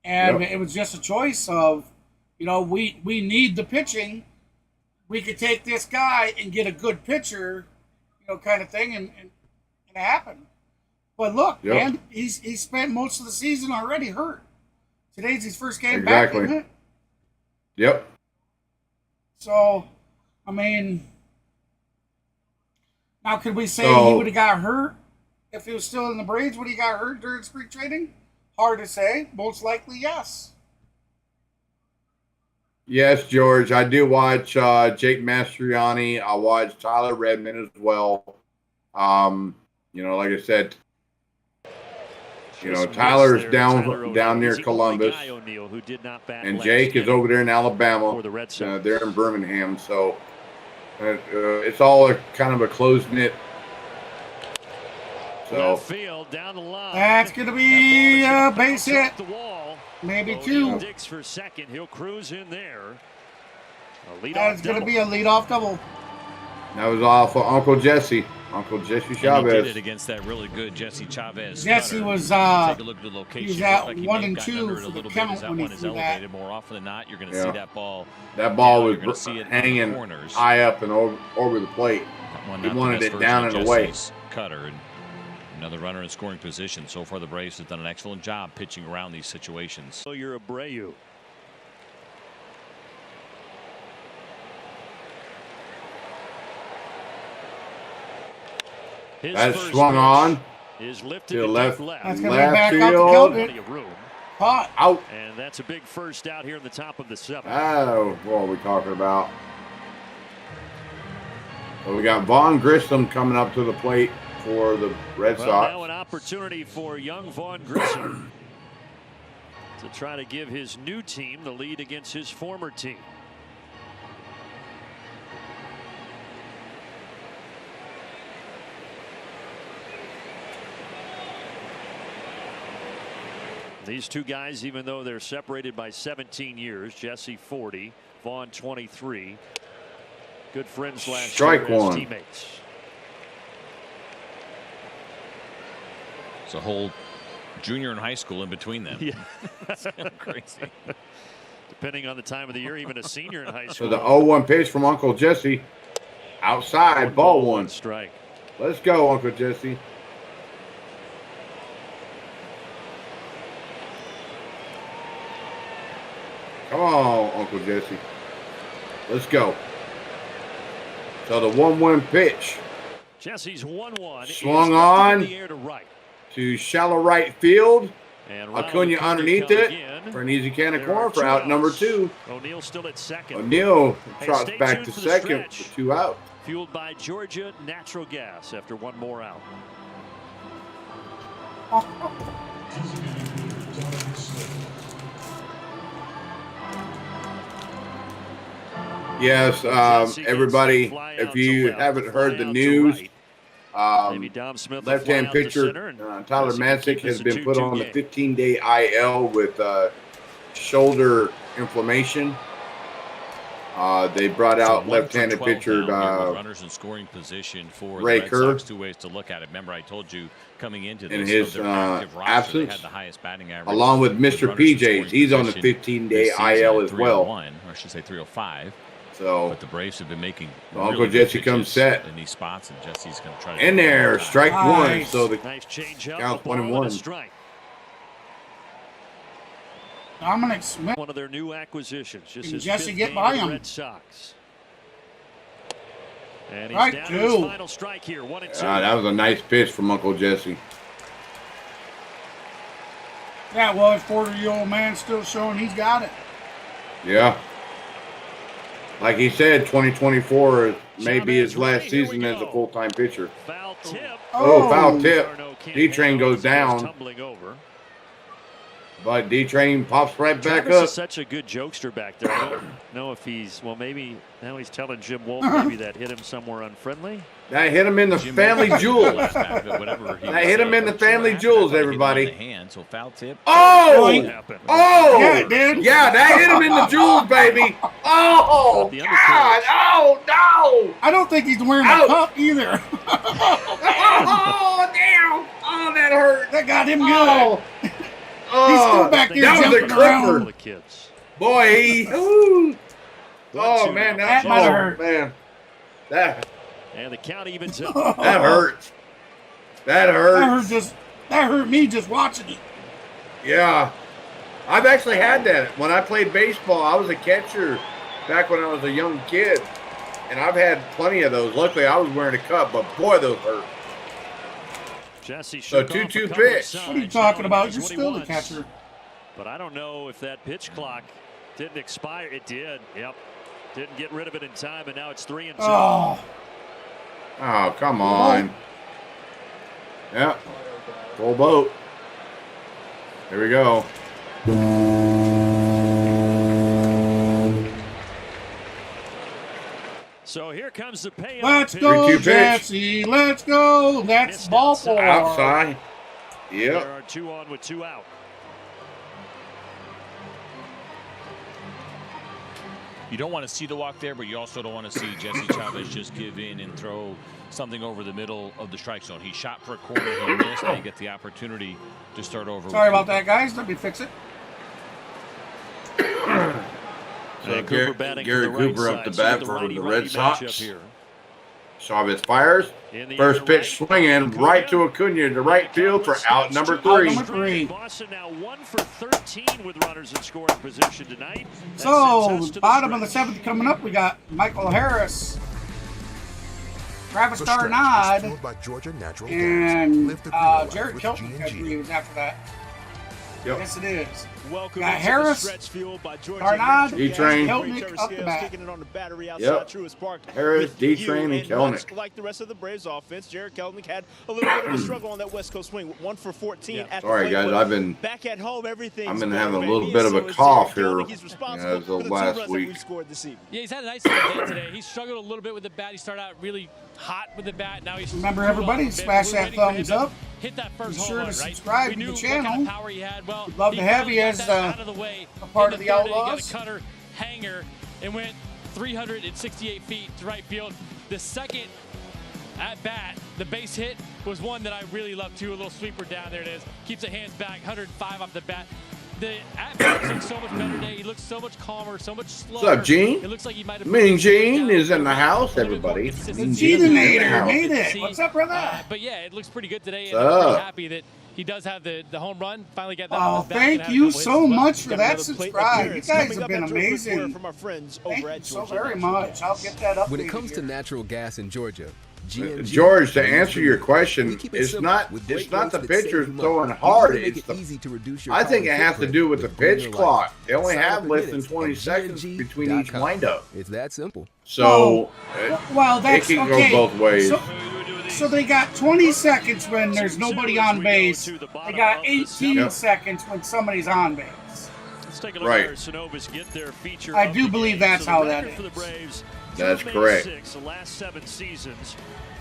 And it was just a choice of, you know, we need the pitching. We could take this guy and get a good pitcher, you know, kind of thing, and it happened. But look, man, he's spent most of the season already hurt. Today's his first game back, isn't it? Yep. So, I mean, now could we say he would have got hurt if he was still in the Braves? Would he got hurt during spring training? Hard to say. Most likely, yes. Yes, George. I do watch Jake Mastriani. I watch Tyler Redmond as well. You know, like I said, you know, Tyler's down near Columbus, and Jake is over there in Alabama. They're in Birmingham, so it's all kind of a close knit. So that's going to be a base hit. Maybe two. Digs for second. He'll cruise in there. That's going to be a leadoff double. That was off of Uncle Jesse. Uncle Jesse Chavez. He did it against that really good Jesse Chavez. Jesse was take a look at the location. He was at like 1 and 2 for the count when he threw that. More often than not, you're going to see that ball. That ball was hanging high up and over the plate. He wanted it down and away. Kutter and another runner in scoring position. So far, the Braves have done an excellent job pitching around these situations. So you're Abreu. That swung on is lifted to the left. That's going to be back out to Kelton. Caught. Out. And that's a big first out here in the top of the 7th. Oh, what are we talking about? So we got Vaughn Grissom coming up to the plate for the Red Sox. Now an opportunity for young Vaughn Grissom to try to give his new team the lead against his former team. These two guys, even though they're separated by 17 years, Jesse 40, Vaughn 23, good friends last year as teammates. It's a whole junior and high school in between them. Yeah. That's kind of crazy. Depending on the time of the year, even a senior in high So school. the 0-1 pitch from Uncle Jesse. Outside, ball one. Strike. Let's go, Uncle Jesse. Come on, Uncle Jesse. Let's go. So the 1-1 pitch. Jesse's 1-1. Swung on the air to right. To shallow right field. And Acuna underneath it for an easy can of corn for out number 2. O'Neill still at second. O'Neill trots back to second for 2 out. Fueled by Georgia Natural Gas after 1 more out. Yes, everybody, if you haven't heard the news, left-hand pitcher Tyler Matzek has been put on a 15-day IL with shoulder inflammation. They brought out left-handed pitcher runners in scoring position for Ray the Red Kerr. Sox. 2 ways to look at it. Remember, I told you coming into this, in his of their active roster, absence, they had the highest batting average along with Mr. runners in PJs. scoring He's on the position 15-day this season IL at as well. 301, or I should say 305. So, but the Braves have been making Uncle Jesse comes set in these spots, and Jesse's going to try to in there, strike Nice. 1. So the Nice change up, count a ball and a 1-1. strike. Dominic Smith. One of their new acquisitions. Just Can his Jesse 5th get game by with the him? Red Sox. And he's Strike down to his 2. final strike here. 1-2. that was a nice pitch from Uncle Jesse. That was 40-year-old man still showing he's got it. Yeah. Like he said, 2024 may be his last season as a full-time pitcher. Foul tip. Oh, foul tip. Darno can't D-Train handle it, goes so he's down. tumbling over. But D-Train pops right back Travis up. is such a good jokester back there. I don't know if he's, well, maybe now he's telling Jim Wolf maybe that hit him somewhere unfriendly. That hit him in the family jewels. Whatever That hit him in the family jewels, everybody. Hand, so foul tip. Oh! Oh! Yeah, it did. Yeah, that hit him in the jewels, baby. Oh, God. Oh, no. I don't think he's wearing Ouch. a cup either. Oh, damn. Oh, that hurt. That got him good. Oh. He's still back there That was a jumping around. clipper. Boy, he. Ooh. Oh, man. That might have hurt. Man. That And the count evens up. That hurts. That hurts. That hurt me just watching it. Yeah. I've actually had that. When I played baseball, I was a catcher back when I was a young kid. And I've had plenty of those. Luckily, I was wearing a cup, but boy, those hurt. Jesse So shook off a 2-2 couple of pitch. signs. What are you talking Now he about? knows You're what he still the wants. catcher. But I don't know if that pitch clock didn't expire. It did. Yep. Didn't get rid of it in time, and now it's 3-2. Oh. Oh, come on. Yeah. Full boat. Here we go. So here comes the payoff. Let's pitch. go, 3-2 pitch. Jesse. Let's go. That's Missed ball outside. 4. Outside. There Yep. are 2 on with 2 out. You don't want to see the walk there, but you also don't want to see Jesse Chavez just give in and throw something over the middle of the strike zone. He shot for a corner, he missed, and he get the opportunity to start over. Sorry with about that, guys. Let me fix it. So Cooper batting Gary to the right Cooper up side. to So bat the for righty-righty the Red matchup Sox. here. Chavez fires. In the First air pitch right. swinging right to Acuna to right field for out number 3. Out number 3. Boston now 1 for 13 with runners in scoring position tonight. That So, sends us to bottom of the stretch. 7th coming up, we got Michael Harris, Travis The stretch is Darnod, fueled by Georgia Natural Gas. and Live the green life Jared with Kelton, I G&G. believe, is after that. Yep. Yes, it is. Welcome Got into Harris, the stretch fueled by Georgia Darnod, Natural D-Train. Gas. Keltnick Trevor up the Scales bat. kicking it on the battery outside Yep. Truist Park. Harris, with you. D-Train, and much Keltnick. like the rest of the Braves offense, Jared Keltnick had a little bit of a struggle on that West Coast swing. 1 for 14 at the Sorry, plate, guys. but I've been back at home. Everything's I've been going having a great. little He bit is of a so is cough Jared here, Keltnick. He's responsible as of for the 2 last runs that week. we've scored this evening. Yeah, he's had a nice day today. He struggled a little bit with the bat. He started out really hot with the bat. Now he's Remember, cooled everybody, off a bit. smash We're that waiting for him thumbs to up. Hit that first Be home sure to run, right? subscribe We to the knew what channel. kind of power he had. Well, We'd love he to have finally you got as, that out of the way a part in of the third inning, Outlaws. Got a cutter hanger and went 368 feet to right field. The second at bat, the base hit was one that I really love too. A little sweeper down there it is. Keeps the hands back, 105 off the bat. The at-bat looks so much better today. He looks so much calmer, so much slower. What's up, Gene? It looks like he might have Mean Gene is in the house, everybody. Mean Gene is in the Gene-inator house. made it. What's up, brother? But yeah, it looks pretty good today, and What's I'm pretty up? happy that he does have the home run. Finally got that. Oh, thank you so much for that subscribe. You guys have been amazing. Thank you so very much. I'll get that up. When it comes to natural gas in Georgia, GNG, George, to answer your question, it's not the pitchers throwing hard. It's I think it has to do with the pitch clock. They only have less than 20 seconds between each windup. It's that simple. So well, that's it can okay. go both ways. So they got 20 seconds when there's nobody on base. They got 18 seconds when somebody's on base. Let's take a look at Synovus get their feature. I do believe that's how that is. For the Braves, that's correct. The last 7 seasons.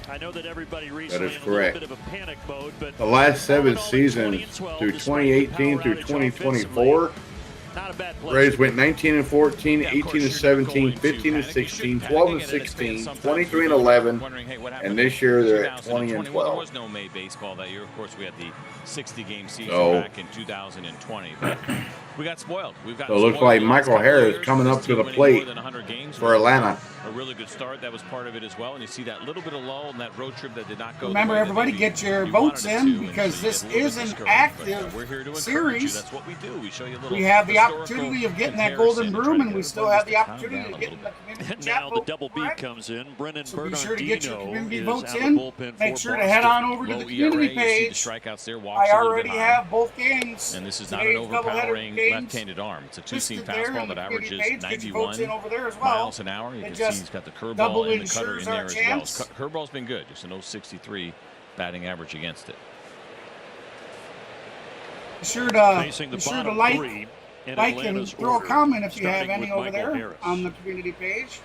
I know that everybody that recently is in a correct. little bit of a panic mode, but the last 7 seasons through 2018 through 2024. Not a bad Braves went 19-14, 18-17, 15-16, 12-16, 23-11, and this year they're at 20-12. There was no May baseball that year. Of course, we had the 60-game season back in 2020. But we got spoiled. So it looks like Michael Harris coming up to the plate for Atlanta. A really good start. That was part of it as well. And you see that little bit of lull in that road trip that did not go. Remember, everybody get your votes in because this is an active series. That's what we do. We show you a little. We have the opportunity of getting that golden broom, and we still have the opportunity of getting the community chat now the double B comes in. Brennan so be sure to get your community is votes out of in. bullpen Make for sure to Boston. head on over to the community page. I already have both games. And this is not an overpowering left-handed arm. It's a two-seam fastball that averages 91 miles an hour. You can see he's got the curveball and the cutter in there as well. Curveball's been good. Just an 0.63 batting average against it. Be sure to like and throw a comment if you have any over there on the community page.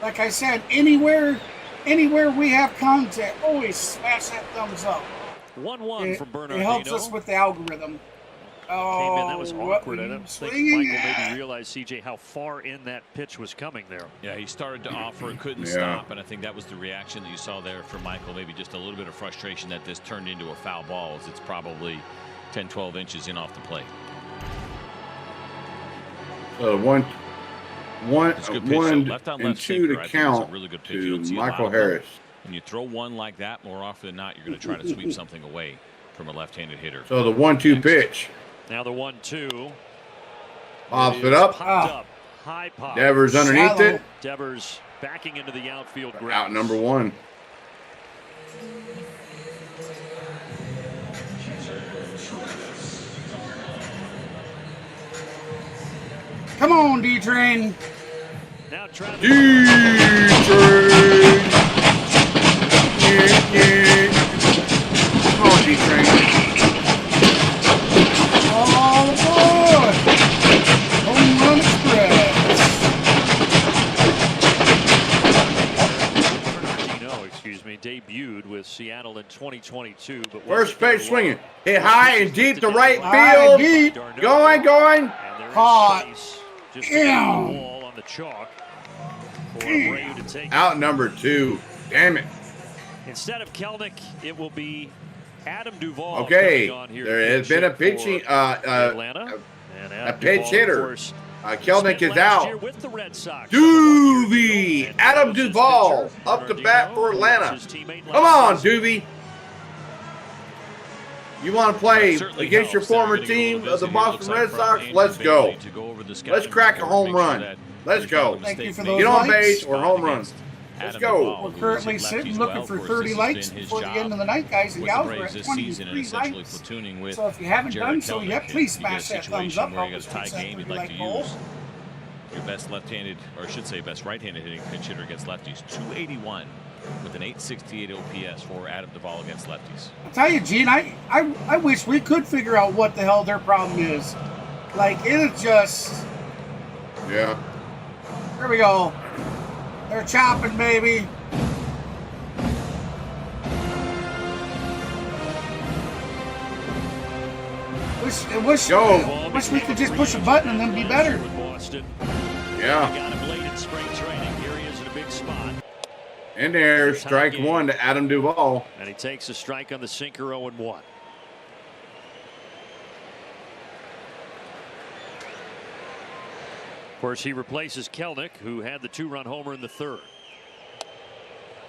Like I said, anywhere we have content, always smash that thumbs up. 1-1 from Bernardino. It helps us with the algorithm. Oh, came in. That was awkward. I don't think Michael maybe realized, CJ, how far in that pitch was coming there. Yeah, he started to offer, couldn't stop, and I think that was the reaction that you saw there from Michael. Maybe just a little bit of frustration that this turned into a foul ball, as it's probably 10, 12 inches in off the plate. One and two to count to Michael Harris. When you throw one like that, more often than not, you're going to try to sweep something away from a left-handed hitter. So the 1-2 pitch. Now the 1-2. Pops it up. High pop. Devers underneath it. Devers backing into the outfield ground. Out number 1. Come on, D-Train. Now Travis. D-Train. Yeah. Come on, D-Train. All aboard! Home Run Express. Bernardino, excuse me, debuted with Seattle in 2022. But first pitch swinging. Hit high and deep to right field. Going. Caught. Just the wall on the chalk for Abreu to take. Out number 2. Damn it. Instead of Kelnick, it will be Adam Duvall. Okay, on here there has been a pitching, Atlanta. a pitch hitter. Kelnick is out. With the Red Sox. Doovie, Adam Duvall up to bat for Atlanta. Come on, Doovie. You want to play against your former team of the Boston Red Sox? Let's go. Let's crack a home run. Let's go. Thank you for those Get on likes. base or home run. Let's go. We're currently sitting looking for 30 likes before the end of the night, guys and gals. We're at 23 likes. So if you haven't done so yet, please smash that thumbs up. Help us reach that 30 like goal. Your best left-handed, or I should say best right-handed hitting pitch hitter against lefties. 281 with an 868 OPS for Adam Duvall against lefties. I'll tell you, Gene, I wish we could figure out what the hell their problem is. Like, it's just... Yeah. Here we go. They're chopping, baby. Wish we could just push a button and then be better. Yeah. Got him late in spring training. Here he is in a big spot. In there, strike 1 to Adam Duvall. And he takes a strike on the sinker, 0-1. Of course, he replaces Kelnick, who had the 2-run homer in the 3rd.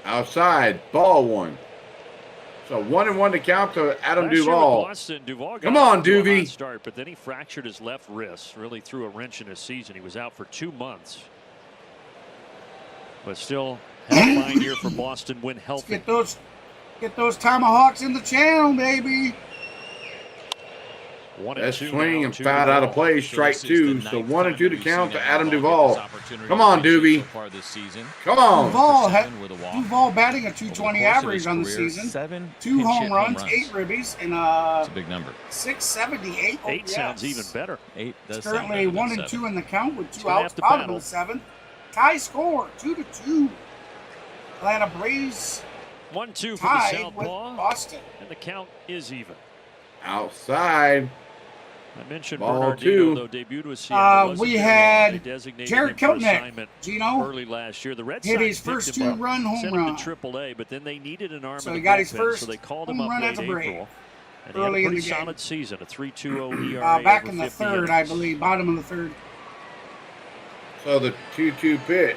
Outside, ball 1. So 1-1 to count to Adam Last year with Duvall. Boston, Duvall got Come on, off to a Duvie. hot start, but then he fractured his left wrist. Really threw a wrench in his season. He was out for 2 months. But still, headline year for Boston when healthy. Get those tomahawks in the channel, baby. That swing and fouled out of play, strike 2. So 1-2 to count to Adam Duvall. Come on, Doobie. Come on. Duvall batting a 220 average on the season. 2 home runs, 8 ribbies, and That's a big number. 678 OPS. 8 sounds even better. 8 does Currently sound better 1 than and 7. 2 in the count with 2 gonna outs. have to Bottom battle. of the 7th. Tie score 2-2. Atlanta Braves 1-2 for the tied with southpaw. Boston. And the count is even. Outside. I mentioned Ball Bernardino, 2. though debuted with Seattle. We Wasn't there long. had They designated Jared him for Keltnick, assignment Gino, early last year. The Red hit Sox his picked first him up, 2-run home sent run. him to AAA, but then they needed an arm So in he the got his bullpen, first so they called home him up run late as a Brave. April. And Early he in had a the pretty game. solid season, a 3.20 ERA back over in the 50 third, I innings. believe. Bottom of the 3rd. So the 2-2 pitch.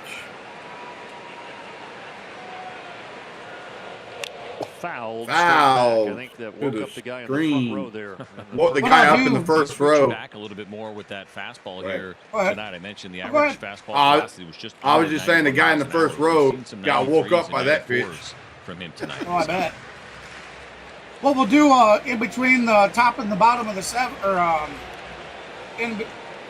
Fouled. Fouled I think that to woke the up the guy in the screen. front row there. Well, the guy up in the first row. Back a little bit more with that fastball here Go ahead. tonight. I mentioned the Go average ahead. fastball velocity was just. I was just saying the guy in the 91 first row We've seen some got woke 93s up by and that pitch. 94s from him tonight. Oh, I bet. What we'll do in between the top and the bottom of the 7th, or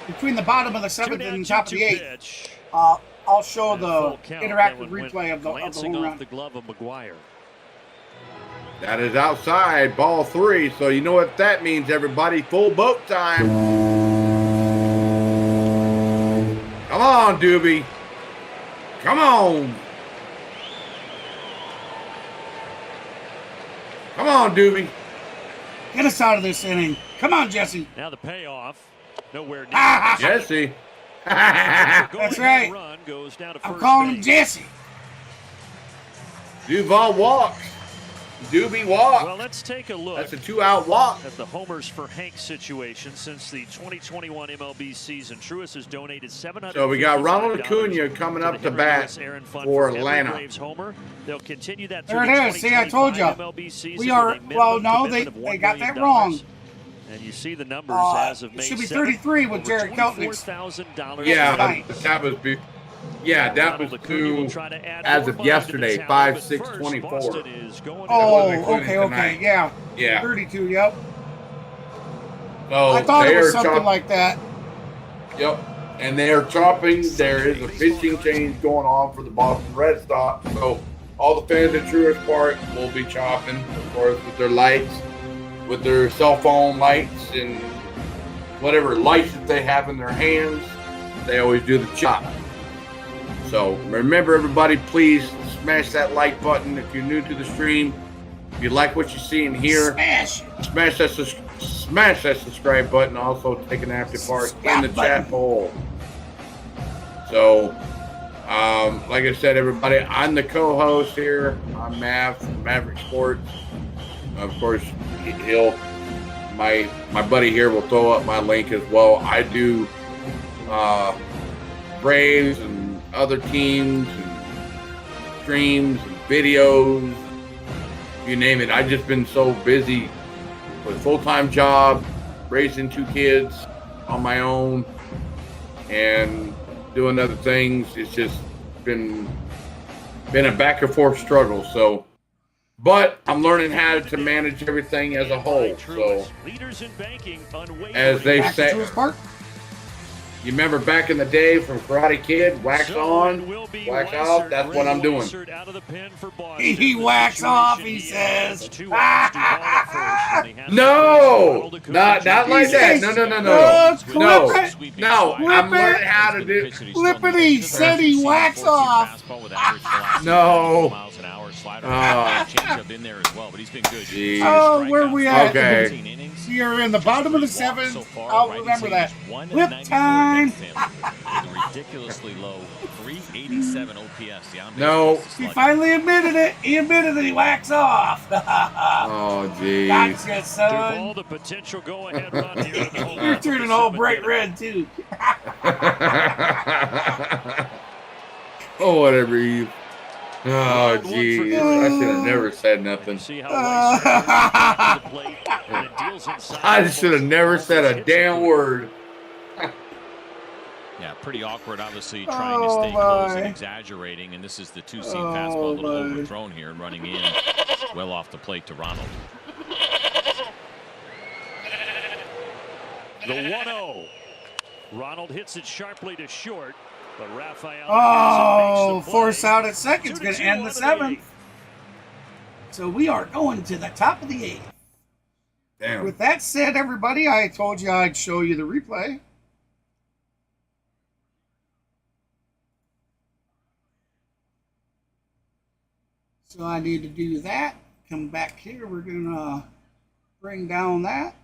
between the bottom of the 7th and the top of the 8th, I'll show the interactive replay of the glancing home off run. the glove of McGuire. That is outside, ball 3. So you know what that means, everybody. Full boat time. Come on, Doobie. Come on. Come on, Doobie. Get us out of this inning. Come on, Jesse. Now the payoff. Nowhere near. Jesse. That's right. Run goes down to I'm first calling him base. Jesse. Duvall walks. Doobie walks. Well, let's take a look. That's a 2-out walk. At the homers for Hank situation since the 2021 MLB season. Truist has donated $700. So we got Ronald Acuna coming up to bat for Atlanta. Braves homer. They'll continue that There through it the is. See, I told you. 2025 MLB season We are, with a well, minimum no, commitment of they $1 got that million. wrong. And you see the numbers as of May It should be 7th, 33 with over Jared Keltnick's. $24,000. Yeah, Right. that was big. Yeah, that was Acuna will due try to add as more of money to the yesterday, tally, but 5/6/24. first, Boston is going Oh, okay, yeah. Yeah. 32, yep. So I thought it was they're something like that. Yep. And they are chopping. There is a pitching change going on for the Boston Red Sox. So all the fans at Truist Park will be chopping, of course, with their lights, with their cell phone lights and whatever lights that they have in their hands. They always do the chop. So remember, everybody, please smash that like button if you're new to the stream. If you like what you see in here, smash that subscribe button. Also, take an active part in the chat poll. So, like I said, everybody, I'm the co-host here. I'm Mav from Maverick Sports. Of course, my buddy here will throw up my link as well. I do Braves and other teams and streams and videos, you name it. I've just been so busy with a full-time job, raising 2 kids on my own, and doing other things. It's just been a back and forth struggle. So, but I'm learning how to manage everything as a whole. So, as they say, you remember back in the day from Karate Kid, wax on, wax off? That's what I'm doing. He wax off, he says. No! Not like that. No. I'm learning how to do. Flippity said he wax off. No. Oh, where are we at? Okay. You're in the bottom of the 7th. I'll remember that. Flip time. Ridiculously low, 387 OPS. No. He finally admitted it. He admitted that he waxed off. Oh, geez. Gotcha, son. All the potential go-ahead run here. You're turning all bright red, too. Oh, whatever. Oh, geez. I should have never said nothing. See how Weiss to the plate and it deals inside. I should have never said a damn word. Yeah, pretty awkward, obviously, trying to stay close and exaggerating. And this is the two-seam fastball, a little overthrown here and running in well off the plate to Ronald. The 1-0. Ronald hits it sharply to short, but Rafael. Oh, force out at second is going to end the 7th. So we are going to the top of the 8th. Damn. With that said, everybody, I told you I'd show you the replay. So I need to do that. Come back here. We're going to bring down that.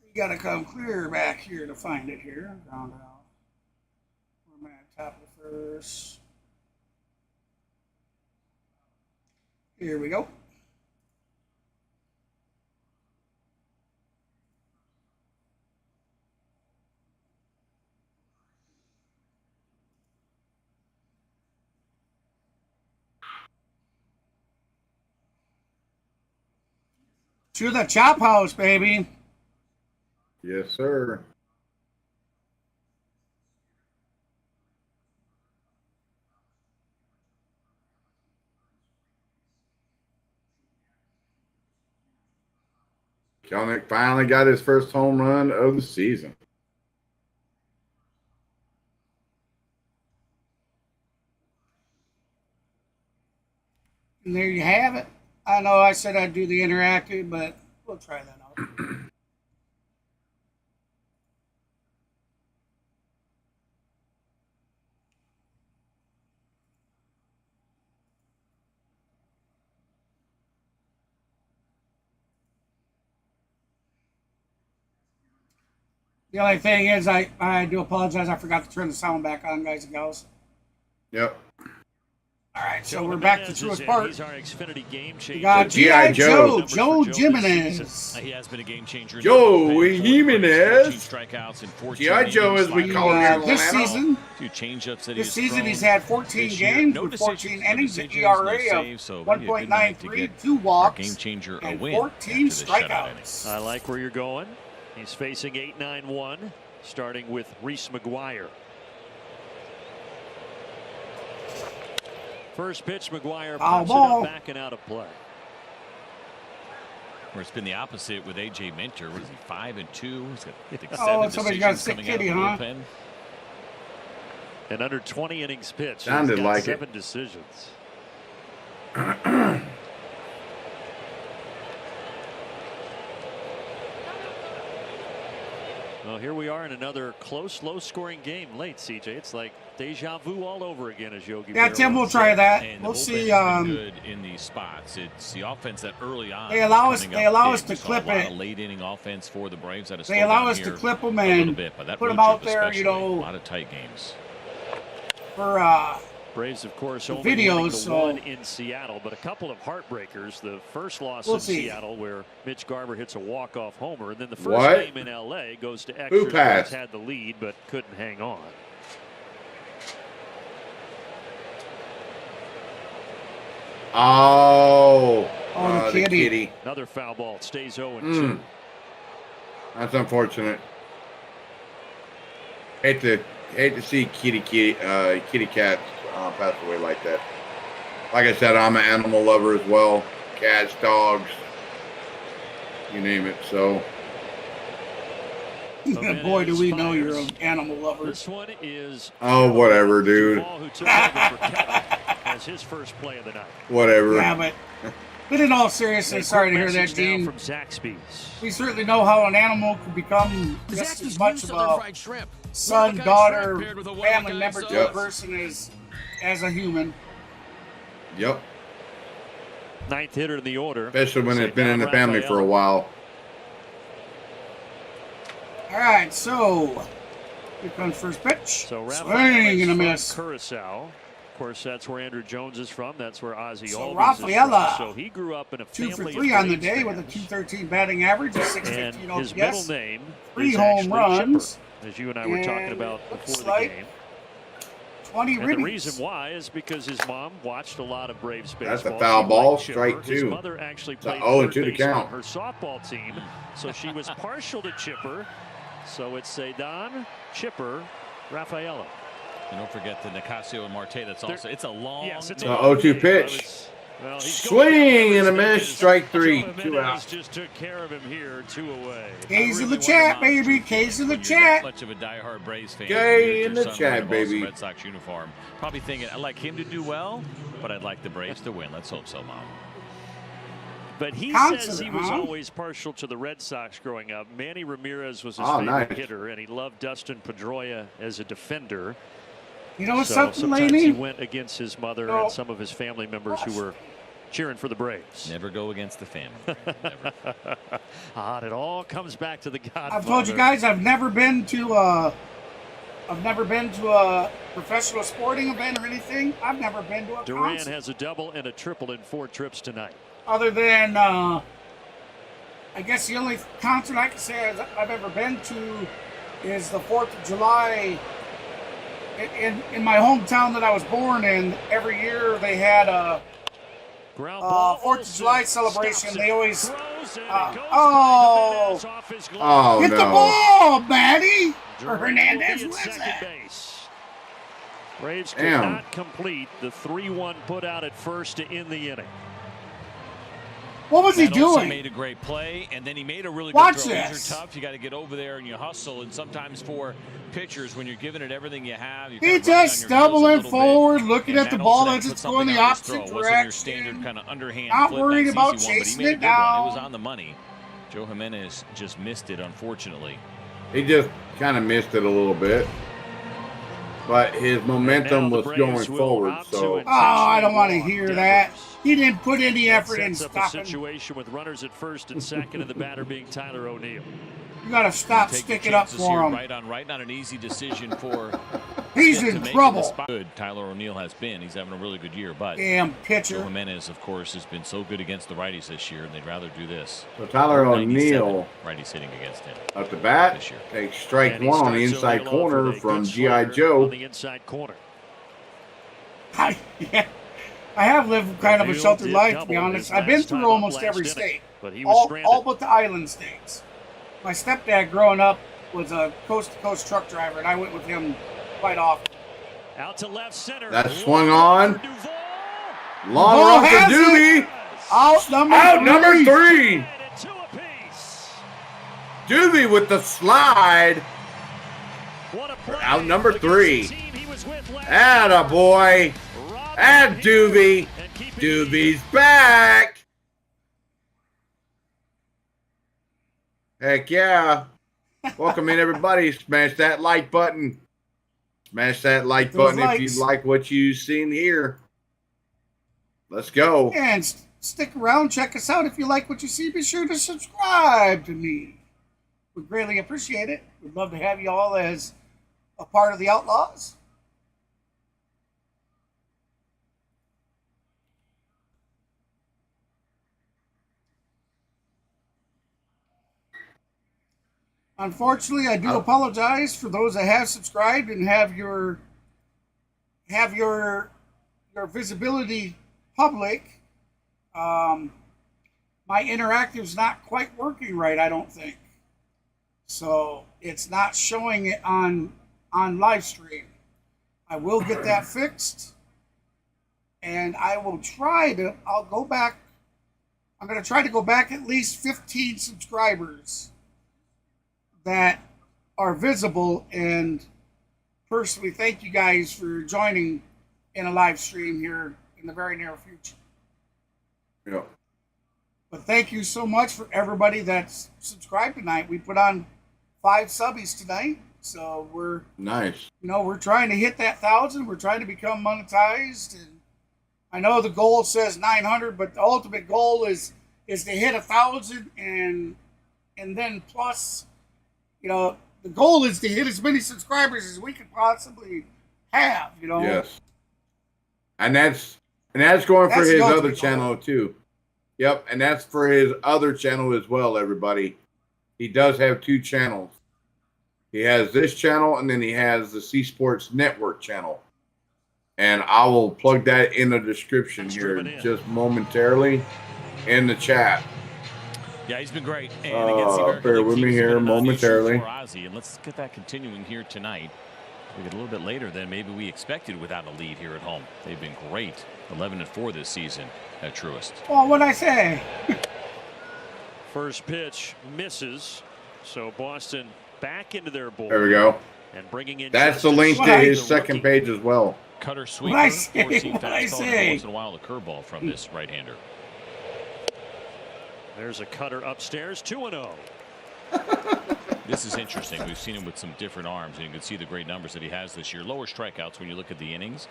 You got to come clear back here to find it here. Ground out. Where am I? Top of the first. Here we go. To the chop house, baby. Yes, sir. Kelnick finally got his first home run of the season. And there you have it. I know I said I'd do the interactive, but we'll try that out. The only thing is, I do apologize. I forgot to turn the sound back on, guys and gals. Yep. All right, so we're back to Truist Park. He's our Xfinity game changer. We got G.I. Joe, Joe Jimenez. He has been a game changer. Joe Jimenez. G.I. Joe, as we call him. This season, this season he's had 14 games with 14 innings, an ERA of 1.93, 2 walks, and 14 strikeouts. I like where you're going. He's facing 8-9-1, starting with Reese McGuire. First pitch, McGuire pops it up back and out of play. Where it's been the opposite with A.J. Minter. What is he, 5-2? He's got, I think, 7 somebody got a decisions sick coming out of kitty, the huh? bullpen. And under 20 innings pitched, Sounded he's got like 7 decisions. Well, here we are in another close, low-scoring game late, CJ. It's like deja vu all over again, as Yogi. Yeah, Tim, we'll try that. And we'll see. Good in these spots. It's the offense that early on. They allow us to clip it. Late inning offense for the Braves. They allow us to clip them and put them out there. You know, a lot of tight games. For Braves, of course, only videos, the one in Seattle, but a couple of heartbreakers. The first loss in Seattle, where Mitch Garver hits a walk-off homer, and then the first game in L.A. goes to extras. Braves had the lead, but couldn't hang on. The kitty. Another foul ball. It stays 0-2. That's unfortunate. Hate to see kitty cat pass away like that. Like I said, I'm an animal lover as well. Cats, dogs, you name it. So, boy, do we know you're an animal lover. This one is whatever, dude. Who took over for Kevin as his first play of the night. Whatever. Yeah, but in all seriousness, sorry to hear that, Dean. From Zaxby's. We certainly know how an animal could become just as much of a son, daughter, family member to a person as a human. Yep. Ninth hitter in the order. Especially when it's been in the family for a while. All right, so here comes first pitch. So swing and a miss. Curacao. course, that's where Andrew Jones is from. That's where Ozzie So Albies Rafaela, is from. So he grew up in a 2 family for 3 of on the Braves day with a fans. .213 batting average, a And .615 his middle OPS, name 3 is home actually runs, Chipper, as you and I were talking about before the like game. 20 And ribbies. the reason why is because his mom watched a lot of Braves baseball. That's a foul She ball, liked Chipper. strike His 2. mother actually It's a played 0-2 third to base on count. her softball team, so she was partial to Chipper. So it's Cedon, Chipper, Rafaela. And don't forget the Nicasio and Marte. That's also it's a long. Yes, it's The 0-2 pitch. Well, he's Swing and a miss, strike 3, 2 out. Just took care of him here, 2 away. K's in the chat, baby. K's in the chat. Much of a diehard Braves fan. K in the Your son chat, wearing a Boston baby. Red Sox uniform. Probably thinking, I'd like him to do well, but I'd like the Braves to win. Let's hope so, Mom. But he says he was always partial to the Red Sox growing up. Manny Ramirez was his favorite hitter, and he loved Dustin Pedroia as a defender. You know what's so something, sometimes lady? he went against his mother and some of his family members who were cheering for the Braves. Never go against the family. Never. And it all comes back to the Godfather. I've told you guys I've never been to a professional sporting event or anything. I've never been to a Duran concert. has a double and a triple in 4 trips tonight. Other than, I guess the only concert I can say I've ever been to is the 4th of July in my hometown that I was born in. Every year they had a 4th of July celebration. They always, hit the ball, Maddie, or Hernandez. Who is that? Braves could not complete the 3-1 put out at first to end the inning. What was he Also doing? made a great play, and then he made a really Watch good throw. this. These are tough. You got to get over there and you hustle. And sometimes for pitchers, when you're giving it everything you have, you're He just stumbling forward, looking at the ball as it's going the opposite Wasn't your direction. standard kind of underhand Not flip, worried nice about easy one, but he chasing made a it good one. down. It was on the money. Joe Jimenez just missed it, unfortunately. He just kind of missed it a little bit. But his momentum was going forward, so. Oh, I don't want to hear that. He didn't put any effort in Sets up a stopping. situation with runners at first and second, and the batter being Tyler O'Neill. You got to stop sticking up for him. Right on right, not an easy decision for. He's to in make trouble. this spot. Good Tyler O'Neill has been. He's having a really good year, but Damn pitcher. Joe Jimenez, of course, has been so good against the righties this year, and they'd rather do this. So Tyler 97 O'Neill righties hitting against him at the bat this year. takes strike And he 1 on the starts inside O'Neill off corner with a from good G.I. slider Joe. on the inside corner. I have lived kind of a O'Neill sheltered did life, to double be honest. his I've been last time through up almost last every inning, state. but he was stranded. All but the island states. My stepdad growing up was a coast-to-coast truck driver, and I went with him quite often. Out to left center. That swung on. Long Duvall run for has Doobie. it. Out number three. 3. Doobie with the slide. Out number 3. Atta boy. And Doobie. Doobie's back. Heck yeah. Welcome in, everybody. Smash that like button. Smash that like Those button if you likes. like what you've seen here. Let's go. And stick around. Check us out. If you like what you see, be sure to subscribe to me. We'd greatly appreciate it. We'd love to have you all as a part of the Outlaws. Unfortunately, I do apologize for those that have subscribed and have your visibility public. My interactive's not quite working right, I don't think. So it's not showing it on live stream. I will get that fixed, and I will try to. I'll go back. I'm going to try to go back at least 15 subscribers that are visible, and personally thank you guys for joining in a live stream here in the very near future. Yeah. But thank you so much for everybody that's subscribed tonight. We put on 5 subbies tonight, so we're nice. We're trying to hit that 1,000. We're trying to become monetized, and I know the goal says 900, but the ultimate goal is to hit 1,000 and then plus. The goal is to hit as many subscribers as we could possibly have, Yes. And that's going for That's his the other ultimate channel goal. too. Yep, and that's for his other channel as well, everybody. He does have 2 channels. He has this channel, and then he has the C Sports Network channel. And I will plug that in the description here just momentarily in the chat. Yeah, he's been great. And against the American bear League with me teams, here it's been a non-issue momentarily. for Ozzie, and let's get that continuing here tonight. We get a little bit later than maybe we expected without a lead here at home. They've been great, 11-4 this season at Truist. Well, what'd I say? First pitch misses, so Boston back into their bullpen. There we go. And bringing in That's the link to his second page as well. Cutter sweeper, What'd I say? 14 What'd I fastball, and say? once in a while a curveball from this right-hander. There's a cutter upstairs, 2-0. This is interesting. We've seen him with some different arms, and you can see the great numbers that he has this year. Lower strikeouts when you look at the innings,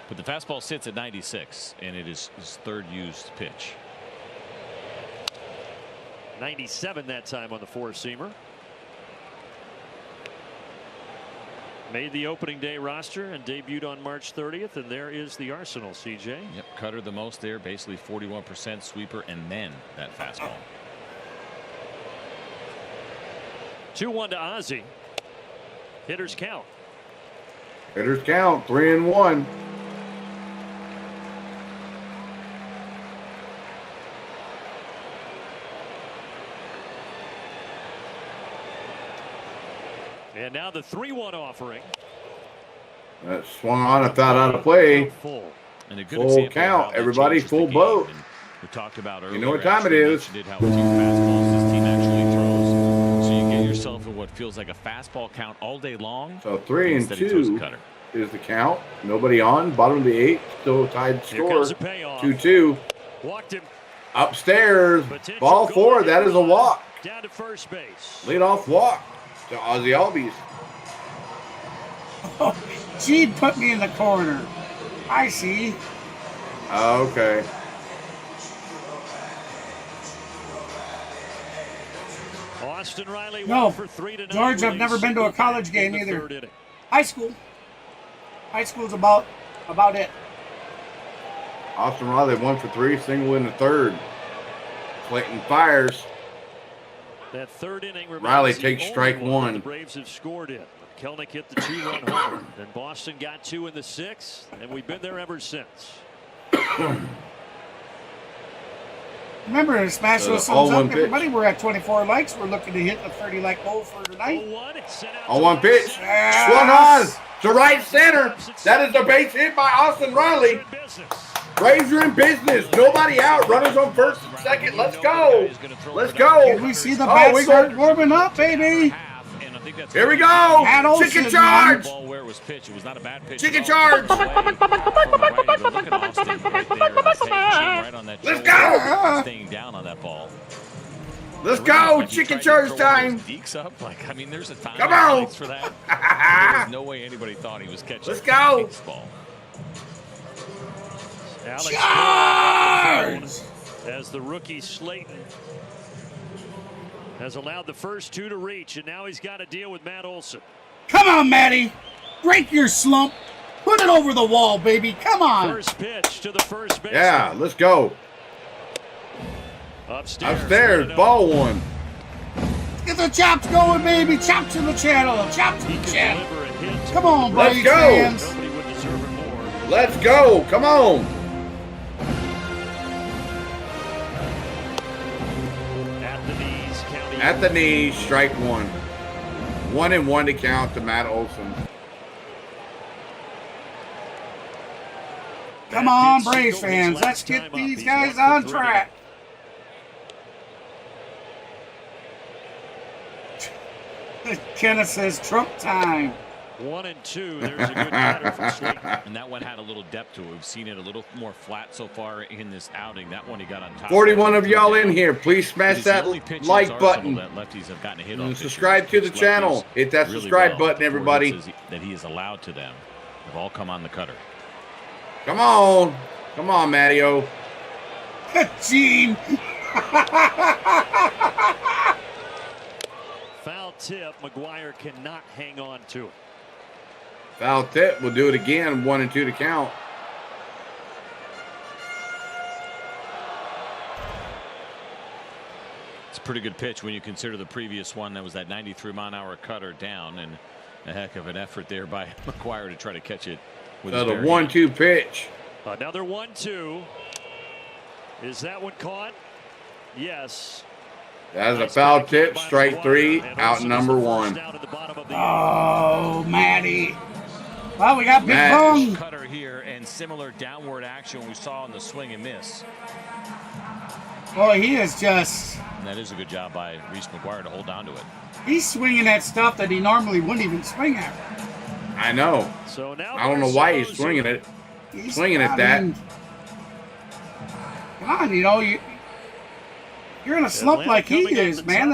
but the fastball sits at 96, and it is his 3rd used pitch. 97 that time on the 4-seamer. Made the opening day roster and debuted on March 30th, and there is the arsenal, CJ. Yep, Cutter the most there, basically 41% sweeper, and then that fastball. 2-1 to Ozzie. Hitters count. Hitters count, 3-1. And now the 3-1 offering. That swung on and thought out of play. Full. And a good Full count, everybody, full boat. We talked about earlier. You know what time it is. Did how 2 fastballs this team actually throws. So you get yourself in what feels like a fastball count all day long. So 3-2 cutter. is the count. Nobody on. Bottom of the 8th. Still tied Here score. comes a payoff. 2-2. Walked him. Upstairs. Potential Ball goal 4. That is a walk. Down to first base. Leadoff walk to Ozzie Albies. Oh, she put me in the corner. I see. Okay. Austin Riley No, for 3-9. George, I've never been to a college game either. High school. High school's about it. Austin Riley 1 for 3, single in the 3rd. Clayton fires. That 3rd inning. Riley takes strike 1. The Braves have scored in. Kelnick hit the 2-run homer. Then Boston got 2 in the 6th, and we've been there ever since. Remember to smash those thumbs up, everybody. We're at 24 likes. We're looking to hit the 30-like goal for tonight. 0-1 pitch. Swung on to right center. That is the base hit by Austin Riley. Braves are in business. Nobody out. Runners on first and second. Let's go. Let's go. Can we see the bats start warming up, baby? Here we go. Olsen, Chicken charge. Ball where it was pitched. It was not a bad pitch. Chicken charge. Let's go. Staying down on that ball. Let's go. Chicken charge time. Deeks up. Like, I mean, there's a time. Come on. For that. There's no way anybody thought he was catching. Let's go. Baseball. Alex as the rookie Slayton has allowed the first 2 to reach, and now he's got to deal with Matt Olson. Come on, Matty. Break your slump. Put it over the wall, baby. Come on. First pitch to the first base. Yeah, let's go. Upstairs, ball 1. Get the chops going, baby. Chops in the channel. Chops in the channel. Come on, Braves Let's go. fans. Nobody would deserve it more. Let's go. Come on. At the knees, strike 1. 1-1 to count to Matt Olson. Come on, Braves fans. Let's get these guys on track. Kenneth says Trump time. 1-2. There's a good batter for Slayton. And that one had a little depth to it. We've seen it a little more flat so far in this outing. That one he got on top. 41 of y'all in here. Please smash that like button. That lefties have gotten a hit And on subscribe to the channel. Hit that subscribe button, everybody. That he is allowed to them. Have all come on the cutter. Come on. Come on, Matteo. Gene. Foul tip. McGuire cannot hang on to it. Foul tip. We'll do it again. 1-2 to count. a pretty good pitch when you consider the previous one. That was that 93-mile-an-hour cutter down, and a heck of an effort there by McGuire to try to catch it with the 1-2 pitch. Another 1-2. Is that one caught? Yes. That's a foul tip. Strike 3. Out number 1. Oh, Matty. Well, we got Big Bone. Cutter here and similar downward action we saw in the swing and miss. Boy, he is just. And that is a good job by Reese McGuire to hold on to it. He's swinging at stuff that he normally wouldn't even swing at. I know. So now I don't know why he's swinging it. Swinging at that. Come on, you know, you're in a slump like he is, man.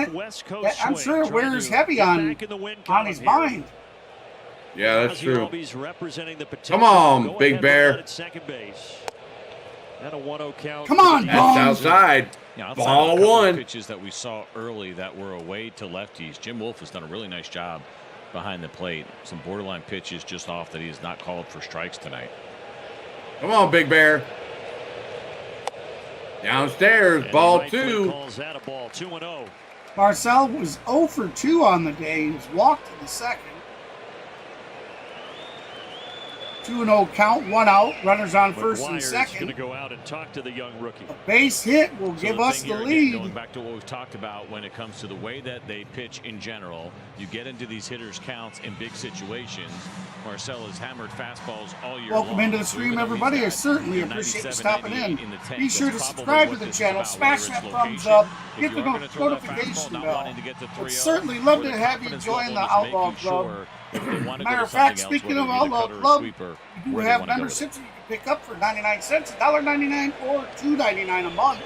I'm sure it wears heavy on his mind. Yeah, that's true. Come on, Big Bear. And a 1-0 count. Come on, That's outside. Ball 1. Pitches that we saw early that were away to lefties. Jim Wolf has done a really nice job behind the plate. Some borderline pitches just off that he has not called for strikes tonight. Come on, Big Bear. Downstairs, ball 2. Calls that a ball, 2-0. Marcel was 0 for 2 on the day. He was walked in the second. 2-0 count, 1 out. Runners on first and second. Going to go out and talk to the young rookie. A base hit will give us the lead. Going back to what we've talked about when it comes to the way that they pitch in general, you get into these hitters' counts in big situations. Marcel has hammered fastballs all year long. Welcome into the stream, everybody. I certainly appreciate you stopping in. Be sure to subscribe to the channel, smash that thumbs up, get the notification bell. I'd certainly love to have you join the Outlaw Club. Matter of fact, speaking of Outlaw Club, we do have memberships you can pick up for 99 cents, $1.99 or $2.99 a month.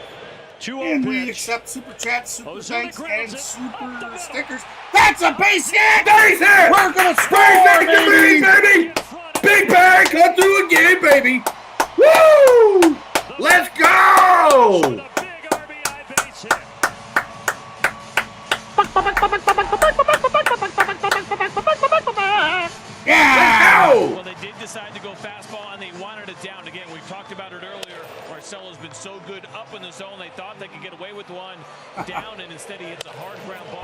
And we accept super chats, super thanks, and super stickers. That's a base hit! Base hit! We're gonna score, baby! Big Bear, come through again, baby! Woo! Let's go! Yeah! Well, they did decide to go fastball, and they wanted it down. Again, we talked about it earlier. Marcelo's been so good up in the zone, they thought they could get away with one down, and instead he hits a hard ground ball.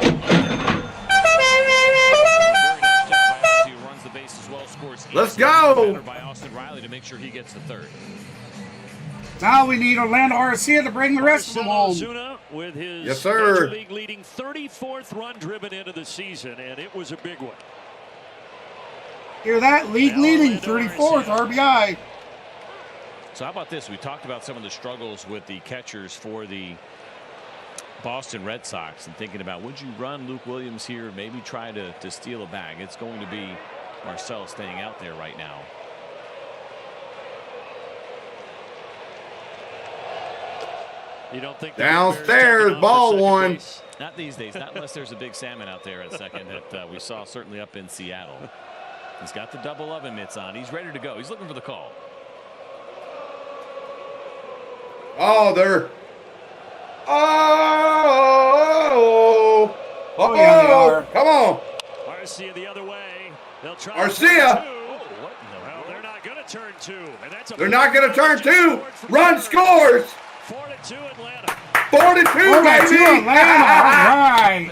He runs the base as well, scores. Let's go! By Austin Riley to make sure he gets the third. Now we need Orlando Arcia to bring the rest of them home. Ozuna with his yes, sir. Major League leading 34th run driven into the season, and it was a big one. Hear that? League leading 34th RBI. So how about this? We talked about some of the struggles with the catchers for the Boston Red Sox and thinking about, would you run Luke Williams here, maybe try to steal a bag? It's going to be Marcel staying out there right now. You don't think downstairs, ball 1. Not these days, not unless there's a big salmon out there at second that we saw certainly up in Seattle. He's got the double oven mitts on. He's ready to go. He's looking for the call. Oh, they're. Oh! Oh! Come on! Arcia the other way. They'll try. Arcia! Well, they're not going to turn 2. And that's a they're not going to turn 2. Run scores. 4-2 Atlanta. 4-2, baby. Atlanta. All right.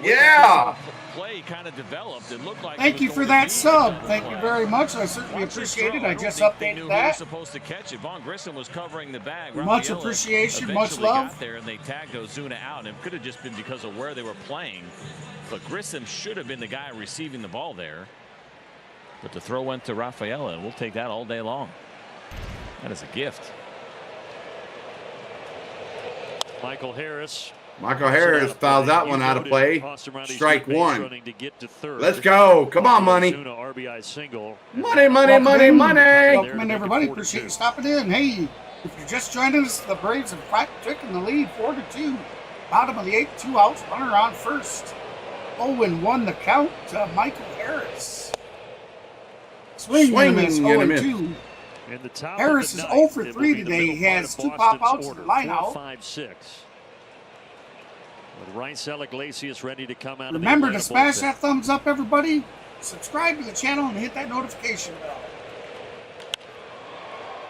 Yeah. Play kind of developed. It looked like thank you for that sub. Thank you very much. I certainly appreciate it. I just updated that. Supposed to catch it. Vaughn Grissom was covering the bag. Much appreciation, much love. Got there and they tagged Ozuna out, and it could have just been because of where they were playing. But Grissom should have been the guy receiving the ball there. But the throw went to Rafaela, and we'll take that all day long. That is a gift. Michael Harris fouls that one out of play. Strike 1. Let's go. Come on, money. RBI single. Money. Welcome in, everybody. Appreciate you stopping in. Hey, if you're just joining us, the Braves have taken the lead 4-2. Bottom of the 8th, 2 outs. Runner on first. 0-1 the count to Michael Harris. Swing and a miss. 0-2. Harris is 0 for 3 today. He has 2 pop outs and a line out. 5-6. With Reynaldo López ready to come out. Remember to smash that thumbs up, everybody. Subscribe to the channel and hit that notification bell.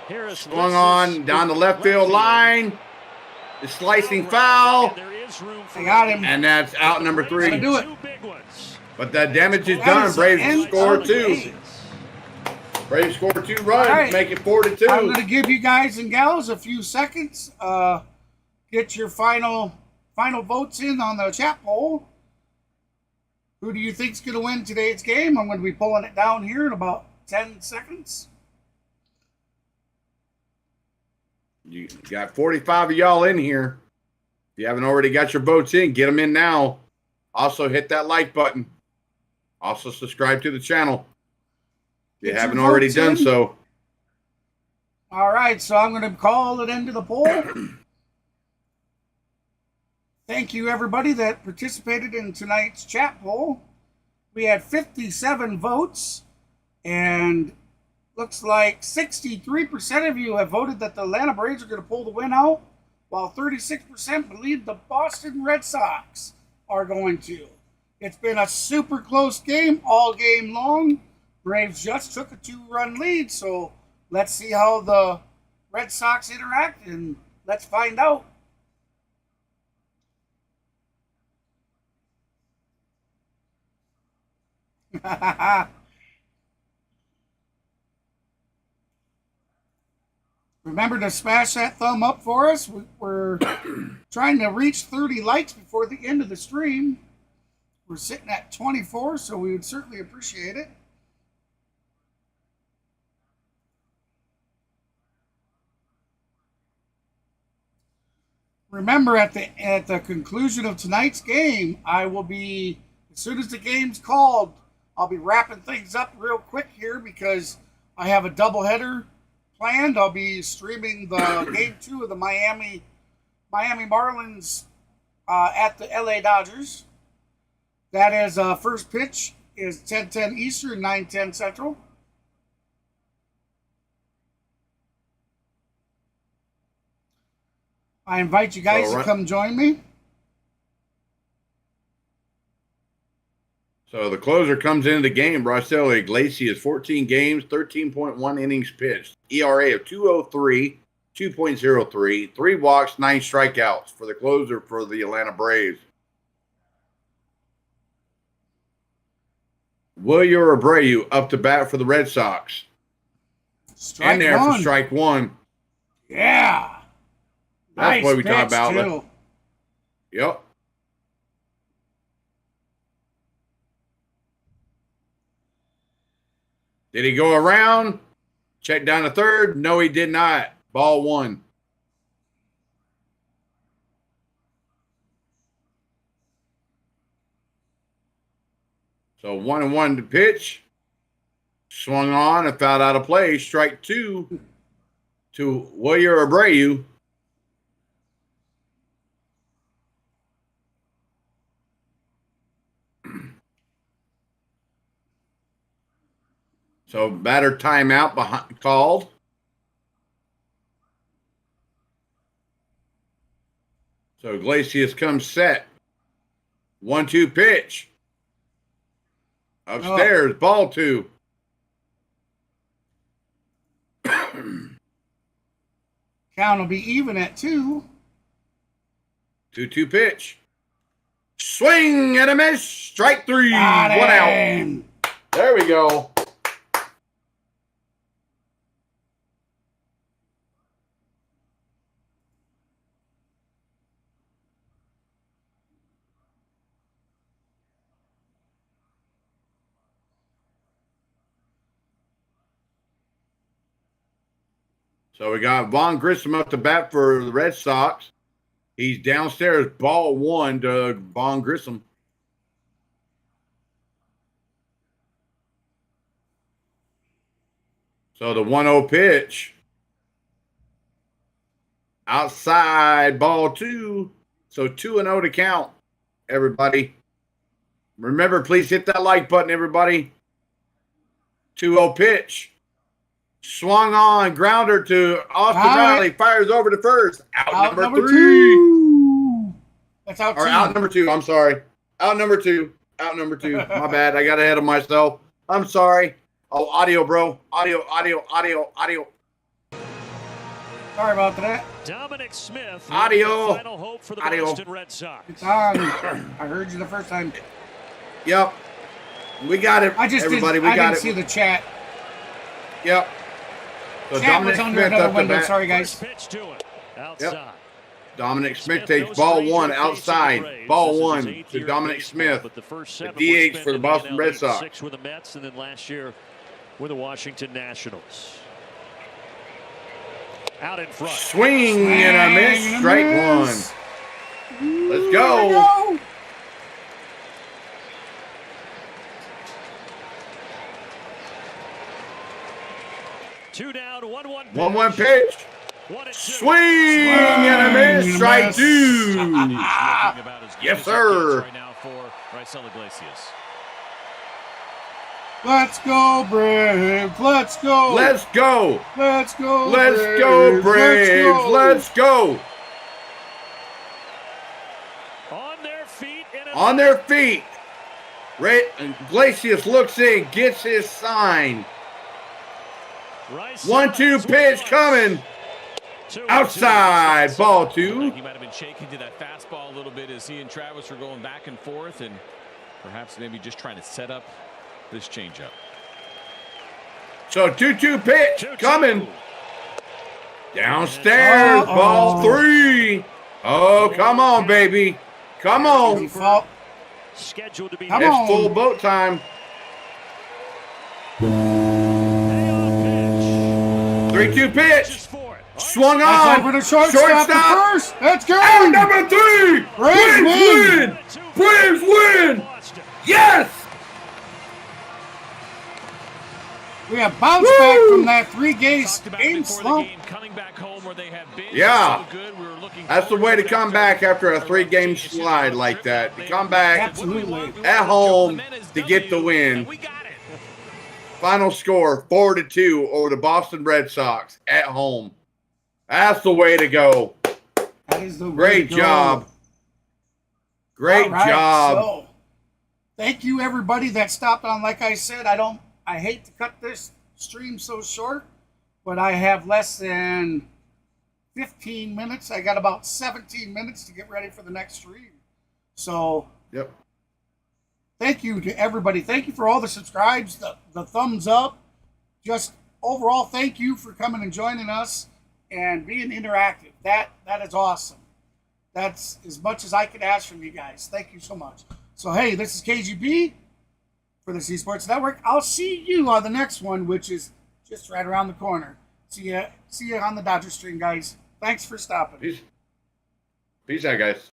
Harris going on down the left field line. The slicing foul. They got him. And that's out number 3. Gotta do it. But the damage is That done. is the Braves end score of the 2. game. Braves score 2 runs, right. make it 4-2. I'm going to give you guys and gals a few seconds. Get your final votes in on the chat poll. Who do you think's going to win today's game? I'm going to be pulling it down here in about 10 seconds. You got 45 of y'all in here. If you haven't already got your votes in, get them in now. Also, hit that like button. Also, subscribe to the channel. If you Get haven't your already votes done in. so. All right, so I'm going to call it into the poll. Thank you, everybody that participated in tonight's chat poll. We had 57 votes, and looks like 63% of you have voted that the Atlanta Braves are going to pull the win out, while 36% believe the Boston Red Sox are going to. It's been a super close game all game long. Braves just took a 2-run lead, so let's see how the Red Sox interact, and let's find out. Remember to smash that thumb up for us. We're trying to reach 30 likes before the end of the stream. We're sitting at 24, so we would certainly appreciate it. Remember, at the conclusion of tonight's game, I will be, as soon as the game's called, I'll be wrapping things up real quick here because I have a doubleheader planned. I'll be streaming the game 2 of the Miami Marlins at the LA Dodgers. That is first pitch is 10:10 Eastern, 9:10 Central. I invite you guys to come join me. So the closer comes into the game. Raisel Iglesias, 14 games, 13.1 innings pitched. ERA of 2.03, 2.03, 3 walks, 9 strikeouts for the closer for the Atlanta Braves. Wilyer Abreu up to bat for the Red Sox. Strike in there one. for strike 1. Yeah. That's Nice what we talk about. too. Yep. Did he go around? Check down to third. No, he did not. Ball 1. So 1-1 to pitch. Swung on and fouled out of play. Strike 2 to Wilyer Abreu. So batter timeout called. So Iglesias comes set. 1-2 pitch. Upstairs, ball 2. Count will be even at 2. 2-2 pitch. Swing and a miss. Strike 3. Got 1 out. him. There we go. So we got Vaughn Grissom up to bat for the Red Sox. He's downstairs, ball 1 to Vaughn Grissom. So the 1-0 pitch. Outside, ball 2. So 2-0 to count, everybody. Remember, please hit that like button, everybody. 2-0 pitch. Swung on, grounder to Austin Riley. Fires over to first. Out number 3. 2. That's out 2. Or out number 2. I'm sorry. Out number 2. Out number 2. My bad. I got ahead of myself. I'm sorry. Oh, audio, bro. Audio. Sorry about that. Dominic Smith. Audio. Final hope for the Audio. Boston Red Sox. It's on. I heard you the first time. Yep. We got it. I just Everybody, didn't, we got I didn't it. see the chat. Yep. So Chat was under another window. Sorry, guys. Pitch to it. Outside. Yep. Dominic Smith takes ball one outside. Ball one to Dominic Smith. But the first The 7 DH for the Boston Red Sox. 6 with the Mets, and then last year with the Washington Nationals. Out in front. Swing and a miss. Strike one. Let's go. 2 down, 1-1 pitch. 1-1 pitch. Swing and a miss. Strike two. Yes, sir. Right now for Reynaldo López. Let's go, Braves. Let's go. Let's go. Let's go. Let's go, Braves. Let's go. On their feet. On their feet. Iglesias looks in, gets his sign. 1-2 pitch coming. Outside, ball two. He might have been shaking to that fastball a little bit as he and Travis were going back and forth, and perhaps maybe just trying to set up this changeup. So 2-2 pitch coming. Downstairs, ball three. Oh, come on, baby. Come on. Scheduled to be It's full boat time. 3-2 pitch. Swung on. Over the shortstop. First. Let's go. And number 3. Braves win. Braves win. Yes. We have bounced back from that 3-game slump. Coming back home where they have been Yeah. so good. We were looking That's the way to come back after a 3-game slide like that. To come back Absolutely. at home to get the win. Final score 4-2 over the Boston Red Sox at home. That's the way to go. That is the Great way to go. job. Great All right, job. So, thank you everybody that stopped on. Like I said, I hate to cut this stream so short, but I have less than 15 minutes. I got about 17 minutes to get ready for the next stream. So, yep. Thank you to everybody. Thank you for all the subscribes, the thumbs up. Just overall, thank you for coming and joining us and being interactive. That is awesome. That's as much as I could ask from you guys. Thank you so much. So, hey, this is KGB for the C Sports Network. I'll see you on the next one, which is just right around the corner. See you on the Dodger stream, guys. Thanks for stopping. Peace out, guys.